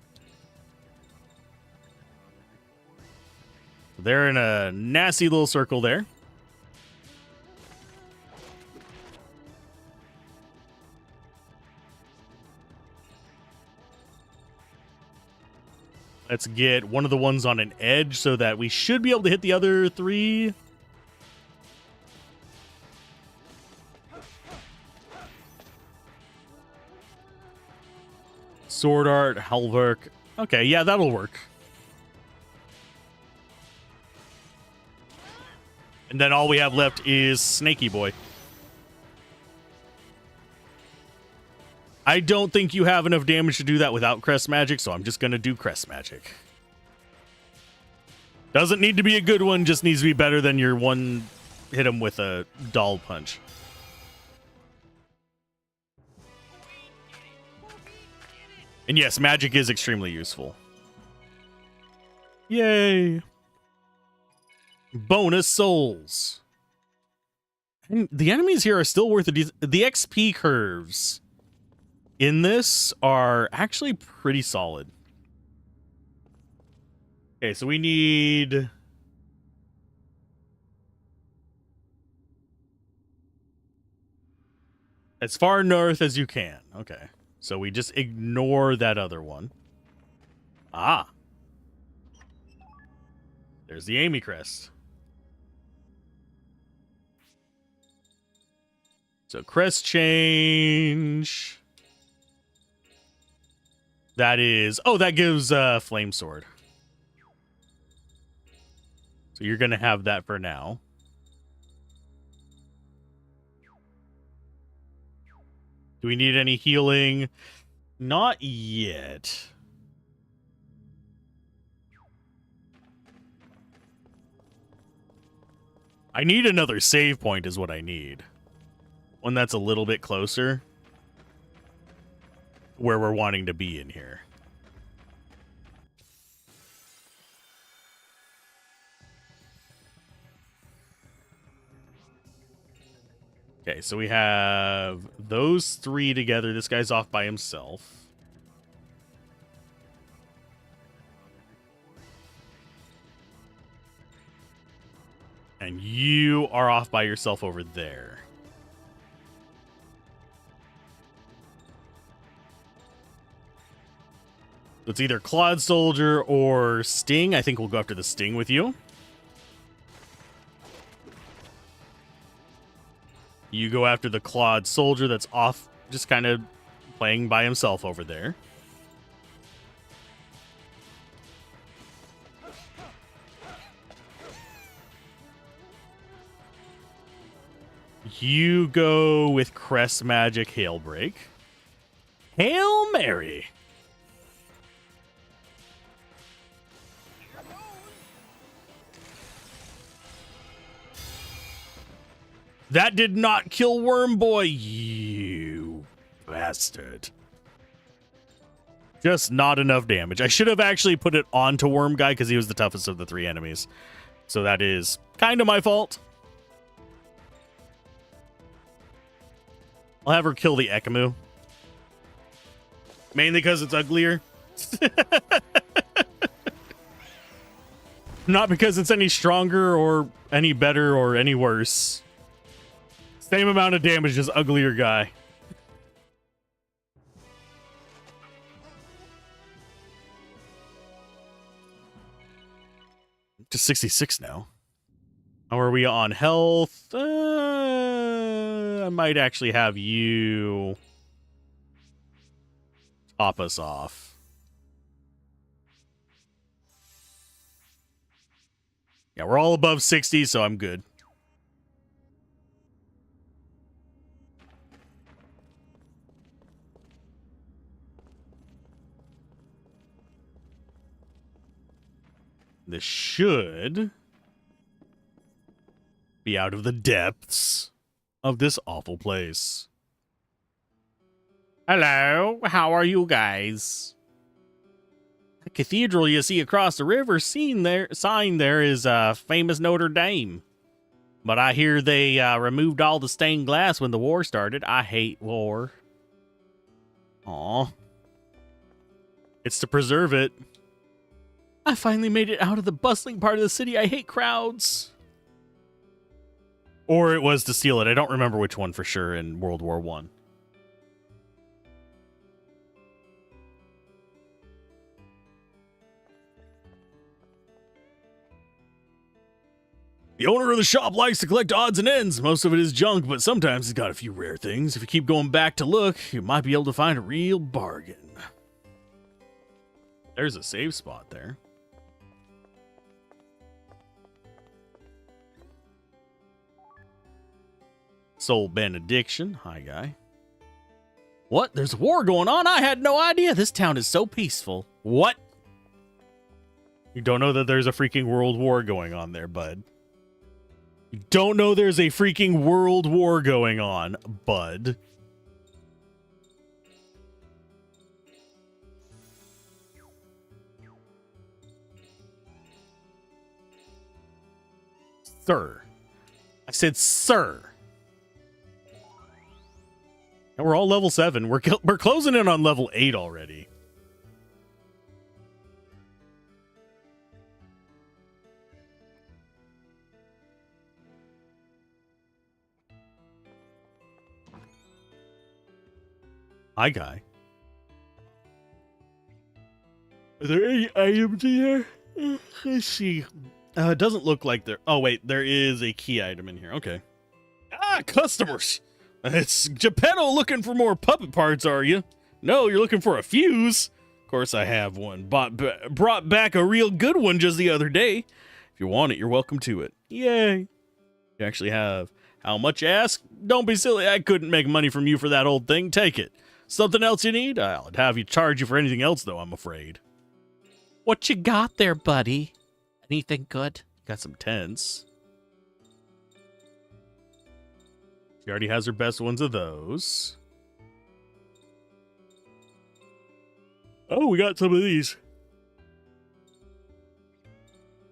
They're in a nasty little circle there. Let's get one of the ones on an edge so that we should be able to hit the other 3. Sword Art, Halberk. Okay, yeah, that'll work. And then all we have left is Snaky Boy. I don't think you have enough damage to do that without Crest Magic, so I'm just going to do Crest Magic. Doesn't need to be a good one, just needs to be better than your one hit him with a doll punch. And yes, magic is extremely useful. Yay. Bonus souls. And the enemies here are still worth it. The XP curves in this are actually pretty solid. Okay, so we need... as far north as you can. Okay. So we just ignore that other one. Ah. There's the Amy Crest. So crest change. That is... oh, that gives Flame Sword. So you're going to have that for now. Do we need any healing? Not yet. I need another save point is what I need. One that's a little bit closer. Where we're wanting to be in here. Okay, so we have those three together. This guy's off by himself. And you are off by yourself over there. It's either Claude Soldier or Sting. I think we'll go after the Sting with you. You go after the Claude Soldier that's off, just kind of playing by himself over there. You go with Crest Magic Hail Break. Hail Mary! That did not kill Worm Boy, you bastard. Just not enough damage. I should have actually put it onto Worm Guy because he was the toughest of the three enemies. So that is kind of my fault. I'll have her kill the Ekamu. Mainly because it's uglier. Not because it's any stronger or any better or any worse. Same amount of damage, just uglier guy. To 66 now. How are we on health? I might actually have you top us off. Yeah, we're all above 60, so I'm good. This should be out of the depths of this awful place. Hello, how are you guys? The cathedral you see across the river sign there is famous Notre Dame. But I hear they removed all the stained glass when the war started. I hate war. Aw. It's to preserve it. I finally made it out of the bustling part of the city. I hate crowds. Or it was to steal it. I don't remember which one for sure in World War I. The owner of the shop likes to collect odds and ends. Most of it is junk, but sometimes he's got a few rare things. If you keep going back to look, you might be able to find a real bargain. There's a save spot there. Soul Benediction. Hi, guy. What? There's a war going on? I had no idea. This town is so peaceful. What? You don't know that there's a freaking world war going on there, bud. You don't know there's a freaking world war going on, bud. Sir. I said, sir. And we're all level 7. We're closing in on level 8 already. Hi, guy. Are there any items in here? Let's see. It doesn't look like there. Oh, wait. There is a key item in here. Okay. Ah, customers. It's Geppetto looking for more puppet parts, are you? No, you're looking for a fuse. Of course I have one. Brought back a real good one just the other day. If you want it, you're welcome to it. Yay. You actually have. How much you ask? Don't be silly. I couldn't make money from you for that old thing. Take it. Something else you need? I'll have you charge you for anything else, though, I'm afraid. What you got there, buddy? Anything good? Got some tents. She already has her best ones of those. Oh, we got some of these.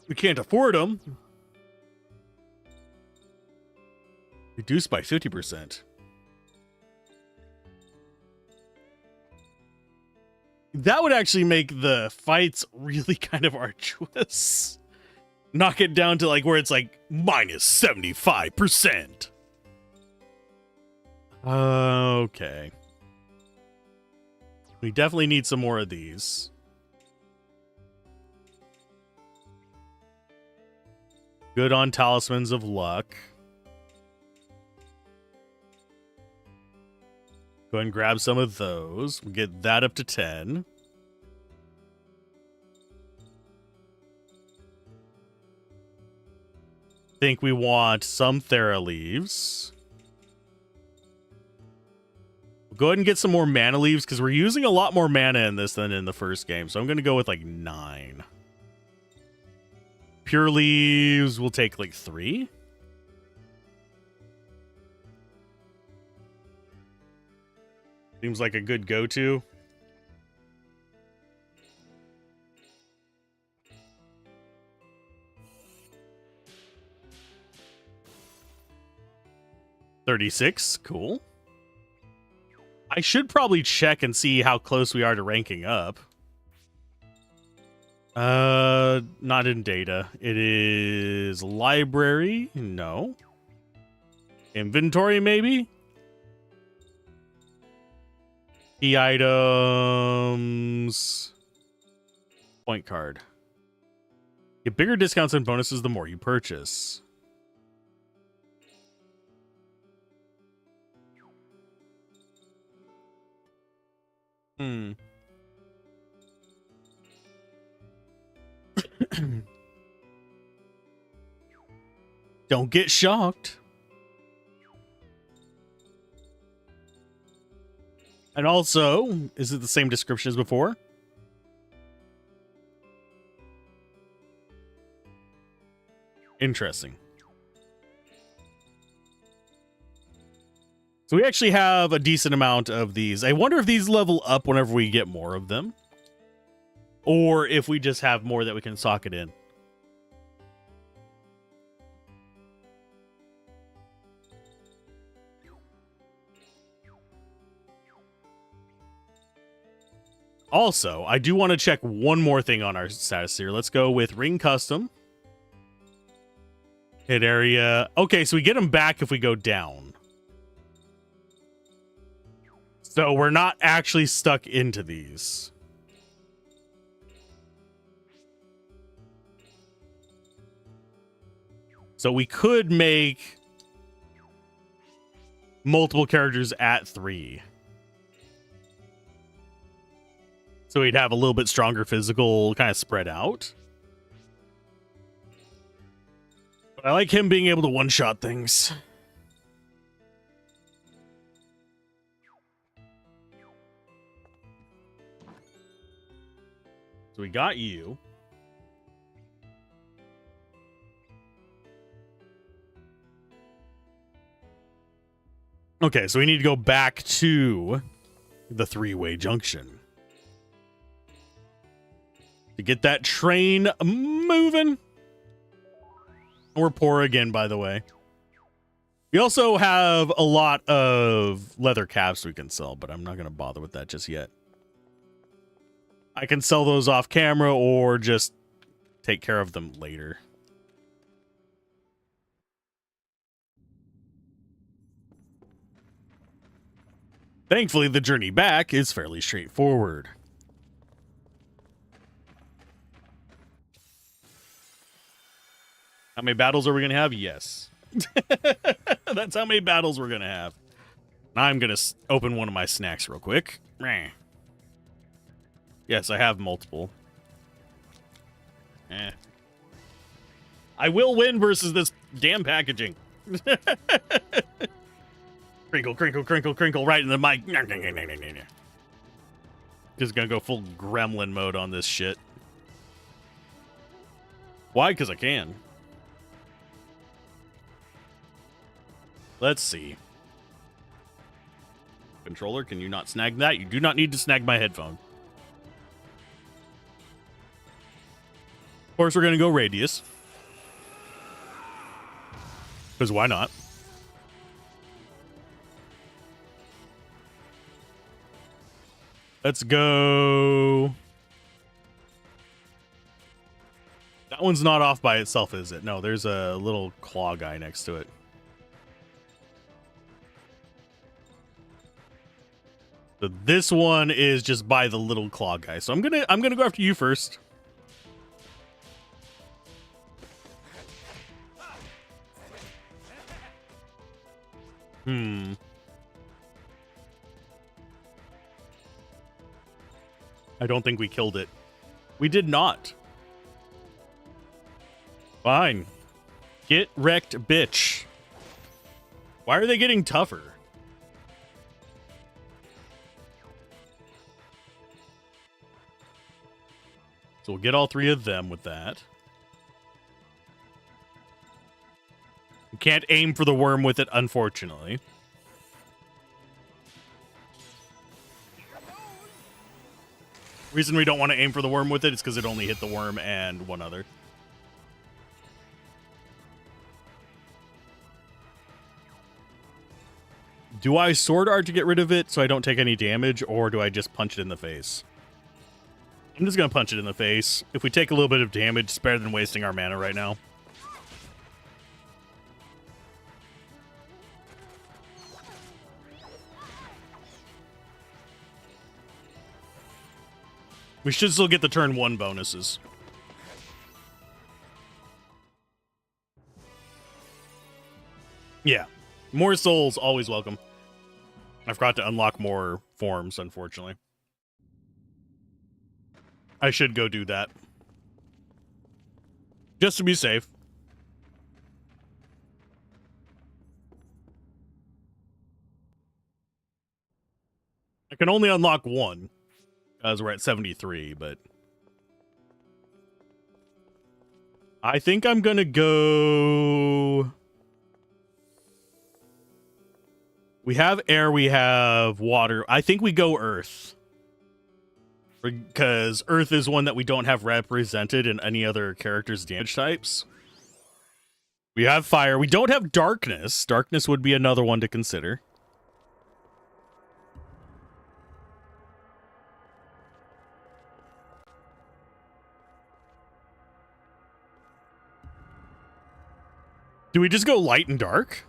We can't afford them. Reduced by 50%. That would actually make the fights really kind of arduous. Knock it down to like where it's like minus 75%. Okay. We definitely need some more of these. Good on Talismans of Luck. Go ahead and grab some of those. We'll get that up to 10. Think we want some Thera leaves. We'll go ahead and get some more mana leaves because we're using a lot more mana in this than in the first game. So I'm going to go with like 9. Pure leaves will take like 3. Seems like a good go-to. $36, cool. I should probably check and see how close we are to ranking up. Not in data. It is library. No. Inventory, maybe? Key items. Point card. Get bigger discounts and bonuses the more you purchase. Don't get shocked. And also, is it the same description as before? Interesting. So we actually have a decent amount of these. I wonder if these level up whenever we get more of them. Or if we just have more that we can socket in. Also, I do want to check one more thing on our status here. Let's go with Ring Custom. Hit area. Okay, so we get them back if we go down. So we're not actually stuck into these. So we could make multiple characters at 3. So we'd have a little bit stronger physical kind of spread out. But I like him being able to one-shot things. So we got you. Okay, so we need to go back to the three-way junction to get that train moving. We're poor again, by the way. We also have a lot of leather caps we can sell, but I'm not going to bother with that just yet. I can sell those off camera or just take care of them later. Thankfully, the journey back is fairly straightforward. How many battles are we going to have? Yes. That's how many battles we're going to have. Now I'm going to open one of my snacks real quick. Yes, I have multiple. I will win versus this damn packaging. Crinkle, crinkle, crinkle, crinkle, right in the mic. Just gonna go full gremlin mode on this shit. Why? Because I can. Let's see. Controller, can you not snag that? You do not need to snag my headphone. Of course, we're gonna go radius. Because why not? Let's go. That one's not off by itself, is it? No, there's a little claw guy next to it. So this one is just by the little claw guy. So I'm gonna go after you first. I don't think we killed it. We did not. Fine. Get wrecked, bitch. Why are they getting tougher? So we'll get all three of them with that. You can't aim for the worm with it, unfortunately. Reason we don't want to aim for the worm with it is because it only hit the worm and one other. Do I sword art to get rid of it so I don't take any damage, or do I just punch it in the face? I'm just going to punch it in the face. If we take a little bit of damage, it's better than wasting our mana right now. We should still get the turn 1 bonuses. Yeah. More souls, always welcome. I forgot to unlock more forms, unfortunately. I should go do that. Just to be safe. I can only unlock one, as we're at 73, but I think I'm gonna go... We have air, we have water. I think we go earth. Because earth is one that we don't have represented in any other character's damage types. We have fire. We don't have darkness. Darkness would be another one to consider. Do we just go light and dark?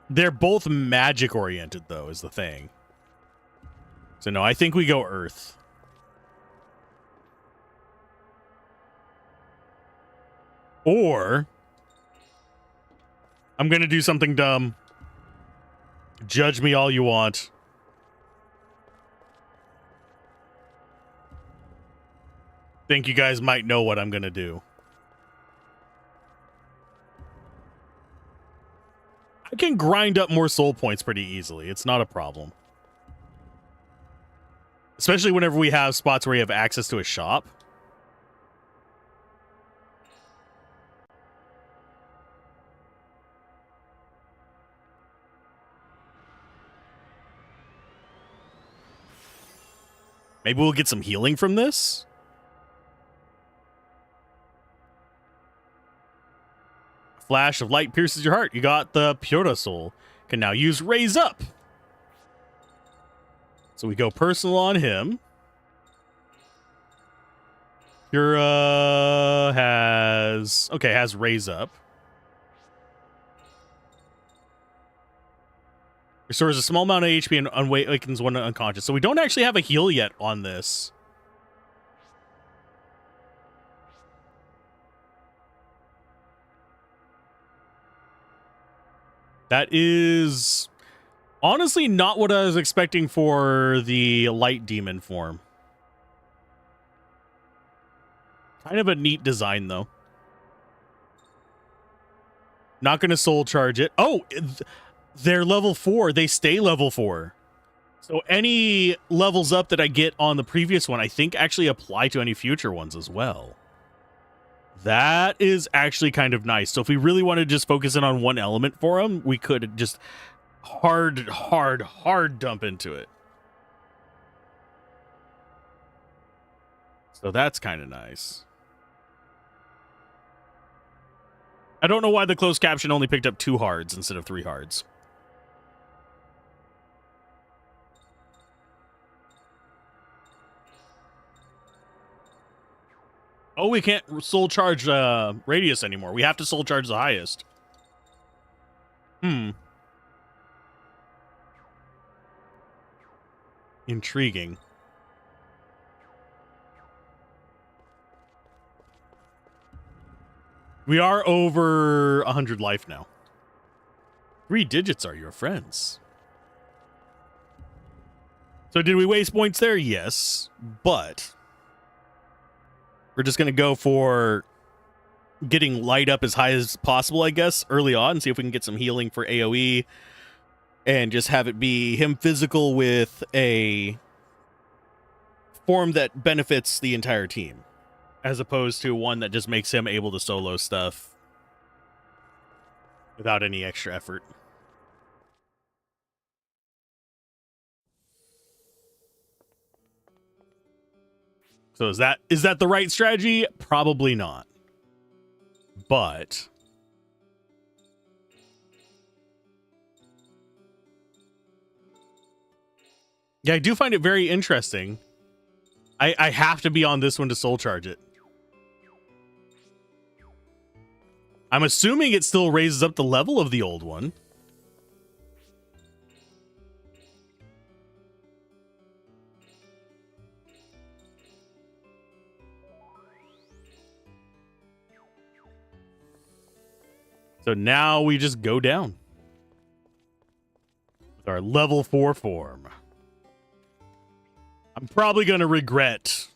They're both magic oriented, though, is the thing. So no, I think we go earth. Or I'm going to do something dumb. Judge me all you want. Think you guys might know what I'm going to do. I can grind up more soul points pretty easily. It's not a problem. Especially whenever we have spots where you have access to a shop. Maybe we'll get some healing from this. Flash of light pierces your heart. You got the Pura Soul. Can now use Raise Up. So we go personal on him. Pura has Raise Up. Restores a small amount of HP and awakens one unconscious. So we don't actually have a heal yet on this. That is honestly not what I was expecting for the light demon form. Kind of a neat design, though. Not going to soul charge it. Oh, they're level 4. They stay level 4. So any levels up that I get on the previous one, I think actually apply to any future ones as well. That is actually kind of nice. So if we really want to just focus in on one element for them, we could just hard dump into it. So that's kind of nice. I don't know why the closed caption only picked up 2 hards instead of 3 hards. Oh, we can't soul charge radius anymore. We have to soul charge the highest. Intriguing. We are over 100 life now. 3 digits are your friends. So did we waste points there? Yes, but we're just going to go for getting light up as high as possible, I guess, early on. See if we can get some healing for AoE. And just have it be him physical with a form that benefits the entire team. As opposed to one that just makes him able to solo stuff without any extra effort. So is that the right strategy? Probably not. But yeah, I do find it very interesting. I have to be on this one to soul charge it. I'm assuming it still raises up the level of the old one. So now we just go down with our level 4 form. I'm probably going to regret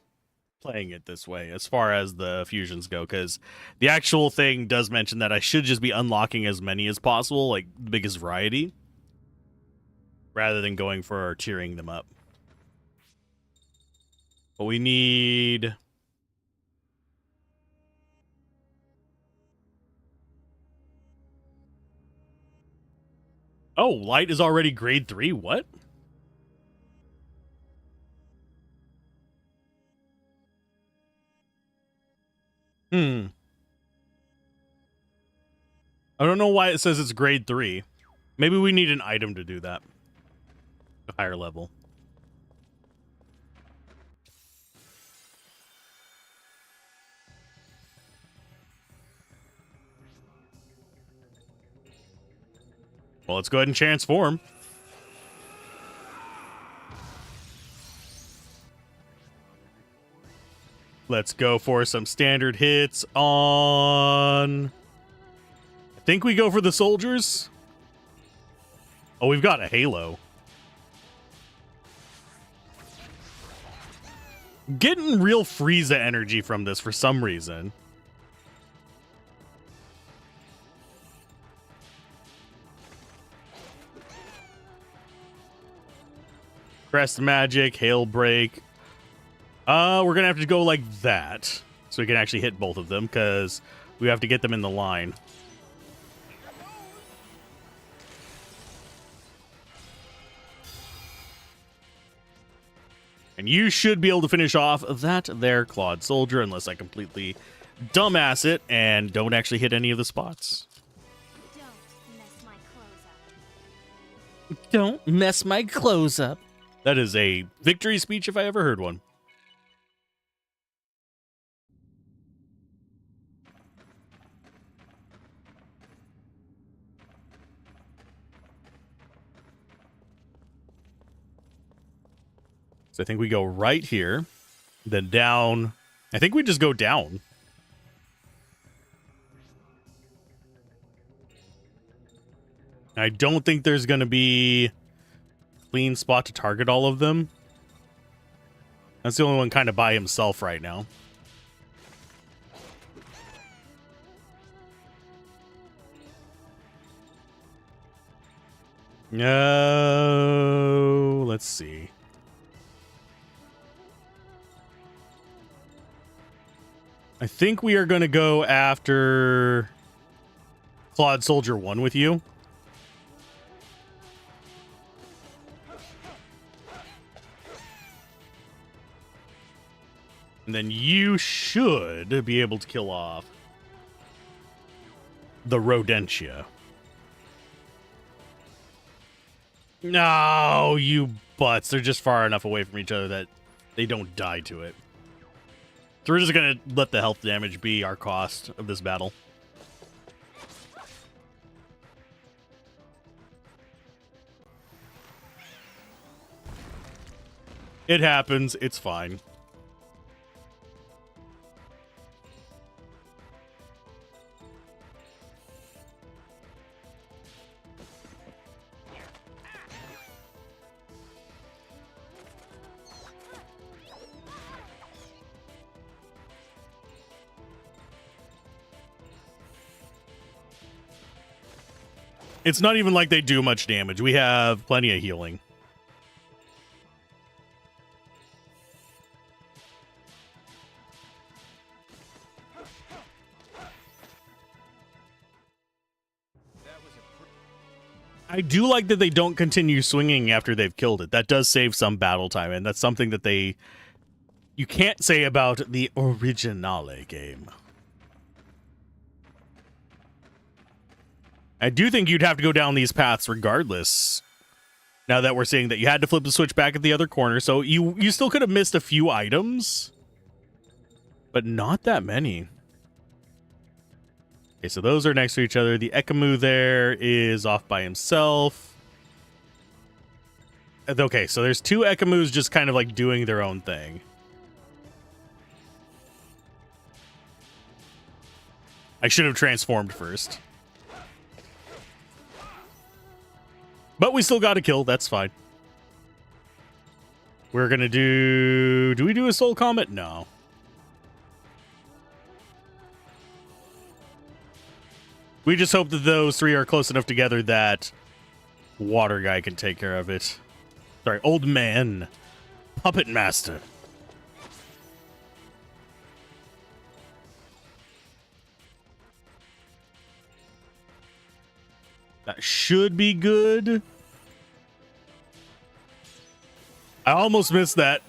playing it this way as far as the fusions go, because the actual thing does mention that I should just be unlocking as many as possible, like the biggest variety, rather than going for tiering them up. But we need... Oh, light is already grade 3? What? I don't know why it says it's grade 3. Maybe we need an item to do that. A higher level. Well, let's go ahead and transform. Let's go for some standard hits on... I think we go for the soldiers. Oh, we've got a halo. Getting real Frieza energy from this for some reason. Crest Magic, Hail Break. We're gonna have to go like that, so we can actually hit both of them, because we have to get them in the line. And you should be able to finish off that there Clawed Soldier, unless I completely dumbass it and don't actually hit any of the spots. Don't mess my clothes up. That is a victory speech if I ever heard one. So I think we go right here, then down. I think we just go down. I don't think there's going to be a clean spot to target all of them. That's the only one kind of by himself right now. No, let's see. I think we are going to go after Clawed Soldier 1 with you. And then you should be able to kill off the Rodentia. No, you butts. They're just far enough away from each other that they don't die to it. So we're just going to let the health damage be our cost of this battle. It happens. It's fine. It's not even like they do much damage. We have plenty of healing. I do like that they don't continue swinging after they've killed it. That does save some battle time, and that's something that you can't say about the originale game. I do think you'd have to go down these paths regardless. Now that we're seeing that you had to flip the switch back at the other corner, so you still could have missed a few items, but not that many. Okay, so those are next to each other. The Ekamu there is off by himself. Okay, so there's two Ekamus just kind of like doing their own thing. I should have transformed first. But we still got a kill. That's fine. We're going to do... Do we do a Soul Comet? No. We just hope that those three are close enough together that Water Guy can take care of it. Sorry, Old Man. Puppet Master. That should be good. I almost missed that.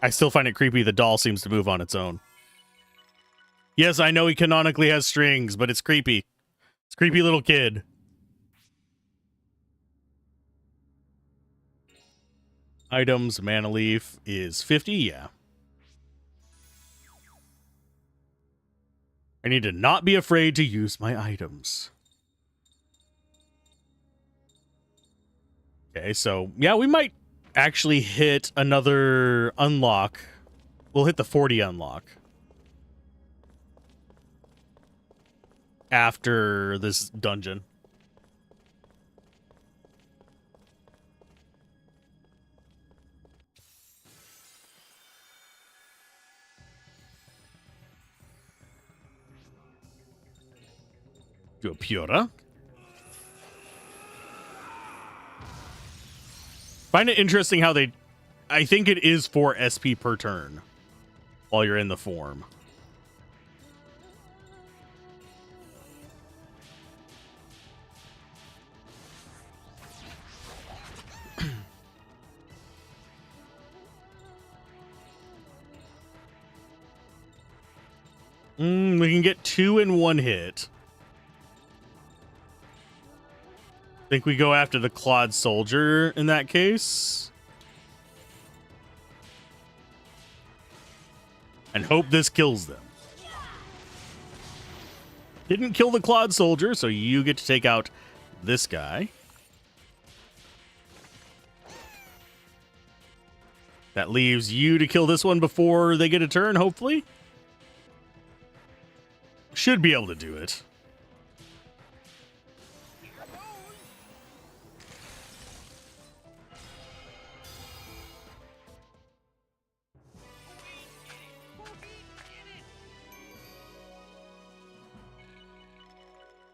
I still find it creepy the doll seems to move on its own. Yes, I know he canonically has strings, but it's creepy. It's a creepy little kid. Items, Mana Leaf is 50, yeah. I need to not be afraid to use my items. Okay, so, yeah, we might actually hit another unlock. We'll hit the 40 unlock. After this dungeon. Do a Pura. Find it interesting how they... I think it is 4 SP per turn while you're in the form. We can get 2 in 1 hit. Think we go after the Clawed Soldier in that case. And hope this kills them. Didn't kill the Clawed Soldier, so you get to take out this guy. That leaves you to kill this one before they get a turn, hopefully. Should be able to do it.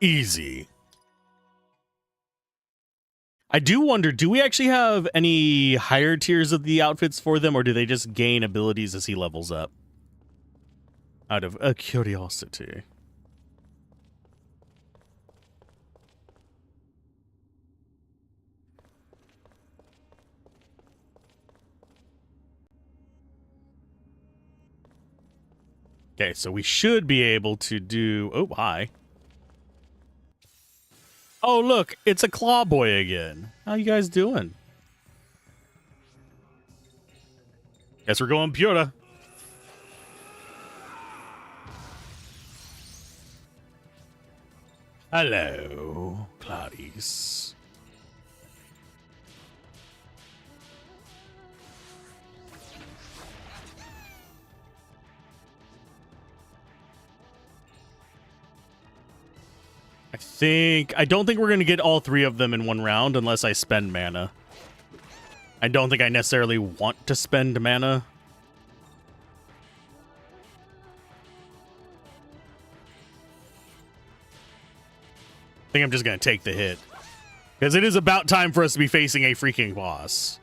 Easy. I do wonder, do we actually have any higher tiers of the outfits for them, or do they just gain abilities as he levels up? Out of a curiosity. Okay, so we should be able to do... Oh, hi. Oh, look, it's a Claw Boy again. How you guys doing? Guess we're going Pura. Hello, Clarice. I don't think we're going to get all 3 of them in one round unless I spend mana. I don't think I necessarily want to spend mana. I think I'm just going to take the hit. Because it is about time for us to be facing a freaking boss.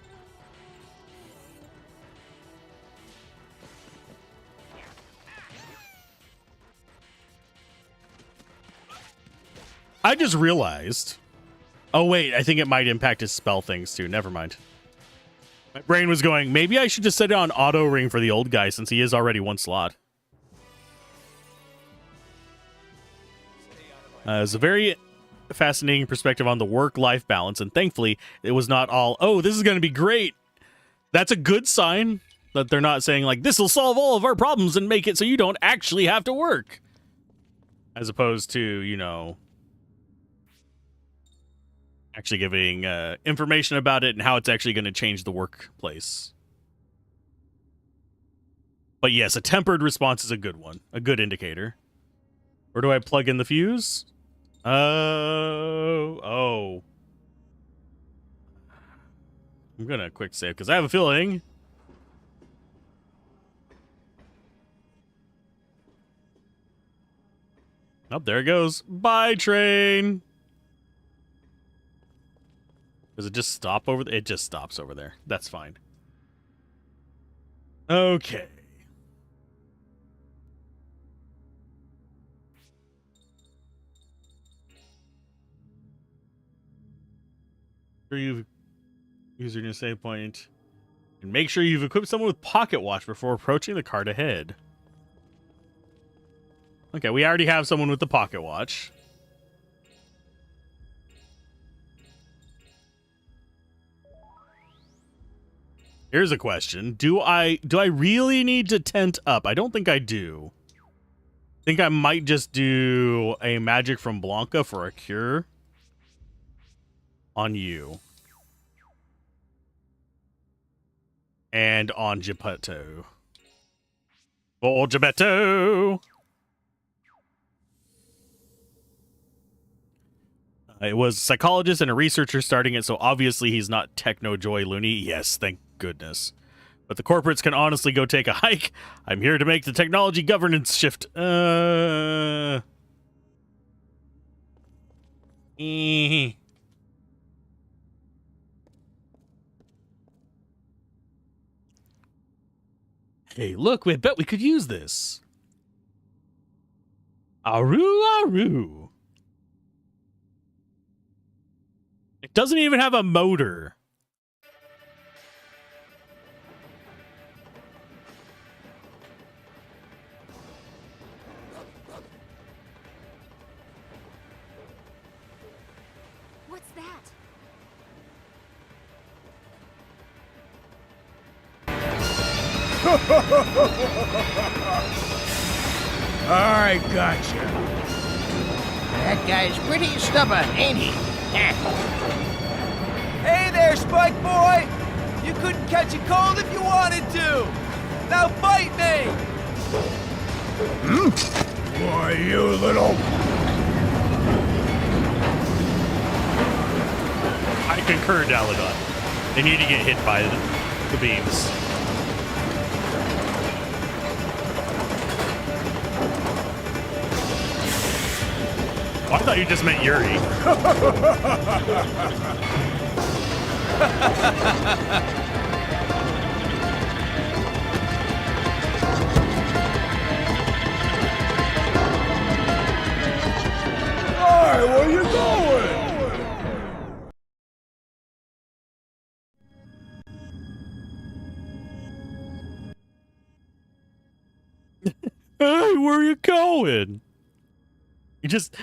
I just realized. Oh, wait. I think it might impact his spell things, too. Never mind. My brain was going, maybe I should just set it on auto ring for the old guy since he is already 1 slot. It's a very fascinating perspective on the work-life balance, and thankfully, it was not all, oh, this is going to be great. That's a good sign that they're not saying, like, this will solve all of our problems and make it so you don't actually have to work. As opposed to, you know... actually giving information about it and how it's actually going to change the workplace. But yes, a tempered response is a good one. A good indicator. Where do I plug in the fuse? Oh. I'm going to quick save because I have a feeling... Oh, there it goes. Bye, train! Does it just stop over there? It just stops over there. That's fine. Okay. You've used your new save point. And make sure you've equipped someone with Pocket Watch before approaching the card ahead. Okay, we already have someone with the Pocket Watch. Here's a question. Do I really need to tent up? I don't think I do. I think I might just do a magic from Blanca for a cure on you. And on Geppetto. For Geppetto! It was a psychologist and a researcher starting it, so obviously he's not techno-joy loony. Yes, thank goodness. But the corporates can honestly go take a hike. I'm here to make the technology governance shift. Eh. Hey, look, I bet we could use this. Aru, aru. It doesn't even have a motor. What's that? I gotcha. That guy's pretty stubborn, ain't he? Hey there, Spike Boy! You couldn't catch a cold if you wanted to! Now bite me! Why, you little... I concur, Daladon. They need to get hit by the beams. Oh, I thought you just meant Yuri. Hey, where you going? Hey, where are you going? You just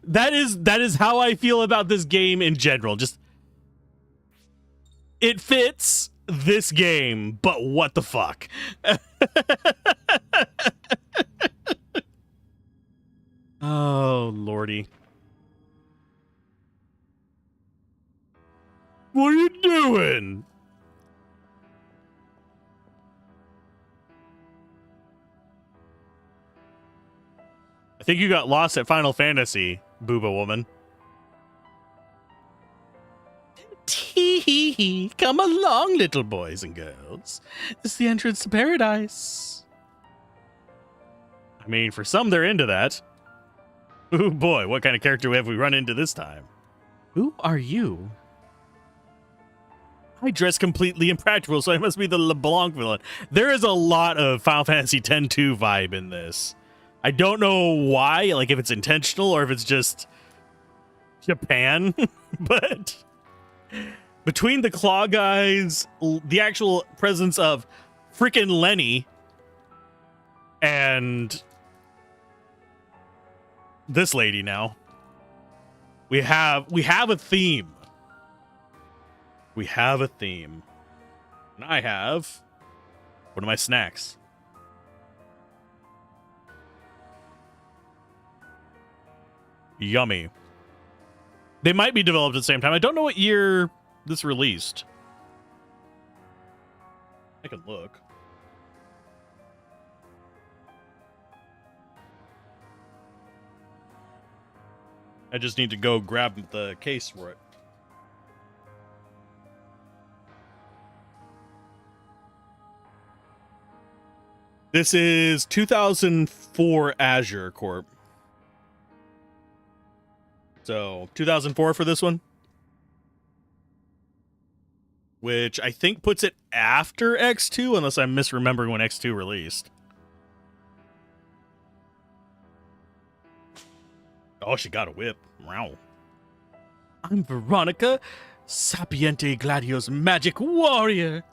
that is how I feel about this game in general. Just it fits this game, but what the fuck? Oh, lordy. What are you doing? I think you got lost at Final Fantasy, Booba woman. Tee-hee-hee. Come along, little boys and girls. It's the entrance to paradise. I mean, for some, they're into that. Ooh, boy, what kind of character have we run into this time? Who are you? I dress completely impractical, so I must be the LeBlanc villain. There is a lot of Final Fantasy X-2 vibe in this. I don't know why, like if it's intentional or if it's just Japan, but between the claw guys, the actual presence of frickin' Lenny, and this lady now, we have a theme. We have a theme. And I have one of my snacks. Yummy. They might be developed at the same time. I don't know what year this released. I can look. I just need to go grab the case for it. This is 2004 Azure Corp. So 2004 for this one, which I think puts it after X2, unless I'm misremembering when X2 released. Oh, she got a whip. Wow. I'm Veronica, Sapiente Gladio's magic warrior.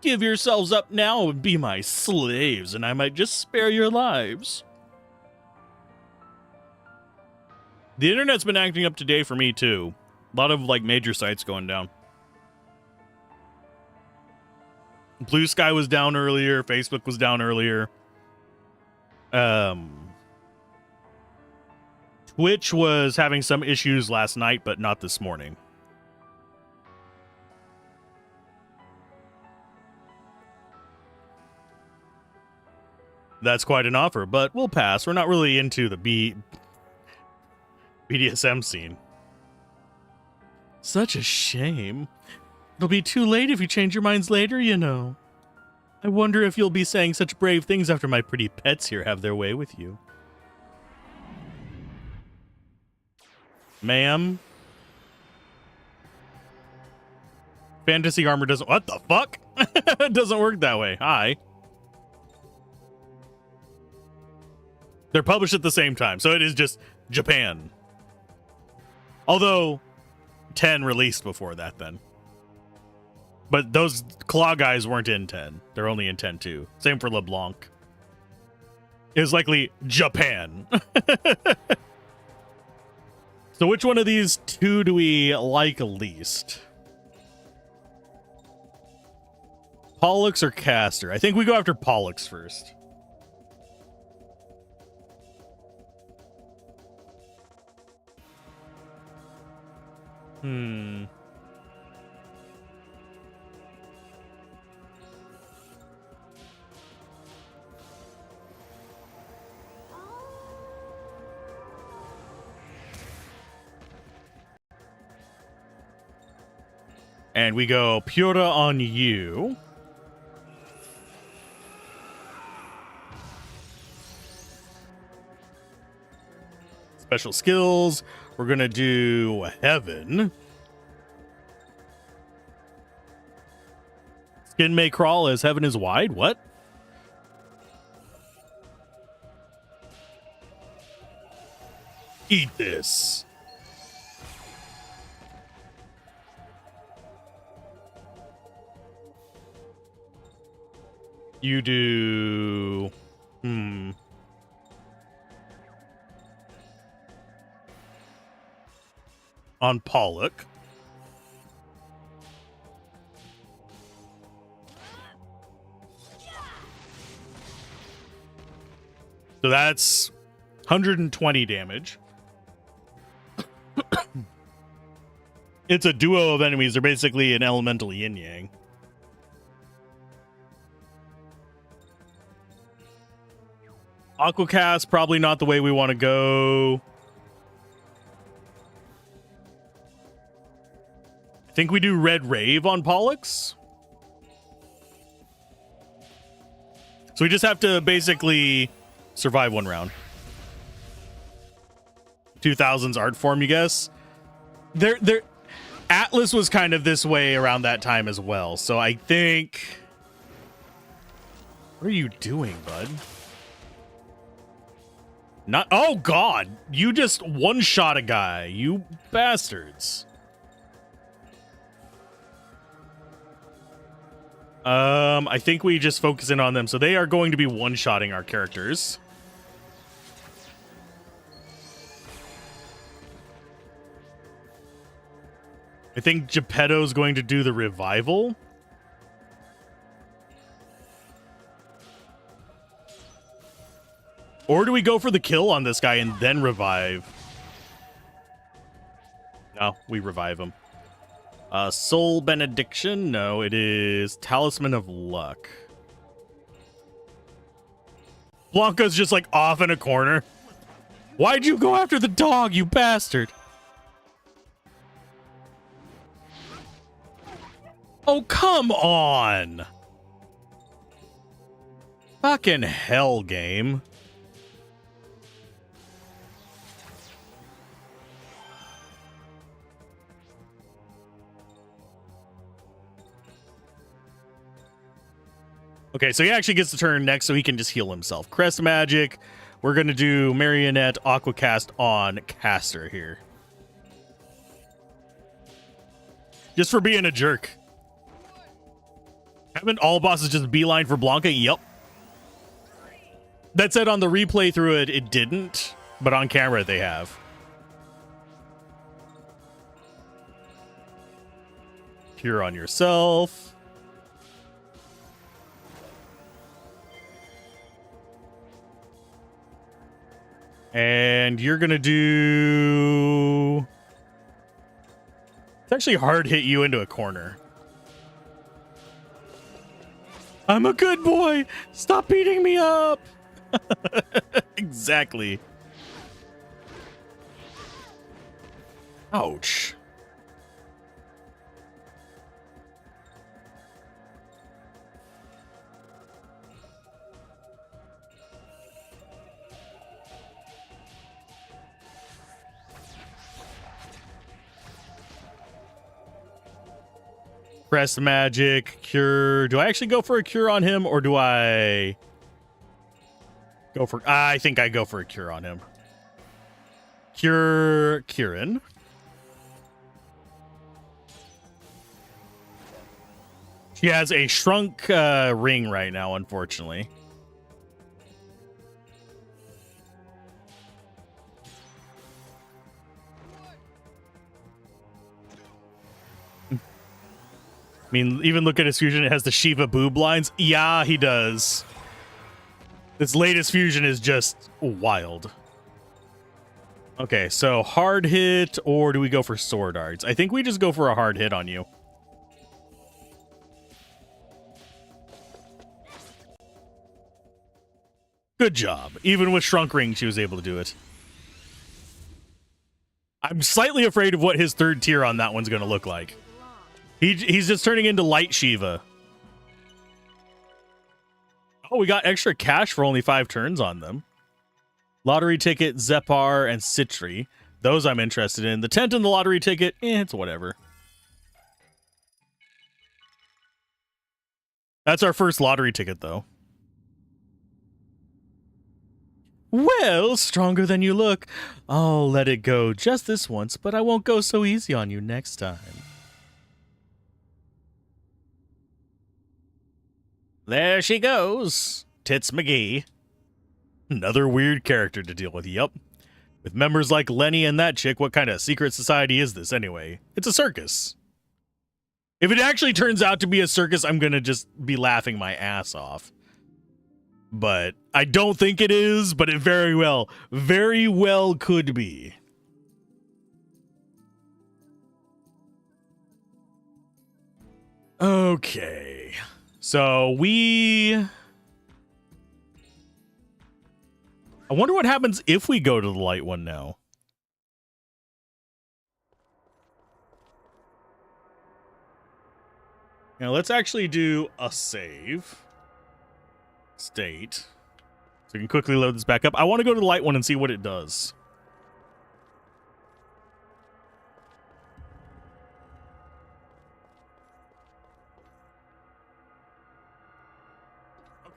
Give yourselves up now and be my slaves, and I might just spare your lives. The internet's been acting up today for me, too. A lot of, like, major sites going down. Blue Sky was down earlier. Facebook was down earlier. Twitch was having some issues last night, but not this morning. That's quite an offer, but we'll pass. We're not really into the BDSM scene. Such a shame. It'll be too late if you change your minds later, you know. I wonder if you'll be saying such brave things after my pretty pets here have their way with you. Ma'am. Fantasy armor doesn't... What the fuck? It doesn't work that way. Hi. They're published at the same time, so it is just Japan. Although, 10 released before that then. But those claw guys weren't in 10. They're only in 10 too. Same for LeBlanc. It was likely Japan. So which one of these two do we like least? Pollux or Caster? I think we go after Pollux first. And we go Pura on you. Special skills. We're going to do Heaven. Skin may crawl as heaven is wide. What? Eat this. You do... On Pollock. So that's 120 damage. It's a duo of enemies. They're basically an elemental yin-yang. Aquacast, probably not the way we want to go. I think we do Red Rave on Pollux. So we just have to basically survive one round. 2000's art form, you guess? Atlas was kind of this way around that time as well. So I think... What are you doing, bud? Not... Oh, God! You just one-shot a guy, you bastards. I think we just focus in on them. So they are going to be one-shotting our characters. I think Geppetto's going to do the revival. Or do we go for the kill on this guy and then revive? No, we revive him. Soul Benediction? No, it is Talisman of Luck. Blanca's just like off in a corner. Why'd you go after the dog, you bastard? Oh, come on! Fucking hell, game. Okay, so he actually gets the turn next, so he can just heal himself. Crest Magic. We're going to do Marionette Aquacast on Caster here. Just for being a jerk. Haven't all bosses just beeline for Blanca? Yep. That said, on the replay through it, it didn't. But on camera, they have. Cure on yourself. And you're going to do... It's actually hard hit you into a corner. I'm a good boy. Stop beating me up. Exactly. Ouch. Press magic, cure. Do I actually go for a cure on him, or do I go for... I think I go for a cure on him. Cure Kieran. She has a shrunk ring right now, unfortunately. I mean, even look at his fusion. It has the Shiva boob lines. Yeah, he does. This latest fusion is just wild. Okay, so hard hit, or do we go for sword arts? I think we just go for a hard hit on you. Good job. Even with shrunk ring, she was able to do it. I'm slightly afraid of what his third tier on that one's going to look like. He's just turning into light Shiva. Oh, we got extra cash for only 5 turns on them. Lottery ticket, Zepar, and Citri. Those I'm interested in. The tent and the lottery ticket, it's whatever. That's our first lottery ticket, though. Well, stronger than you look. I'll let it go just this once, but I won't go so easy on you next time. There she goes. Tits McGee. Another weird character to deal with, yup. With members like Lenny and that chick, what kind of secret society is this anyway? It's a circus. If it actually turns out to be a circus, I'm gonna just be laughing my ass off. But I don't think it is, but it very well could be. Okay. So I wonder what happens if we go to the light one now. Now let's actually do a save. State. So we can quickly load this back up. I want to go to the light one and see what it does.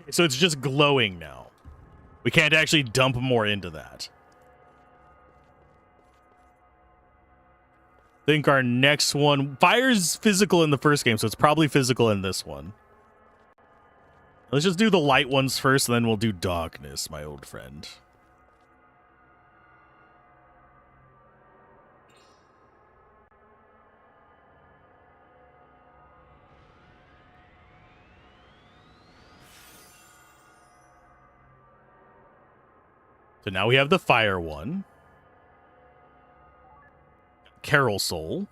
Okay, so it's just glowing now. We can't actually dump more into that. I think our next one... Fire's physical in the first game, so it's probably physical in this one. Let's just do the light ones first, and then we'll do darkness, my old friend. So now we have the fire one. Carol Soul.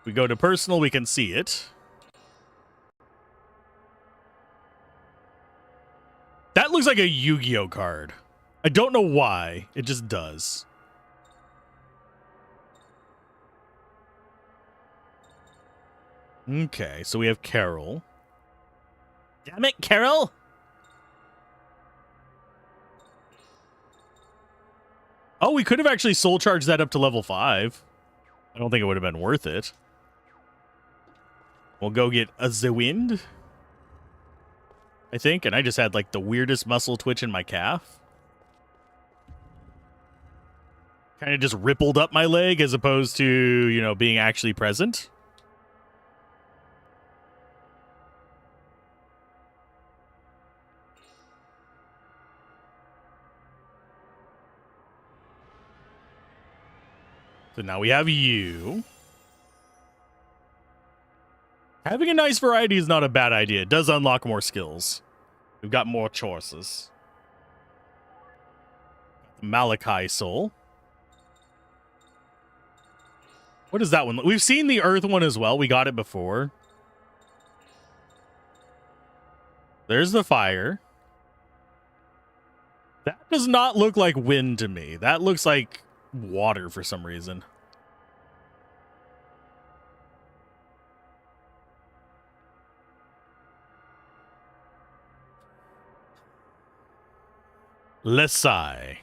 We go to personal, we can see it. That looks like a Yu-Gi-Oh card. I don't know why. It just does. Okay, so we have Carol. Damn it, Carol! Oh, we could have actually soul charged that up to level 5. I don't think it would have been worth it. We'll go get a Zewind, I think, and I just had like the weirdest muscle twitch in my calf. Kind of just rippled up my leg as opposed to, you know, being actually present. So now we have you. Having a nice variety is not a bad idea. It does unlock more skills. We've got more choices. Malachi Soul. What is that one? We've seen the Earth one as well. We got it before. There's the fire. That does not look like wind to me. That looks like water for some reason. Lesai.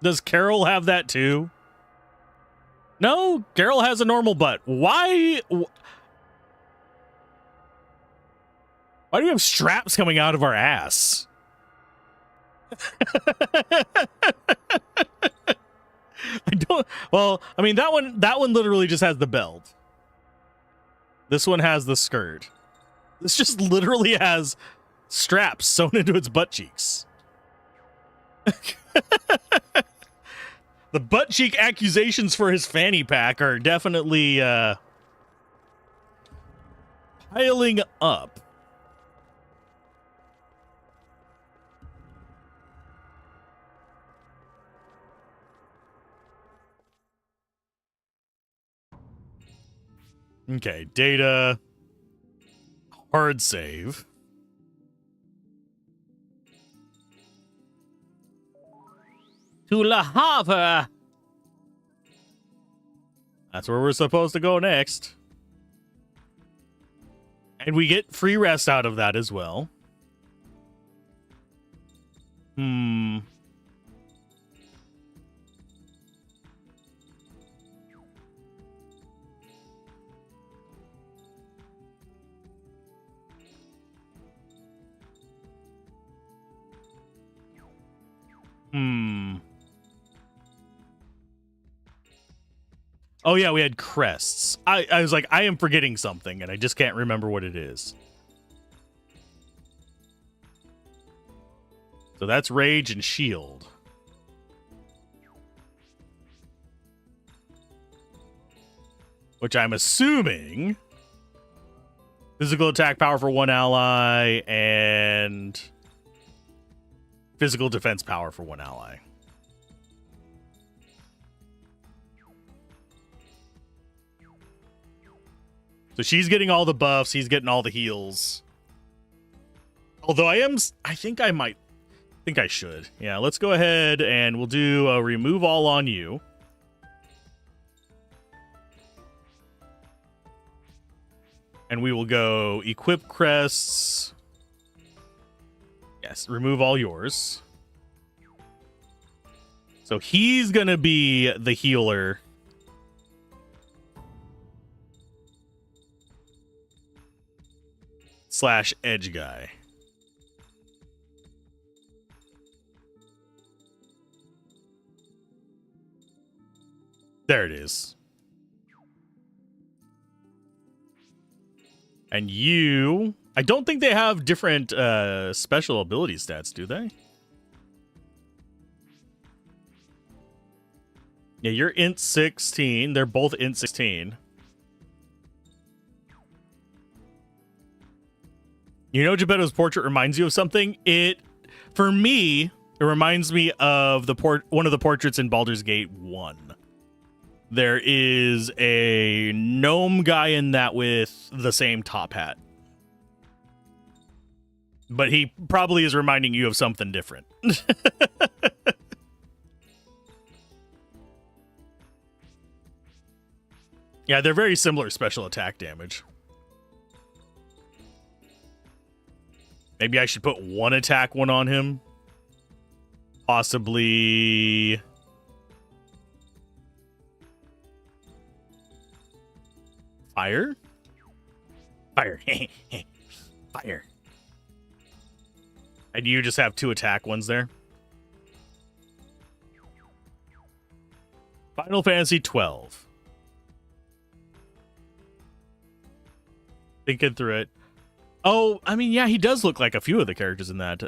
Does Carol have that too? No, Carol has a normal butt. Why? Why do we have straps coming out of our ass? I don't. Well, I mean that one literally just has the belt. This one has the skirt. This just literally has straps sewn into its butt cheeks. The butt cheek accusations for his fanny pack are definitely piling up. Okay, data. Hard save. To La Havre. That's where we're supposed to go next. And we get free rest out of that as well. Oh yeah, we had crests. I was like, I am forgetting something, and I just can't remember what it is. So that's rage and shield. Which I'm assuming physical attack power for one ally and physical defense power for one ally. So she's getting all the buffs, he's getting all the heals. Although I think I should. Yeah, let's go ahead and we'll do a remove all on you. And we will go equip crests. Yes, remove all yours. So he's going to be the healer. / edge guy. There it is. And you... I don't think they have different special ability stats, do they? Yeah, you're int 16. They're both int 16. You know, Geppetto's portrait reminds you of something? For me, it reminds me of one of the portraits in Baldur's Gate 1. There is a gnome guy in that with the same top hat. But he probably is reminding you of something different. Yeah, they're very similar special attack damage. Maybe I should put one attack one on him. Possibly... Fire? Fire. Fire. And you just have 2 attack ones there? Final Fantasy 12. Thinking through it. Oh, I mean, yeah, he does look like a few of the characters in that.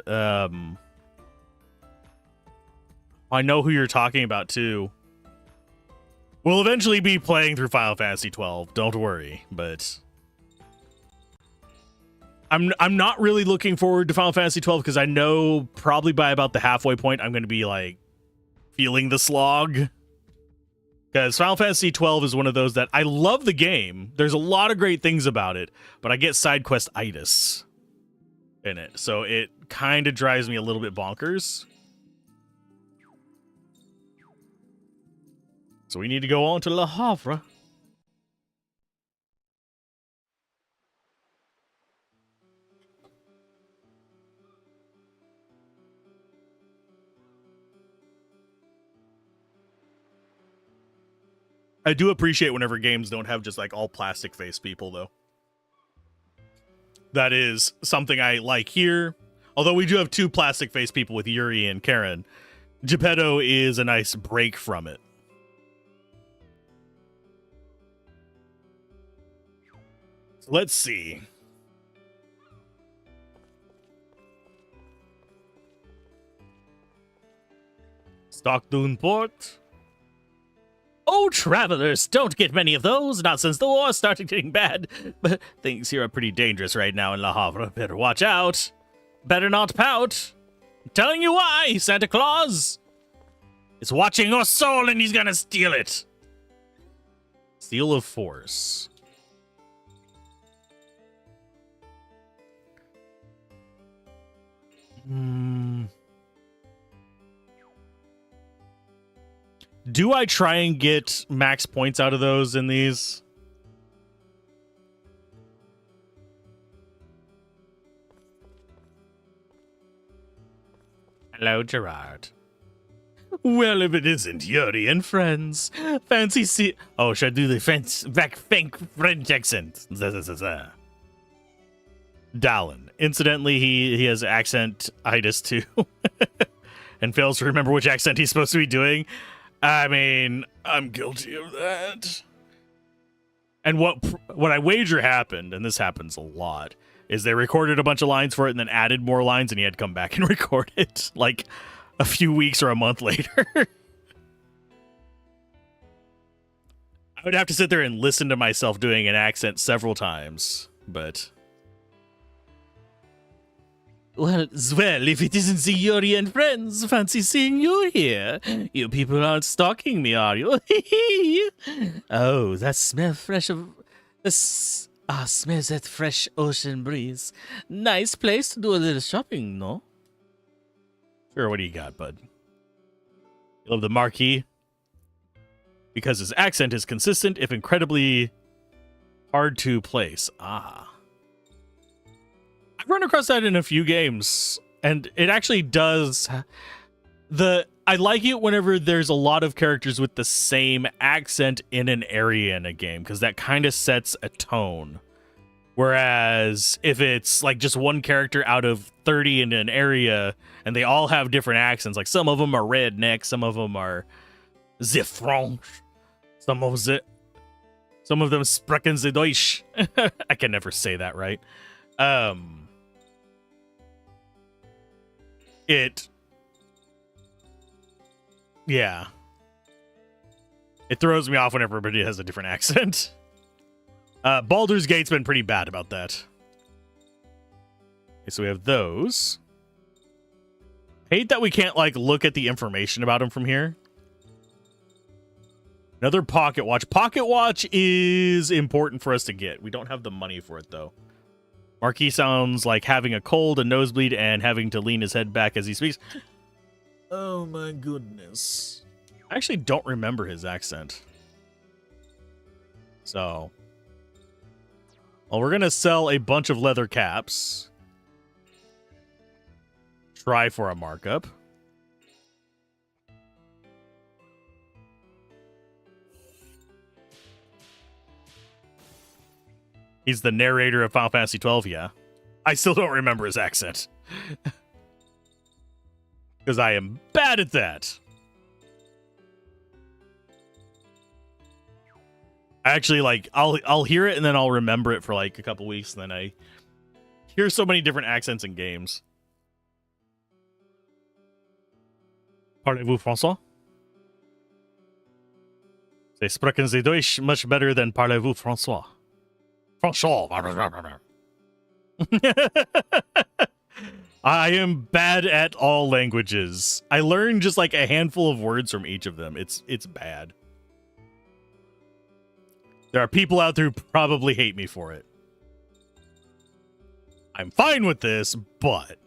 I know who you're talking about, too. We'll eventually be playing through Final Fantasy 12, don't worry, but... I'm not really looking forward to Final Fantasy 12 because I know probably by about the halfway point I'm going to be, like, feeling the slog. Because Final Fantasy 12 is one of those that I love the game. There's a lot of great things about it, but I get side quest-itis in it. So it kind of drives me a little bit bonkers. So we need to go on to Le Havre. I do appreciate whenever games don't have just like all plastic face people, though. That is something I like here. Although we do have 2 plastic face people with Yuri and Karen, Geppetto is a nice break from it. So let's see. Stockton Port. Oh, travelers, don't get many of those, not since the war started getting bad. But things here are pretty dangerous right now in Le Havre. Better watch out. Better not pout. I'm telling you why, Santa Claus is watching your soul and he's gonna steal it. Seal of Force. Do I try and get max points out of those in these? Hello, Gerard. Well, if it isn't Yuri and friends, fancy see. Oh, should I do the French accent? Dallin. Incidentally, he has accent-itis too, and fails to remember which accent he's supposed to be doing. I mean, I'm guilty of that. And what I wager happened, and this happens a lot, is they recorded a bunch of lines for it and then added more lines, and he had to come back and record it like a few weeks or a month later. I would have to sit there and listen to myself doing an accent several times, but... Well, if it isn't the Yuri and friends, fancy seeing you here. You people aren't stalking me, are you? Oh, that smell fresh of... smells that fresh ocean breeze. Nice place to do a little shopping, no? Sure, what do you got, bud? You love the Marquis? Because his accent is consistent, if incredibly hard to place. Ah. I've run across that in a few games, and it actually does... I like it whenever there's a lot of characters with the same accent in an area in a game, because that kind of sets a tone. Whereas if it's like just one character out of 30 in an area, and they all have different accents, like some of them are redneck, some of them are the French, some of them sprechen the Deutsch. I can never say that right. Yeah. It throws me off when everybody has a different accent. Baldur's Gate's been pretty bad about that. Okay, so we have those. Hate that we can't, like, look at the information about them from here. Another pocket watch. Pocket watch is important for us to get. We don't have the money for it, though. Marquis sounds like having a cold, a nosebleed, and having to lean his head back as he speaks. Oh my goodness. I actually don't remember his accent. So. Well, we're going to sell a bunch of leather caps. Try for a markup. He's the narrator of Final Fantasy XII, yeah. I still don't remember his accent. Because I am bad at that. Actually, like, I'll hear it and then I'll remember it for like a couple weeks, and then I hear so many different accents in games. Parlez-vous français? They sprechen Sie Deutsch much better than parlez-vous François. François. I am bad at all languages. I learned just like a handful of words from each of them. It's bad. There are people out there who probably hate me for it. I'm fine with this, but...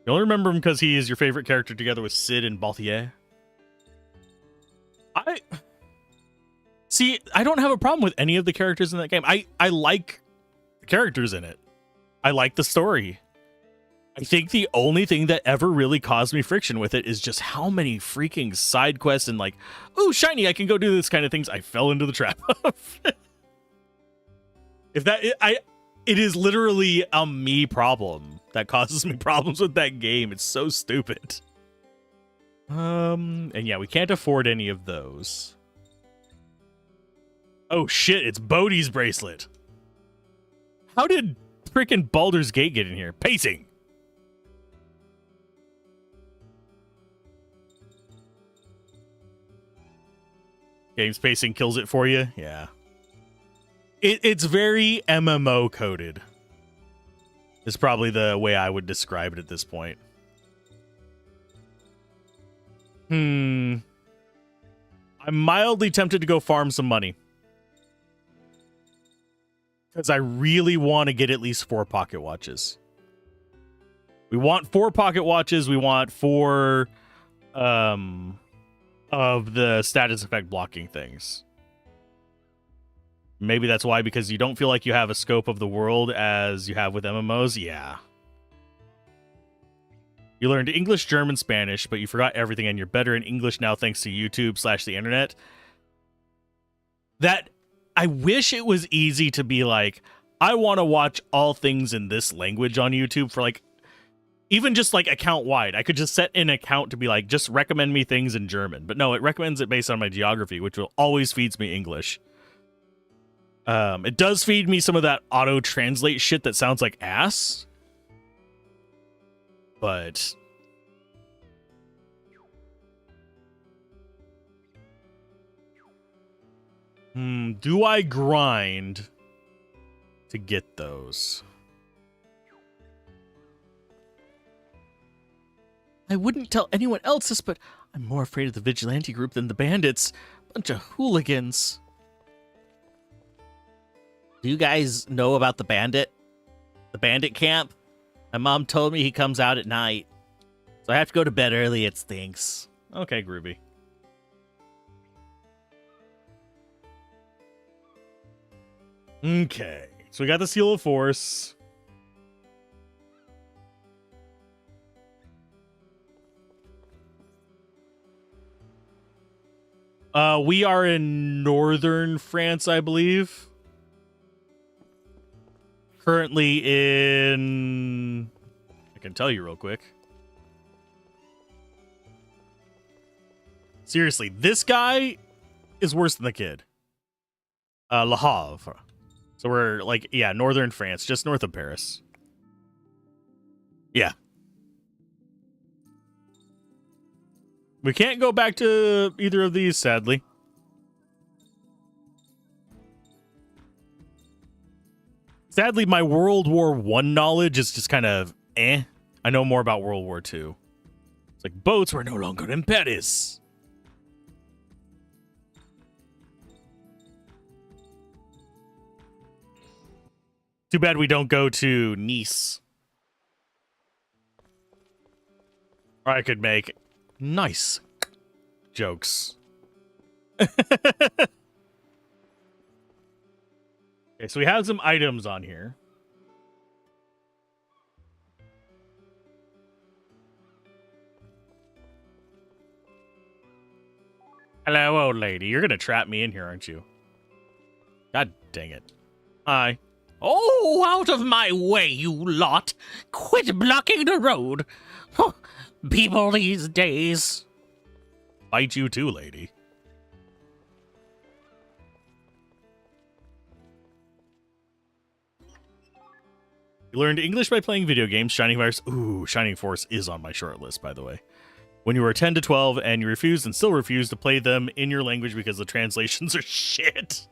You only remember him because he is your favorite character together with Sid and Balthier? See, I don't have a problem with any of the characters in that game. I like the characters in it. I like the story. I think the only thing that ever really caused me friction with it is just how many freaking side quests and like, ooh, shiny, I can go do this kind of things. I fell into the trap of. It is literally a me problem that causes me problems with that game. It's so stupid. And yeah, we can't afford any of those. Oh shit, it's Bodhi's bracelet. How did frickin' Baldur's Gate get in here? Pacing. Game's pacing kills it for you? Yeah. It's very MMO coded. Is probably the way I would describe it at this point. I'm mildly tempted to go farm some money. Because I really want to get at least 4 pocket watches. We want 4 pocket watches. We want 4 of the status effect blocking things. Maybe that's why, because you don't feel like you have a scope of the world as you have with MMOs. Yeah. You learned English, German, Spanish, but you forgot everything, and you're better in English now thanks to YouTube/the internet. That, I wish it was easy to be like, I want to watch all things in this language on YouTube for like, even just like account wide. I could just set an account to be like, just recommend me things in German. But no, it recommends it based on my geography, which will always feeds me English. It does feed me some of that auto translate shit that sounds like ass. But do I grind to get those? I wouldn't tell anyone else this, but I'm more afraid of the vigilante group than the bandits. Bunch of hooligans. Do you guys know about the bandit? The bandit camp? My mom told me he comes out at night. So I have to go to bed early, it stinks. Okay, groovy. Okay, so we got the Seal of Force. We are in northern France, I believe. Currently in... I can tell you real quick. Seriously, this guy is worse than the kid. Le Havre. So we're like, yeah, northern France, just north of Paris. Yeah. We can't go back to either of these, sadly. Sadly, my World War I knowledge is just kind of eh. I know more about World War II. It's like boats were no longer in Paris. Too bad we don't go to Nice. Or I could make nice jokes. Okay, so we have some items on here. Hello, old lady. You're gonna trap me in here, aren't you? God dang it. Hi. Oh, out of my way, you lot! Quit blocking the road! Huh, people these days. Bite you too, lady. You learned English by playing video games. Shining Force. Ooh, Shining Force is on my short list, by the way. When you were 10 to 12 and you refused and still refuse to play them in your language because the translations are shit.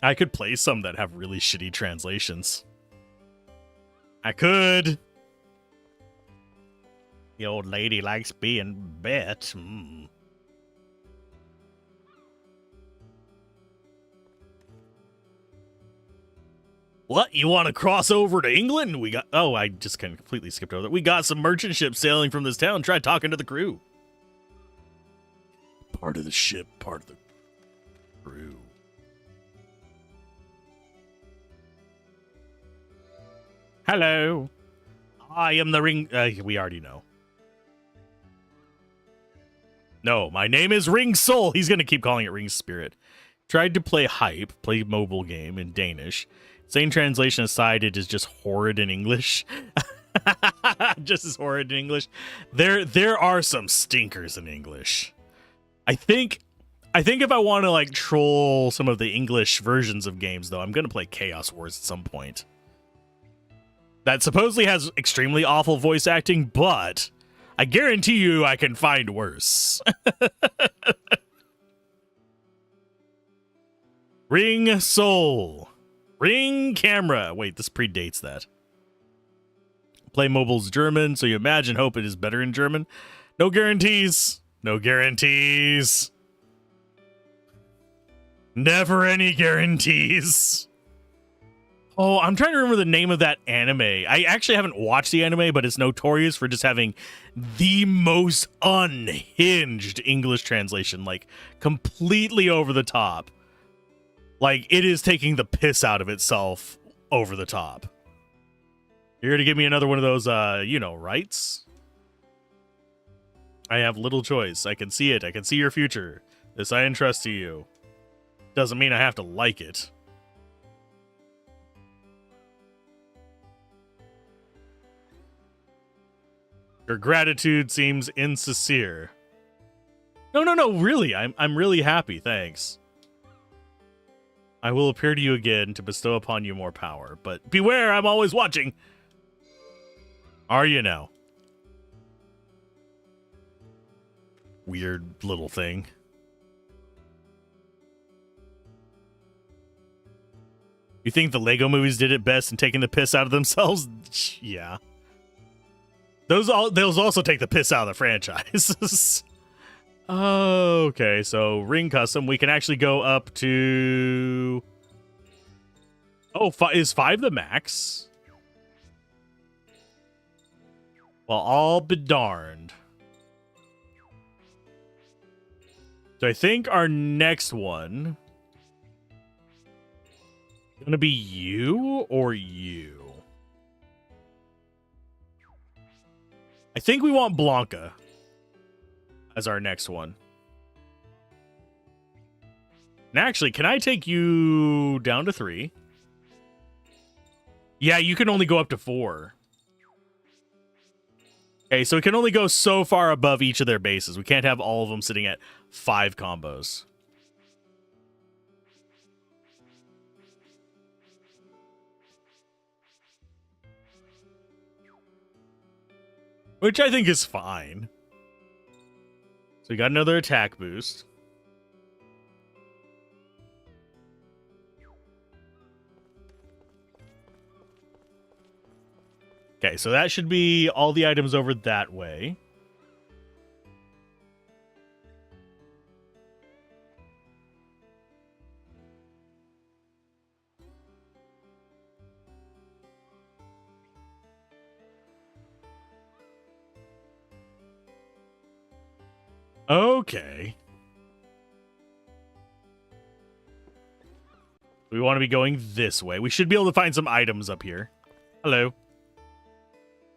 I could play some that have really shitty translations. I could. The old lady likes being bet. What? You want to cross over to England? We got... Oh, I just kind of completely skipped over that. We got some merchant ships sailing from this town. Try talking to the crew. Part of the ship, part of the crew. Hello. I am the ring. We already know. No, my name is Ring Soul. He's going to keep calling it Ring Spirit. Tried to play Hype, play mobile game in Danish. Same translation aside, it is just horrid in English. Just as horrid in English. There are some stinkers in English. I think if I want to like troll some of the English versions of games, though, I'm going to play Chaos Wars at some point. That supposedly has extremely awful voice acting, but I guarantee you I can find worse. Ring Soul. Ring Camera. Wait, this predates that. Play mobile's German, so you imagine hope it is better in German. No guarantees. No guarantees. Never any guarantees. Oh, I'm trying to remember the name of that anime. I actually haven't watched the anime, but it's notorious for just having the most unhinged English translation, like completely over the top. Like it is taking the piss out of itself over the top. You're going to give me another one of those, rights? I have little choice. I can see it. I can see your future. This I entrust to you. Doesn't mean I have to like it. Your gratitude seems insincere. No, really. I'm really happy, thanks. I will appear to you again to bestow upon you more power, but beware, I'm always watching. Are you now? Weird little thing. You think the Lego movies did it best in taking the piss out of themselves? Yeah. Those also take the piss out of the franchise. Okay, so ring custom, we can actually go up to... Oh, is 5 the max? Well, I'll be darned. So I think our next one... Gonna be you or you? I think we want Blanca as our next one. And actually, can I take you down to 3? Yeah, you can only go up to 4. Okay, so it can only go so far above each of their bases. We can't have all of them sitting at 5 combos. Which I think is fine. So we got another attack boost. Okay, so that should be all the items over that way. Okay. We want to be going this way. We should be able to find some items up here. Hello.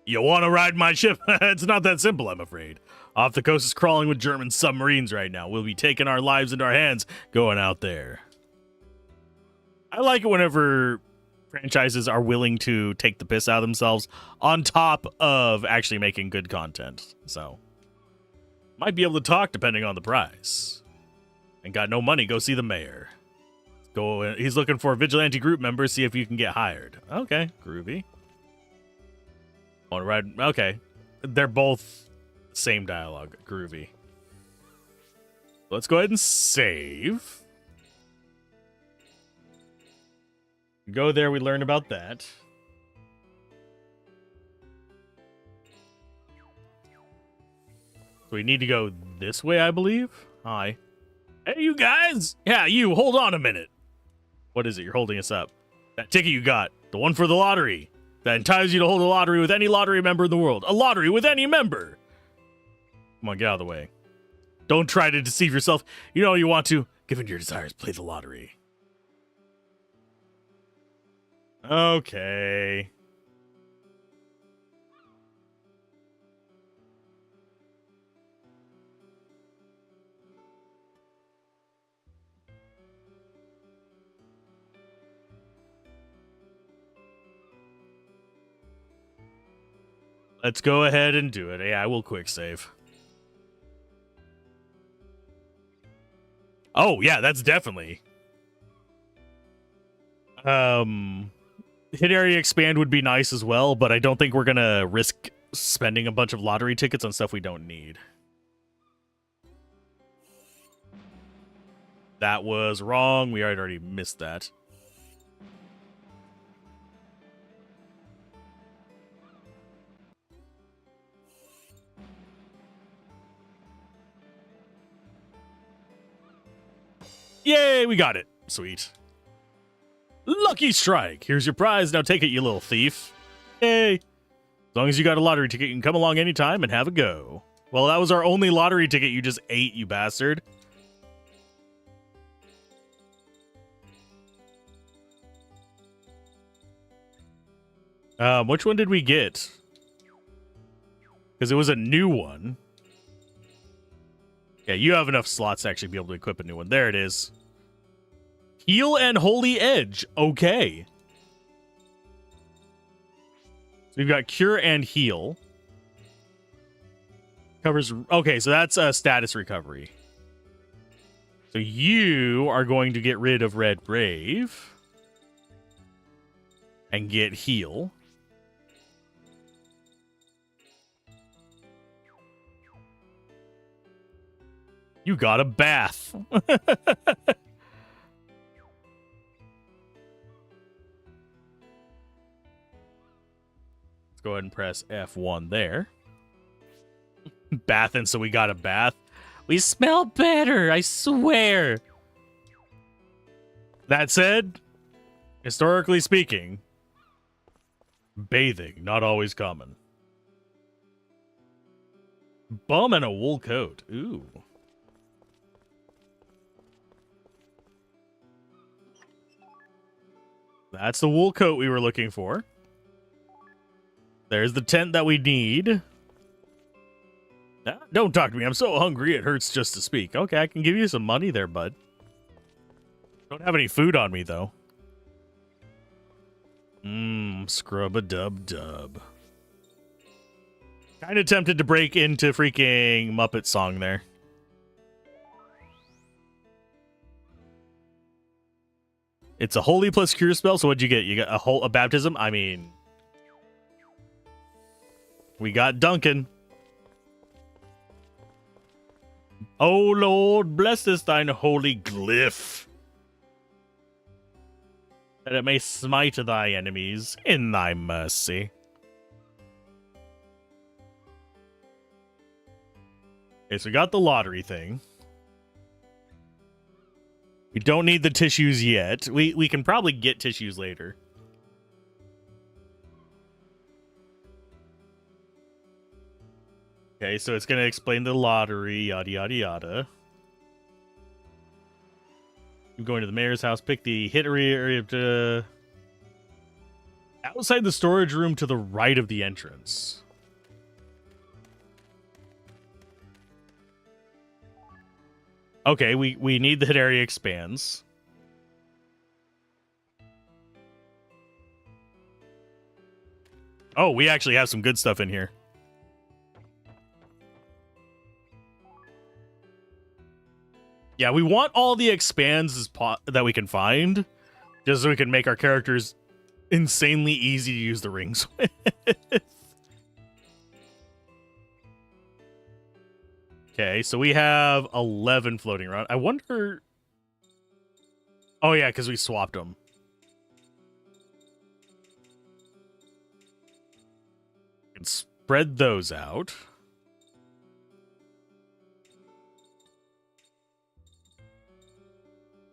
You want to ride my ship? It's not that simple, I'm afraid. Off the coast is crawling with German submarines right now. We'll be taking our lives into our hands going out there. I like it whenever franchises are willing to take the piss out of themselves on top of actually making good content. So... might be able to talk depending on the price. Ain't got no money, go see the mayor. Go. He's looking for vigilante group members, see if you can get hired. Okay, groovy. Want to ride? Okay. They're both same dialogue. Groovy. Let's go ahead and save. Go there, we learn about that. So we need to go this way, I believe. Hi. Hey, you guys! Yeah, you, hold on a minute. What is it? You're holding us up. That ticket you got. The one for the lottery. That entitles you to hold a lottery with any lottery member in the world. A lottery with any member! Come on, get out of the way. Don't try to deceive yourself. You know you want to. Given your desires, play the lottery. Okay. Let's go ahead and do it. Yeah, I will quick save. Oh, yeah, that's definitely. Hit area expand would be nice as well, but I don't think we're gonna risk spending a bunch of lottery tickets on stuff we don't need. That was wrong. We had already missed that. Yay, we got it. Sweet. Lucky strike. Here's your prize. Now take it, you little thief. Yay. As long as you got a lottery ticket, you can come along anytime and have a go. Well, that was our only lottery ticket you just ate, you bastard. Which one did we get? Because it was a new one. Yeah, you have enough slots to actually be able to equip a new one. There it is. Heal and Holy Edge. Okay. So we've got Cure and Heal. Covers... Okay, so that's a status recovery. So you are going to get rid of Red Brave. And get Heal. You got a bath. Let's go ahead and press F1 there. Bathing, so we got a bath. We smell better, I swear. That said, historically speaking, bathing, not always common. Bum and a wool coat. Ooh. That's the wool coat we were looking for. There's the tent that we need. Don't talk to me. I'm so hungry it hurts just to speak. Okay, I can give you some money there, bud. Don't have any food on me, though. Scrub-a-dub-dub. Kind of tempted to break into freaking Muppet song there. It's a holy plus cure spell, so what'd you get? You got a baptism? I mean... We got Duncan. Oh Lord, bless this thine holy glyph, that it may smite thy enemies in thy mercy. Okay, so we got the lottery thing. We don't need the tissues yet. We can probably get tissues later. Okay, so it's going to explain the lottery, yada, yada, yada. I'm going to the mayor's house, pick the hit area to... outside the storage room to the right of the entrance. Okay, we need the hit area expands. Oh, we actually have some good stuff in here. Yeah, we want all the expands that we can find, just so we can make our characters insanely easy to use the rings with. Okay, so we have 11 floating around. I wonder... Oh yeah, because we swapped them. We can spread those out.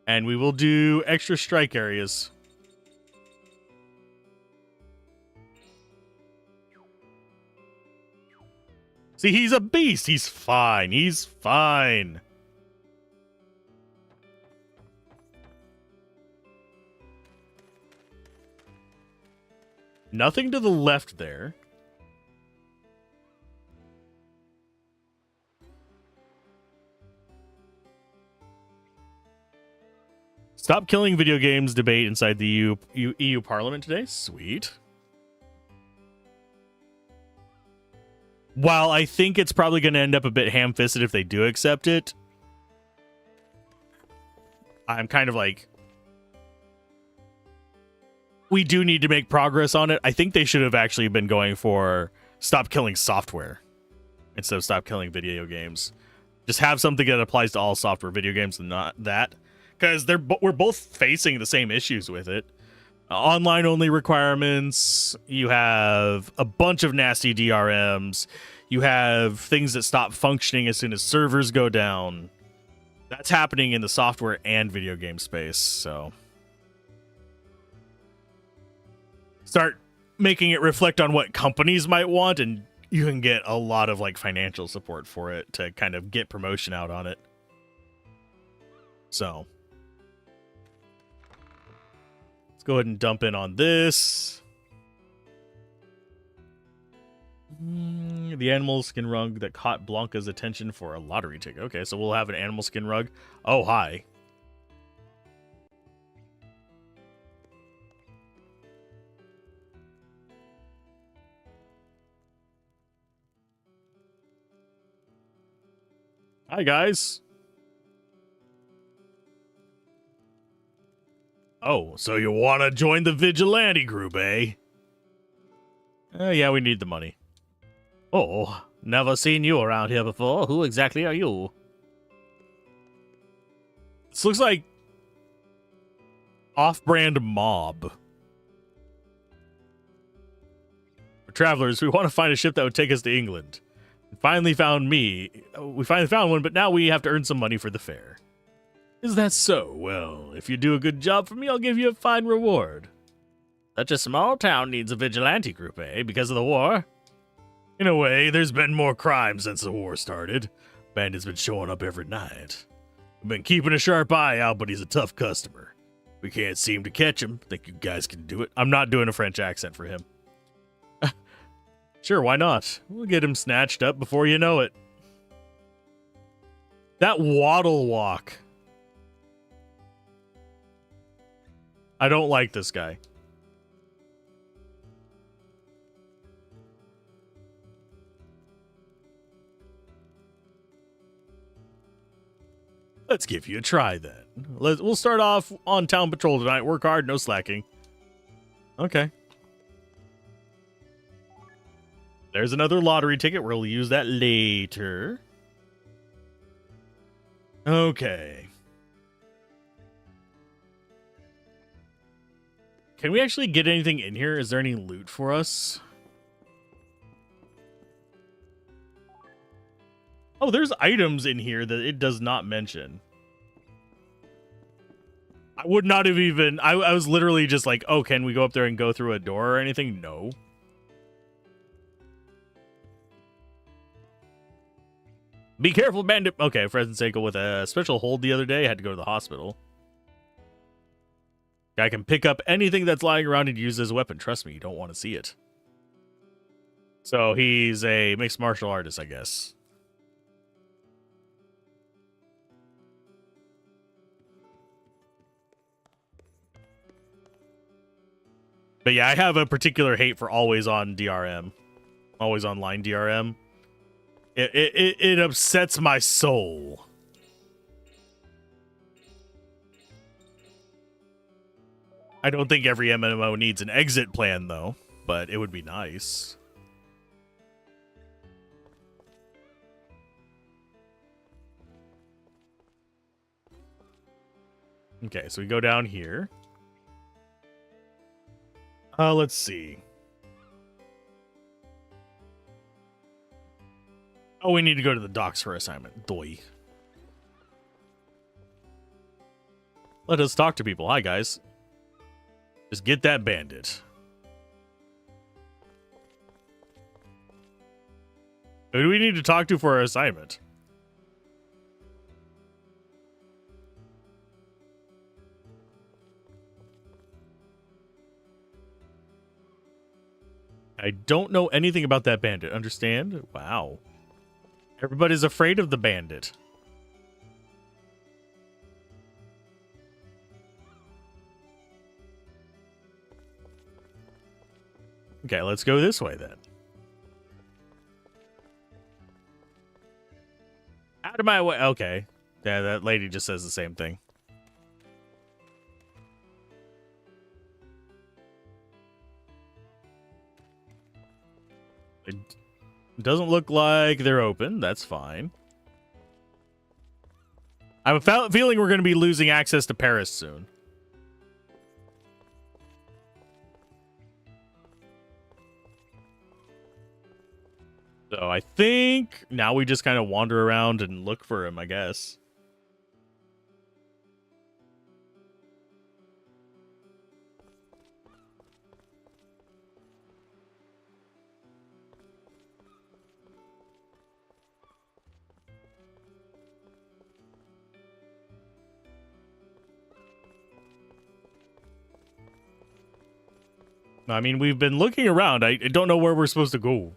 And we will do extra strike areas. See, he's a beast. He's fine. He's fine. Nothing to the left there. Stop killing video games debate inside the EU Parliament today. Sweet. while I think it's probably going to end up a bit ham-fisted if they do accept it, I'm kind of like, we do need to make progress on it. I think they should have actually been going for stop killing software instead of stop killing video games. Just have something that applies to all software, video games, and not that. Because we're both facing the same issues with it. Online only requirements. You have a bunch of nasty DRMs. You have things that stop functioning as soon as servers go down. That's happening in the software and video game space. So start making it reflect on what companies might want, and you can get a lot of like financial support for it to kind of get promotion out on it. So let's go ahead and dump in on this. The animal skin rug that caught Blanca's attention for a lottery ticket. Okay, so we'll have an animal skin rug. Oh, hi. Hi, guys. Oh, so you want to join the vigilante group, eh? Yeah, we need the money. Oh, never seen you around here before. Who exactly are you? This looks like off-brand mob. For travelers, we want to find a ship that would take us to England. We finally found one, but now we have to earn some money for the fare. Is that so? Well, if you do a good job for me, I'll give you a fine reward. Such a small town needs a vigilante group, eh? Because of the war? In a way, there's been more crime since the war started. Bandits been showing up every night. We've been keeping a sharp eye out, but he's a tough customer. We can't seem to catch him. Think you guys can do it? I'm not doing a French accent for him. Sure, why not? We'll get him snatched up before you know it. That waddle walk. I don't like this guy. Let's give you a try then. We'll start off on town patrol tonight. Work hard, no slacking. Okay. There's another lottery ticket. We'll use that later. Okay. Can we actually get anything in here? Is there any loot for us? Oh, there's items in here that it does not mention. I would not have even... I was literally just like, oh, can we go up there and go through a door or anything? No. Be careful, bandit. Okay, Fresno Seiko with a special hold the other day. Had to go to the hospital. Guy can pick up anything that's lying around and use as a weapon. Trust me, you don't want to see it. So he's a mixed martial artist, I guess. But yeah, I have a particular hate for always on DRM. Always online DRM. It upsets my soul. I don't think every MMO needs an exit plan, though, but it would be nice. Okay, so we go down here. Let's see. Oh, we need to go to the docks for assignment. Doi. Let us talk to people. Hi, guys. Just get that bandit. Who do we need to talk to for our assignment? I don't know anything about that bandit. Understand? Wow. Everybody's afraid of the bandit. Okay, let's go this way then. Out of my way. Okay. Yeah, that lady just says the same thing. It doesn't look like they're open. That's fine. I have a feeling we're going to be losing access to Paris soon. So I think now we just kind of wander around and look for him, I guess. I mean, we've been looking around. I don't know where we're supposed to go.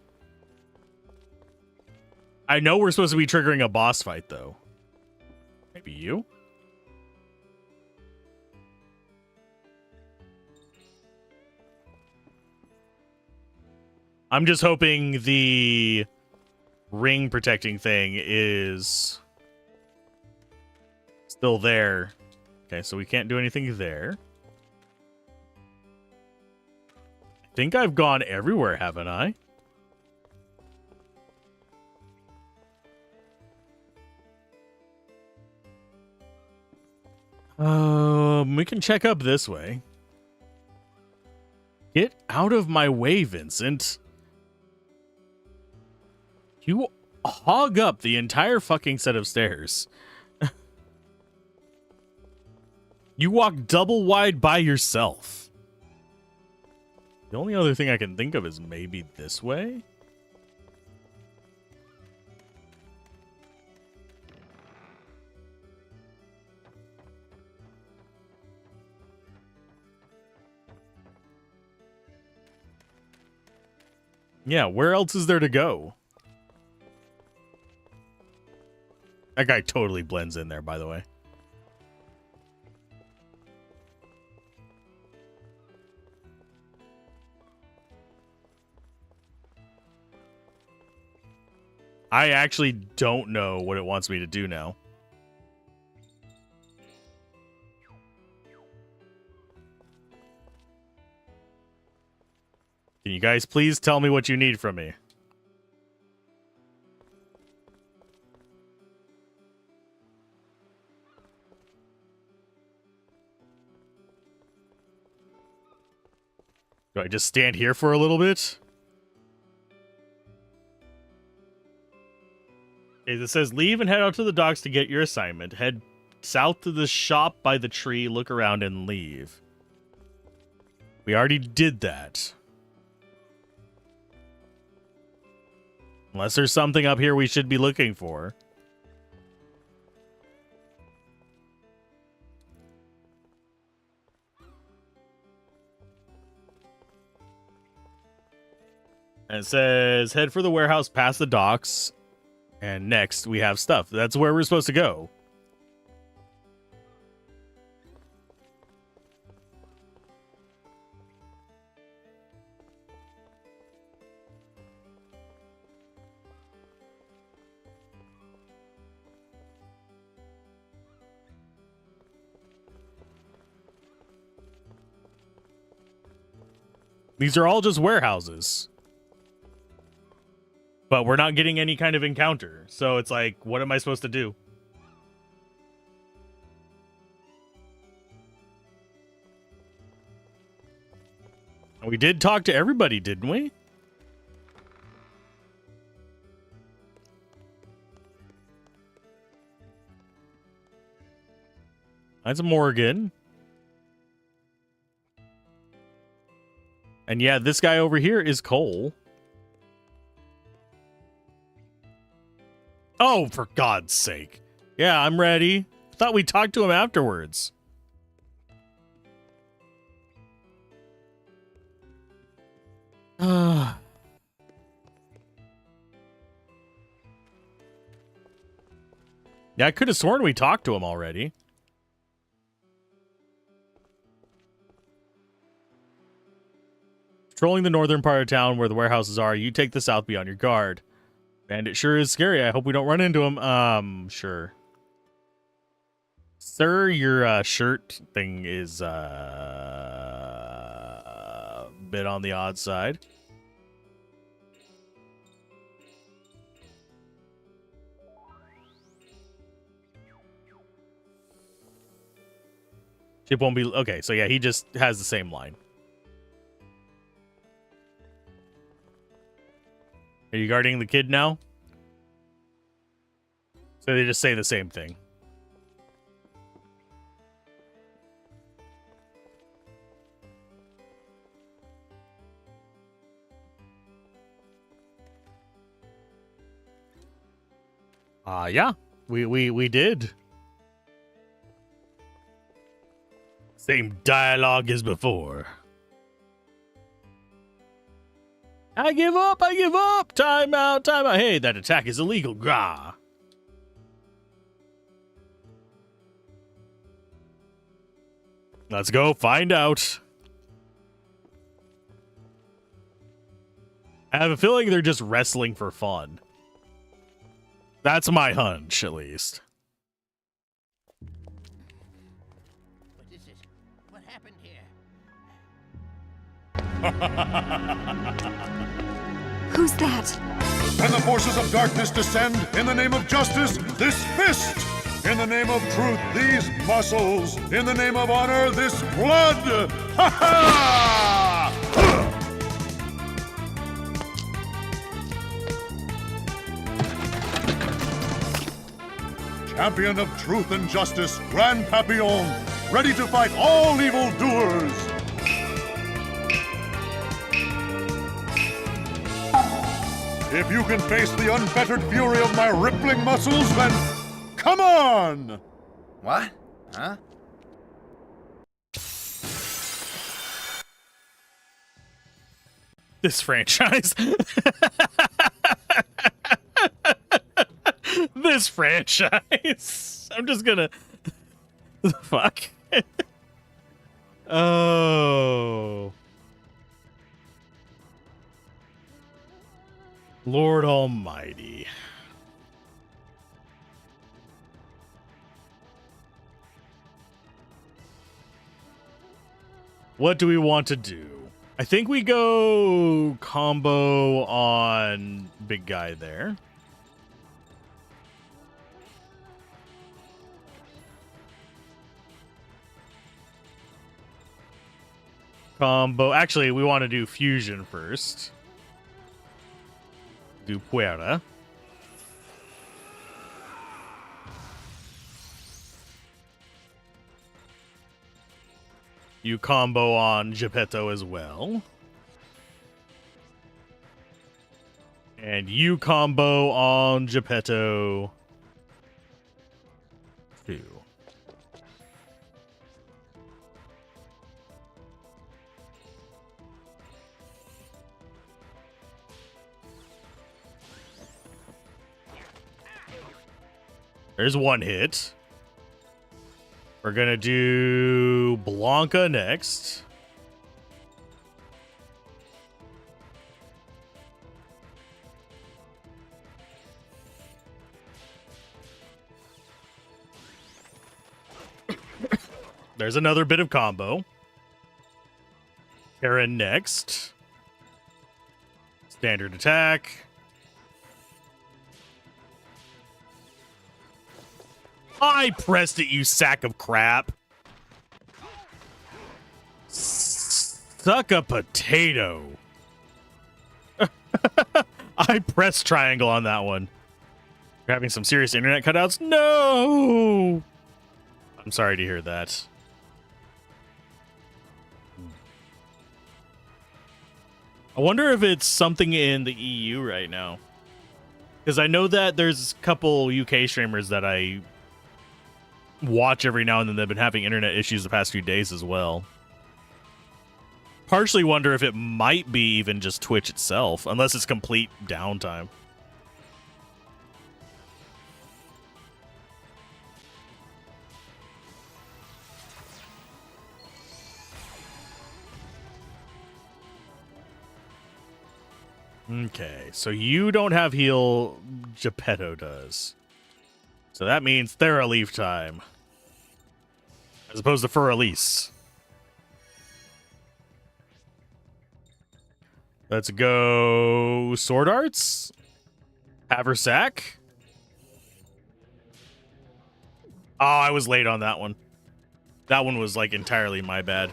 I know we're supposed to be triggering a boss fight, though. Maybe you? I'm just hoping the ring protecting thing is still there. Okay, so we can't do anything there. I think I've gone everywhere, haven't I? We can check up this way. Get out of my way, Vincent. You hog up the entire fucking set of stairs. You walk double wide by yourself. The only other thing I can think of is maybe this way. Yeah, where else is there to go? That guy totally blends in there, by the way. I actually don't know what it wants me to do now. Can you guys please tell me what you need from me? Do I just stand here for a little bit? Okay, this says leave and head out to the docks to get your assignment. Head south to the shop by the tree, look around, and leave. We already did that. Unless there's something up here we should be looking for. And it says head for the warehouse past the docks. And next we have stuff. That's where we're supposed to go. These are all just warehouses. But we're not getting any kind of encounter. So it's like, what am I supposed to do? We did talk to everybody, didn't we? That's Morgan. And yeah, this guy over here is Cole. Oh, for God's sake. Yeah, I'm ready. Thought we talked to him afterwards. Yeah, I could have sworn we talked to him already. Patrolling the northern part of town where the warehouses are, you take the south, be on your guard. And it sure is scary. I hope we don't run into him. Sure. Sir, your shirt thing is a bit on the odd side. Chip won't be okay, so yeah, he just has the same line. Are you guarding the kid now? So they just say the same thing. Yeah, we did. Same dialogue as before. I give up, I give up. Time out, time out. Hey, that attack is illegal. Grah. Let's go find out. I have a feeling they're just wrestling for fun. That's my hunch, at least. What is it? What happened here? Who's that? When the forces of darkness descend, in the name of justice, this fist! In the name of truth, these muscles! In the name of honor, this blood! Ha ha! Champion of truth and justice, Grand Papillon, ready to fight all evildoers! If you can face the unfettered fury of my rippling muscles, then come on! What? Huh? This franchise. This franchise. I'm just gonna. Fuck. Oh. Lord Almighty. What do we want to do? I think we go combo on big guy there. Combo. Actually, we want to do fusion first. Do Puerta. You combo on Geppetto as well. And you combo on Geppetto too. There's one hit. We're gonna do Blanca next. There's another bit of combo. Karen next. Standard attack. I pressed it, you sack of crap. Suck a potato. I pressed triangle on that one. You're having some serious internet cutouts? No! I'm sorry to hear that. I wonder if it's something in the EU right now. Because I know that there's a couple UK streamers that I watch every now and then. They've been having internet issues the past few days as well. Partially wonder if it might be even just Twitch itself, unless it's complete downtime. Okay, so you don't have heal. Geppetto does. So that means Thera time. As opposed to Fur Elise. Let's go Sword Arts. Haversack. Oh, I was late on that one. That one was like entirely my bad.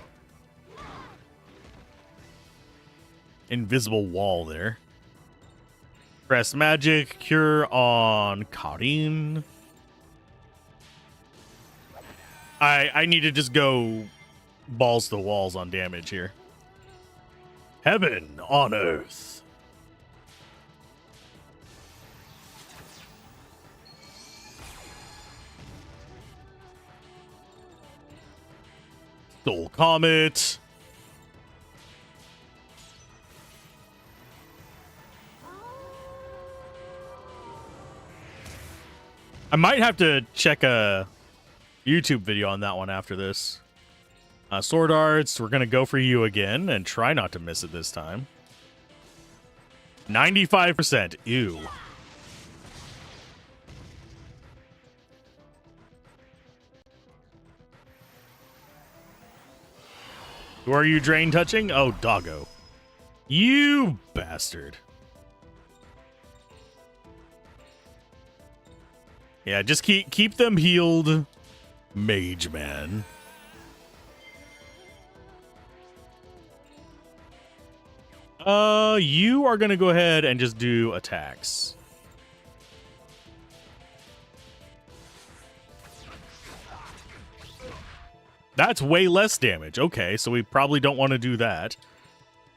Invisible wall there. Press magic. Cure on Karin. I need to just go balls to the walls on damage here. Heaven on earth. Soul Comet. I might have to check a YouTube video on that one after this. Sword Arts, we're going to go for you again and try not to miss it this time. 95%. Ew. Who are you drain touching? Oh, doggo. You bastard. Yeah, just keep them healed, Mage Man. You are gonna go ahead and just do attacks. That's way less damage. Okay, so we probably don't want to do that.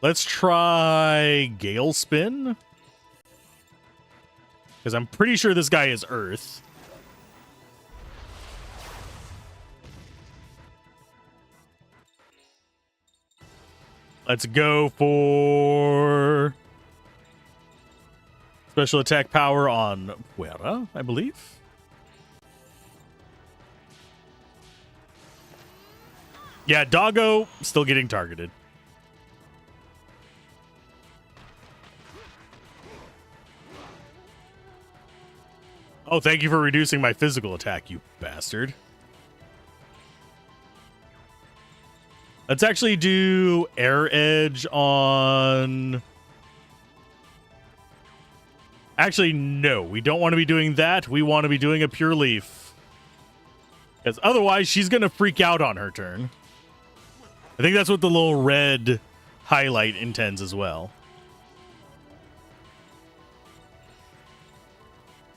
Let's try Gale Spin. Because I'm pretty sure this guy is Earth. Let's go for special attack power on Puera, I believe. Yeah, Doggo still getting targeted. Oh, thank you for reducing my physical attack, you bastard. Let's actually do Air Edge on... Actually, no. We don't want to be doing that. We want to be doing a Pure Leaf. Because otherwise, she's going to freak out on her turn. I think that's what the little red highlight intends as well.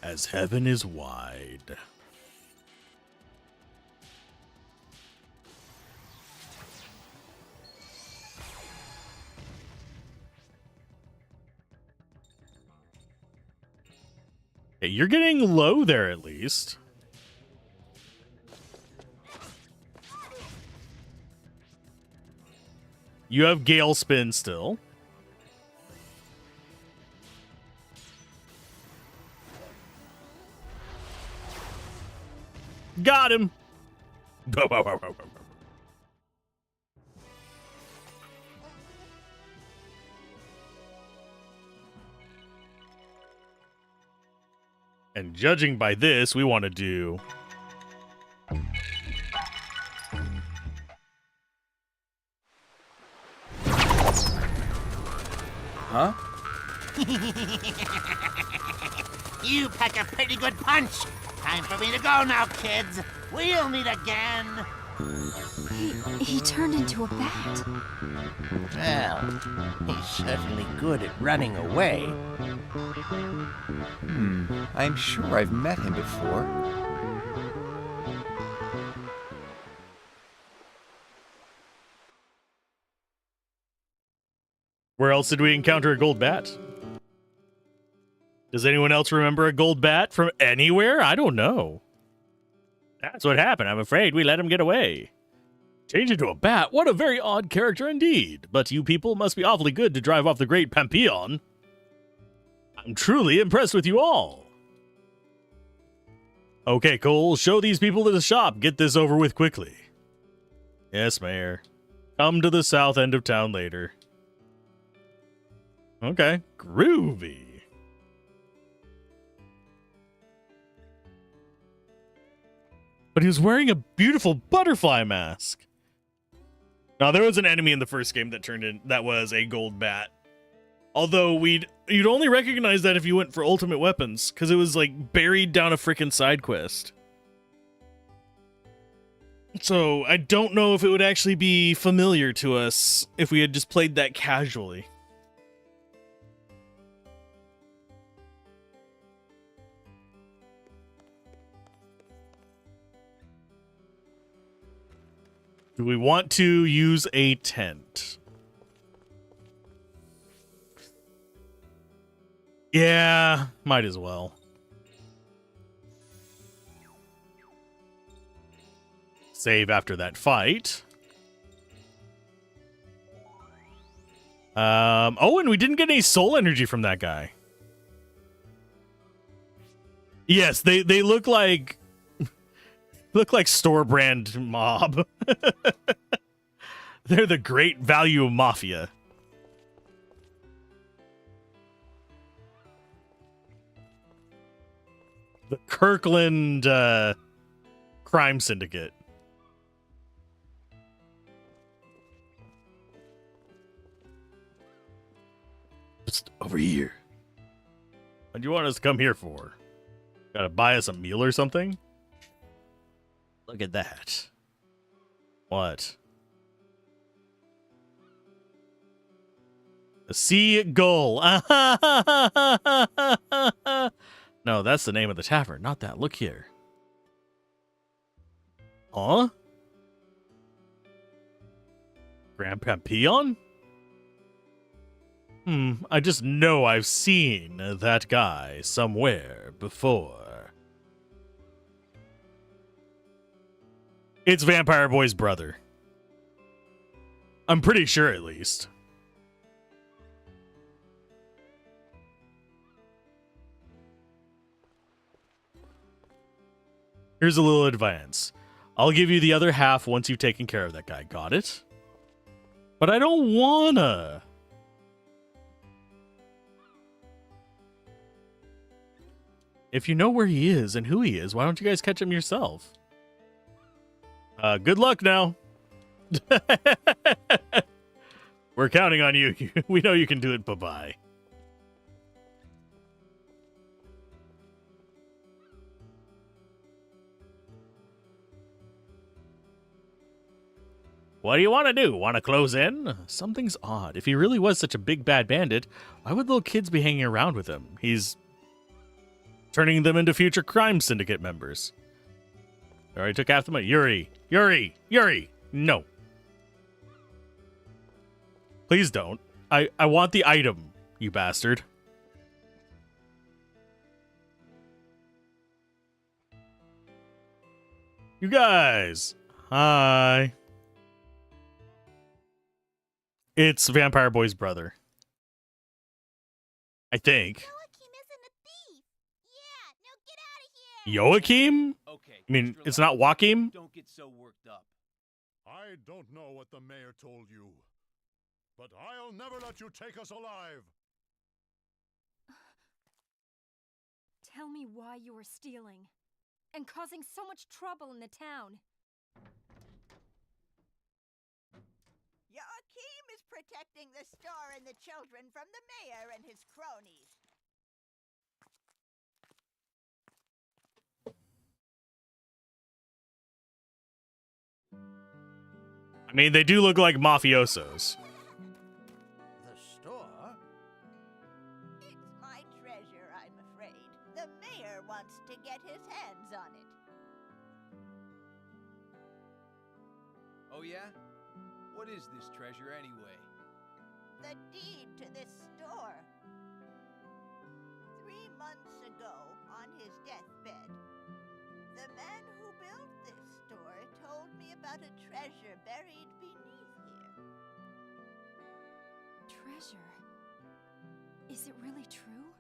As heaven is wide. Okay, you're getting low there at least. You have Gale Spin still. Got him. And judging by this, we want to do... Huh? You pack a pretty good punch. Time for me to go now, kids. We'll meet again. He turned into a bat. Well, he's certainly good at running away. I'm sure I've met him before. Where else did we encounter a gold bat? Does anyone else remember a gold bat from anywhere? I don't know. That's what happened. I'm afraid we let him get away. Change into a bat? What a very odd character indeed. But you people must be awfully good to drive off the great Pampion. I'm truly impressed with you all. Okay, Cole, show these people to the shop. Get this over with quickly. Yes, Mayor. Come to the south end of town later. Okay. Groovy. But he was wearing a beautiful butterfly mask. Now, there was an enemy in the first game that was a gold bat. Although you'd only recognize that if you went for ultimate weapons, because it was like buried down a freaking side quest. So I don't know if it would actually be familiar to us if we had just played that casually. Do we want to use a tent? Yeah, might as well. Save after that fight. Oh, and we didn't get any soul energy from that guy. Yes, they look like store brand mob. They're the Great Value Mafia. The Kirkland crime syndicate. Just over here. What do you want us to come here for? Gotta buy us a meal or something? Look at that. What? A seagull. No, that's the name of the tavern, not that. Look here. Huh? Grandpa Peon? I just know I've seen that guy somewhere before. It's Vampire Boy's brother. I'm pretty sure, at least. Here's a little advance. I'll give you the other half once you've taken care of that guy. Got it? But I don't wanna. If you know where he is and who he is, why don't you guys catch him yourself? Good luck now. We're counting on you. We know you can do it. Bye-bye. What do you want to do? Want to close in? Something's odd. If he really was such a big bad bandit, why would little kids be hanging around with him? He's turning them into future crime syndicate members. Already took half the money. Yuri! No. Please don't. I want the item, you bastard. You guys. Hi. It's Vampire Boy's brother. I think. Joachim? Okay. I mean, it's not Joachim? Don't get so worked up. I don't know what the mayor told you, but I'll never let you take us alive. Tell me why you were stealing and causing so much trouble in the town. Joachim is protecting the store and the children from the mayor and his cronies. I mean, they do look like mafiosos. The store? It's my treasure, I'm afraid. The mayor wants to get his hands on it. Oh yeah? What is this treasure anyway? The deed to this store. 3 months ago, on his deathbed, the man who built this store told me about a treasure buried beneath here. Treasure? Is it really true?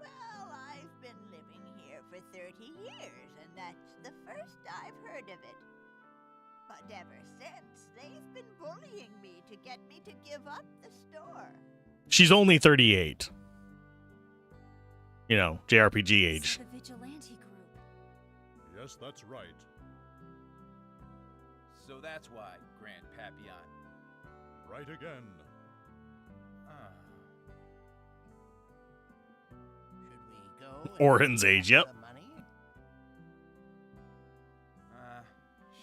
Well, I've been living here for 30 years, and that's the first I've heard of it. But ever since, they've been bullying me to get me to give up the store. She's only 38. You know, JRPG age. The vigilante group. Yes, that's right. So that's why, Grand Papillon. Right again. Should we go? and Orin's age, get yep. the money?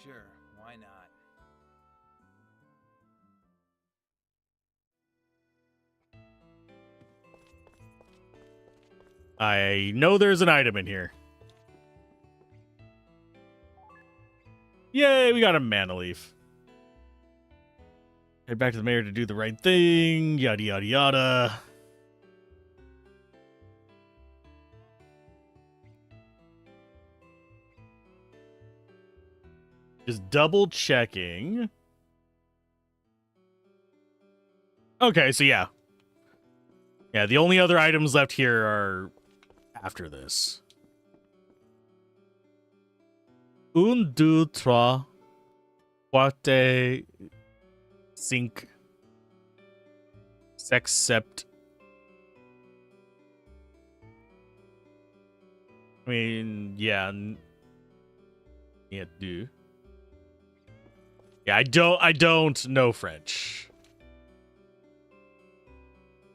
Sure, why not? I know there's an item in here. Yay, we got a mana leaf. Head back to the mayor to do the right thing. Yada, yada, yada. Just double checking. Okay, so yeah. Yeah, the only other items left here are after this. Un, deux, trois, quatre, cinq, six, sept. I mean, yeah. Yeah, do. Yeah, I don't know French.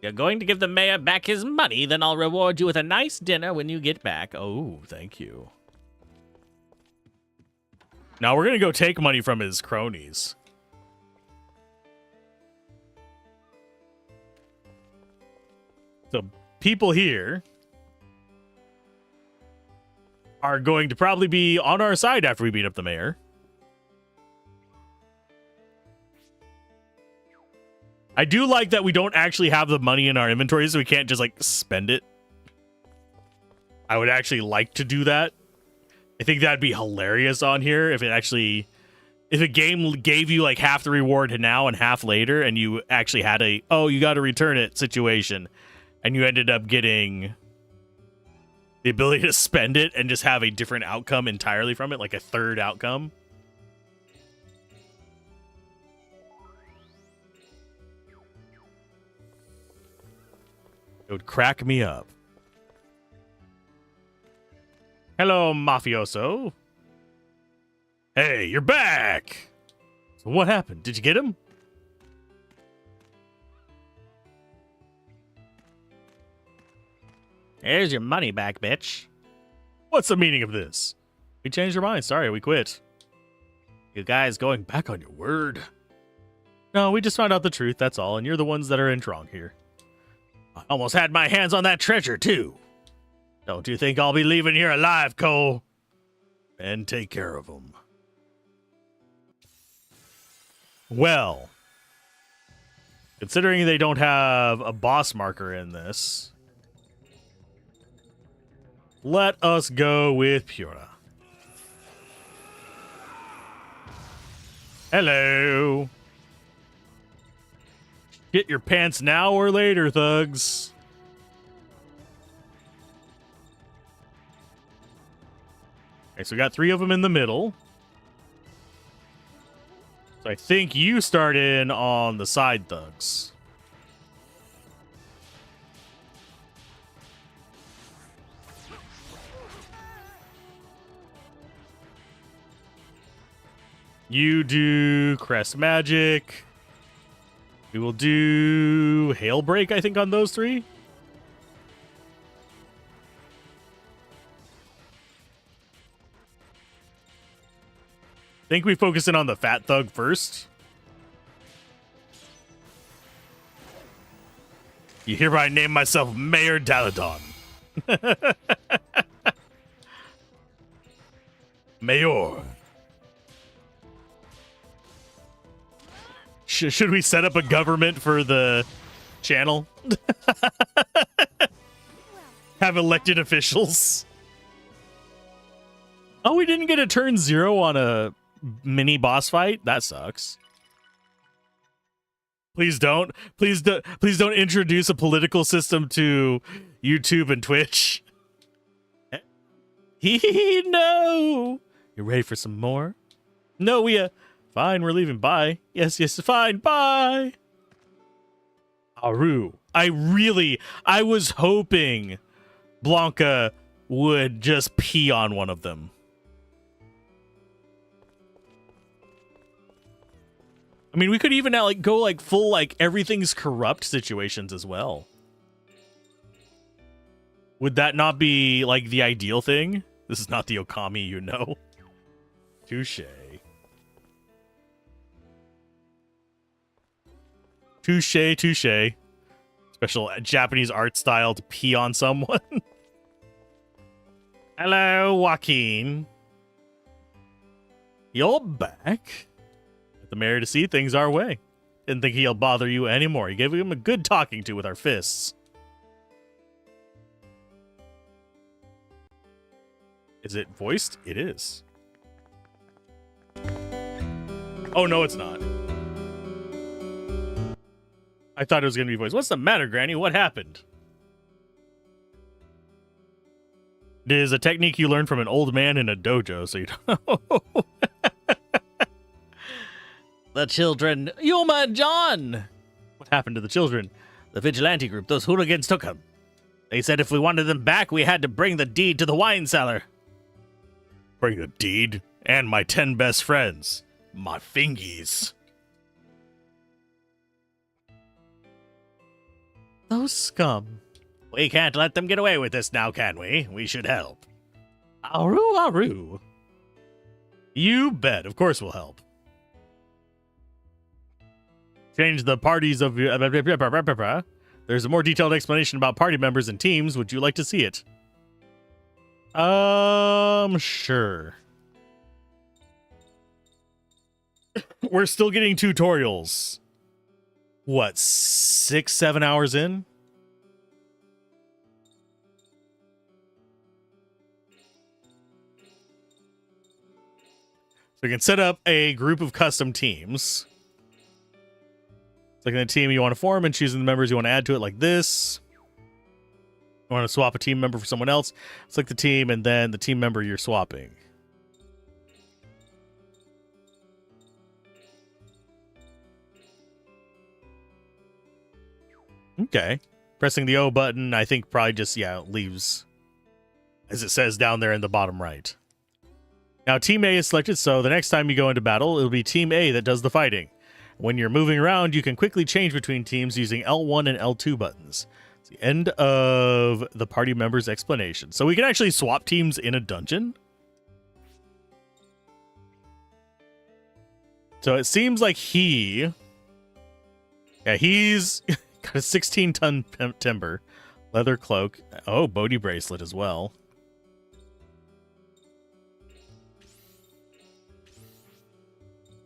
You're going to give the mayor back his money, then I'll reward you with a nice dinner when you get back. Oh, thank you. Now we're gonna go take money from his cronies. So people here are going to probably be on our side after we beat up the mayor. I do like that we don't actually have the money in our inventory, so we can't just, like, spend it. I would actually like to do that. I think that'd be hilarious on here if a game gave you, like, half the reward now and half later, and you actually had a, oh, you got to return it situation, and you ended up getting the ability to spend it and just have a different outcome entirely from it, like a third outcome. It would crack me up. Hello, mafioso. Hey, you're back! So what happened? Did you get him? Here's your money back, bitch. What's the meaning of this? We changed our minds. Sorry, we quit. You guys going back on your word? No, we just found out the truth, that's all, and you're the ones that are in wrong here. I almost had my hands on that treasure, too. Don't you think I'll be leaving here alive, Cole? And take care of them. Well, considering they don't have a boss marker in this, let us go with Pura. Hello. Get your pants now or later, thugs. Okay, so we got 3 of them in the middle. So I think you start in on the side thugs. You do Crest Magic. We will do Hail Break, I think, on those 3. I think we focus in on the Fat Thug first. You hereby name myself Mayor Daladon. Mayor. Should we set up a government for the channel? Have elected officials. Oh, we didn't get a turn 0 on a mini boss fight? That sucks. Please don't. Please don't introduce a political system to YouTube and Twitch. No. You ready for some more? No, fine, we're leaving. Bye. Yes, fine. Bye. Aru. I was hoping Blanca would just pee on one of them. I mean, we could even now, like, go, like, full, like, everything's corrupt situations as well. Would that not be, like, the ideal thing? This is not the Okami, you know. Touche. Touche, touche. Special Japanese art style to pee on someone. Hello, Joaquin. You're back. The mayor to see things our way. Didn't think he'll bother you anymore. You gave him a good talking to with our fists. Is it voiced? It is. Oh, no, it's not. I thought it was going to be voiced. What's the matter, Granny? What happened? It is a technique you learned from an old man in a dojo, so you don't... The children, Yuma and John. What happened to the children? The vigilante group, those hooligans took them. They said if we wanted them back, we had to bring the deed to the wine cellar. Bring the deed and my 10 best friends. My fingies. Those scum. We can't let them get away with this now, can we? We should help. Aru, aru. You bet. Of course we'll help. Change the parties of... There's a more detailed explanation about party members and teams. Would you like to see it? Sure. We're still getting tutorials. What, 6-7 hours in? So we can set up a group of custom teams. Like the team you want to form and choosing the members you want to add to it like this. You want to swap a team member for someone else. Select the team and then the team member you're swapping. Okay. Pressing the O button, I think probably just, leaves as it says down there in the bottom right. Now Team A is selected, so the next time you go into battle, it'll be Team A that does the fighting. When you're moving around, you can quickly change between teams using L1 and L2 buttons. It's the end of the party member's explanation. So we can actually swap teams in a dungeon. So it seems like he's got a 16-ton timber, leather cloak. Oh, Bodhi bracelet as well.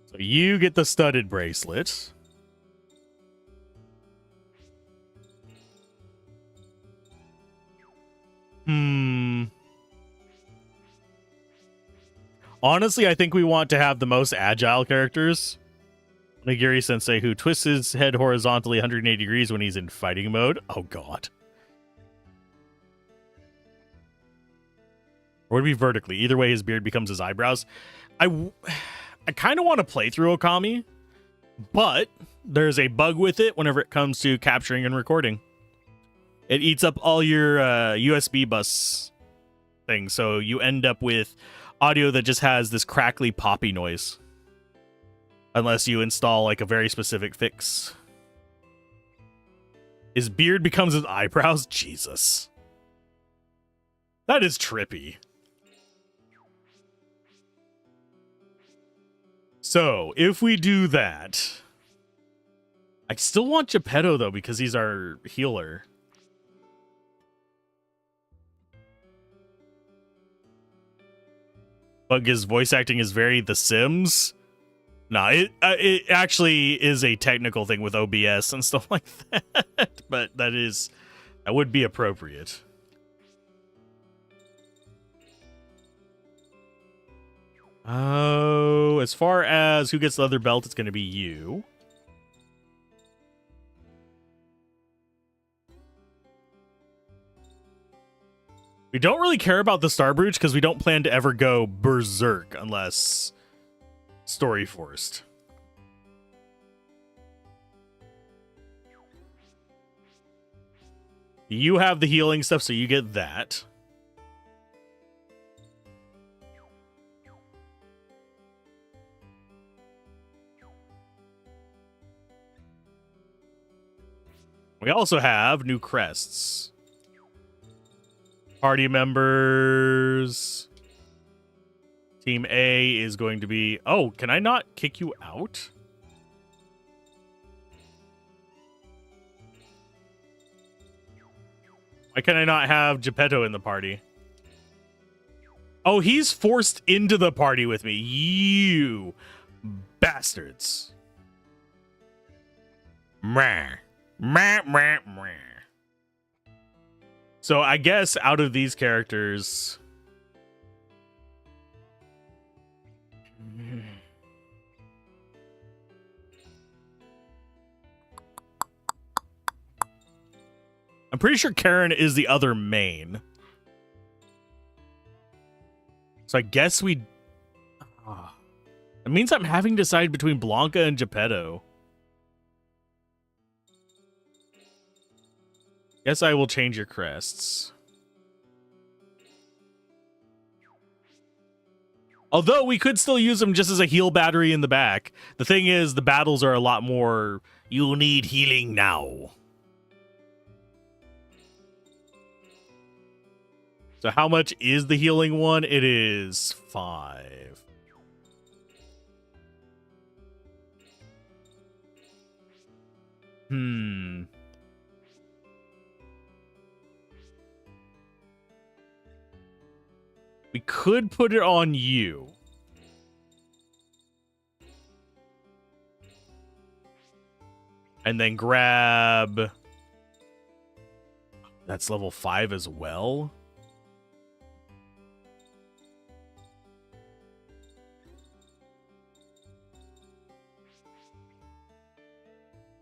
So you get the studded bracelet. Honestly, I think we want to have the most agile characters. Nagiri Sensei, who twists his head horizontally 180 degrees when he's in fighting mode. Oh, God. Or would it be vertically? Either way, his beard becomes his eyebrows. I kind of want to play through Okami, but there's a bug with it whenever it comes to capturing and recording. It eats up all your USB bus things, so you end up with audio that just has this crackly poppy noise. Unless you install like a very specific fix. His beard becomes his eyebrows? Jesus. That is trippy. So, if we do that... I still want Geppetto, though, because he's our healer. But his voice acting is very The Sims. No, it actually is a technical thing with OBS and stuff like that. But that would be appropriate. Oh, as far as who gets the leather belt, it's going to be you. We don't really care about the Star Brooch because we don't plan to ever go berserk unless story forced. You have the healing stuff, so you get that. We also have new crests. Party members. Team A is going to be... Oh, can I not kick you out? Why can I not have Geppetto in the party? Oh, he's forced into the party with me. You bastards. Meh. Meh, meh, meh. So I guess out of these characters... I'm pretty sure Karen is the other main. So I guess we... It means I'm having to decide between Blanca and Geppetto. Guess I will change your crests. Although we could still use them just as a heal battery in the back. The thing is, the battles are a lot more... You need healing now. So how much is the healing one? It is 5. We could put it on you. And then grab... That's level 5 as well?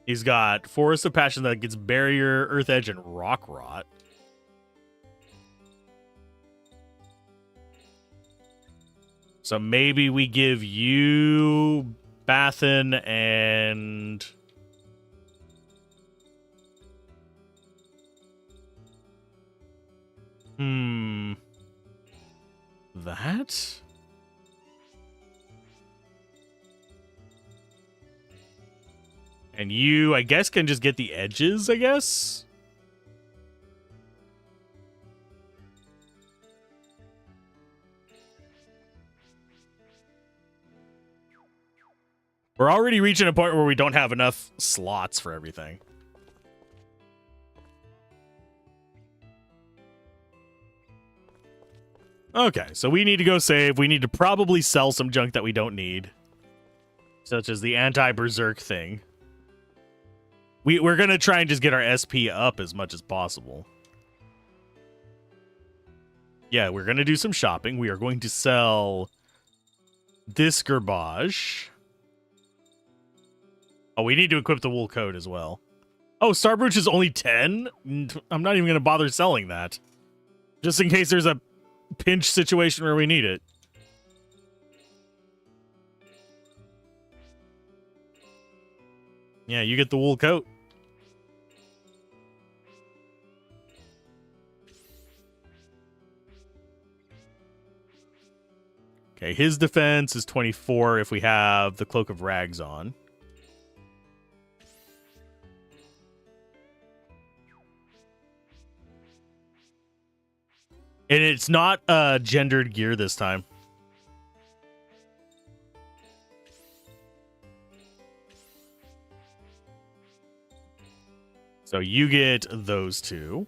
He's got Forest of Passion that gets Barrier, Earth Edge, and Rock Rot. So maybe we give you Bathen and... That? And you, I guess, can just get the edges, I guess? We're already reaching a point where we don't have enough slots for everything. Okay, so we need to go save. We need to probably sell some junk that we don't need. Such as the anti-berserk thing. We're going to try and just get our SP up as much as possible. Yeah, we're going to do some shopping. We are going to sell this garbage. Oh, we need to equip the wool coat as well. Oh, Starbrooch is only 10? I'm not even going to bother selling that. Just in case there's a pinch situation where we need it. Yeah, you get the wool coat. Okay, his defense is 24 if we have the Cloak of Rags on. And it's not gendered gear this time. So you get those two.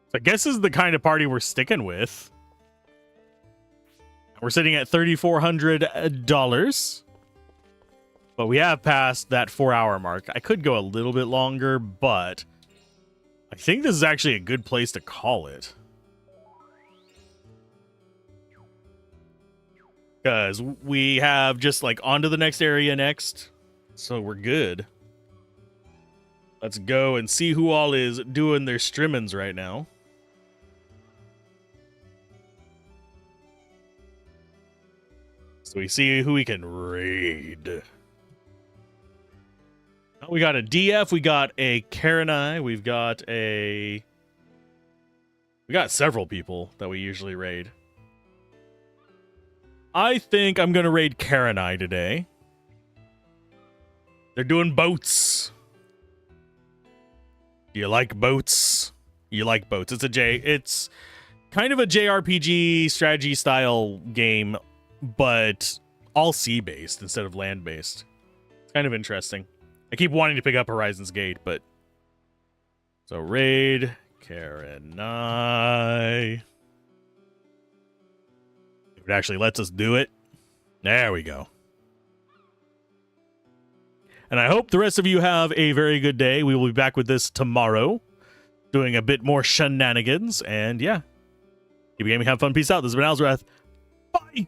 So I guess this is the kind of party we're sticking with. We're sitting at $3,400. But we have passed that 4-hour mark. I could go a little bit longer, but I think this is actually a good place to call it. Because we have just like on to the next area next. So we're good. Let's go and see who all is doing their strimmings right now. So we see who we can raid. We got a DF, we got a Karenai, we got several people that we usually raid. I think I'm gonna raid Karenai today. They're doing boats. Do you like boats? You like boats. It's kind of a JRPG strategy style game, but all sea-based instead of land-based. It's kind of interesting. I keep wanting to pick up Horizon's Gate, but... So, raid, Karenai. If it actually lets us do it. There we go. And I hope the rest of you have a very good day. We will be back with this tomorrow, doing a bit more shenanigans, and yeah. Keep gaming, have fun, peace out. This has been Alzorath. Bye!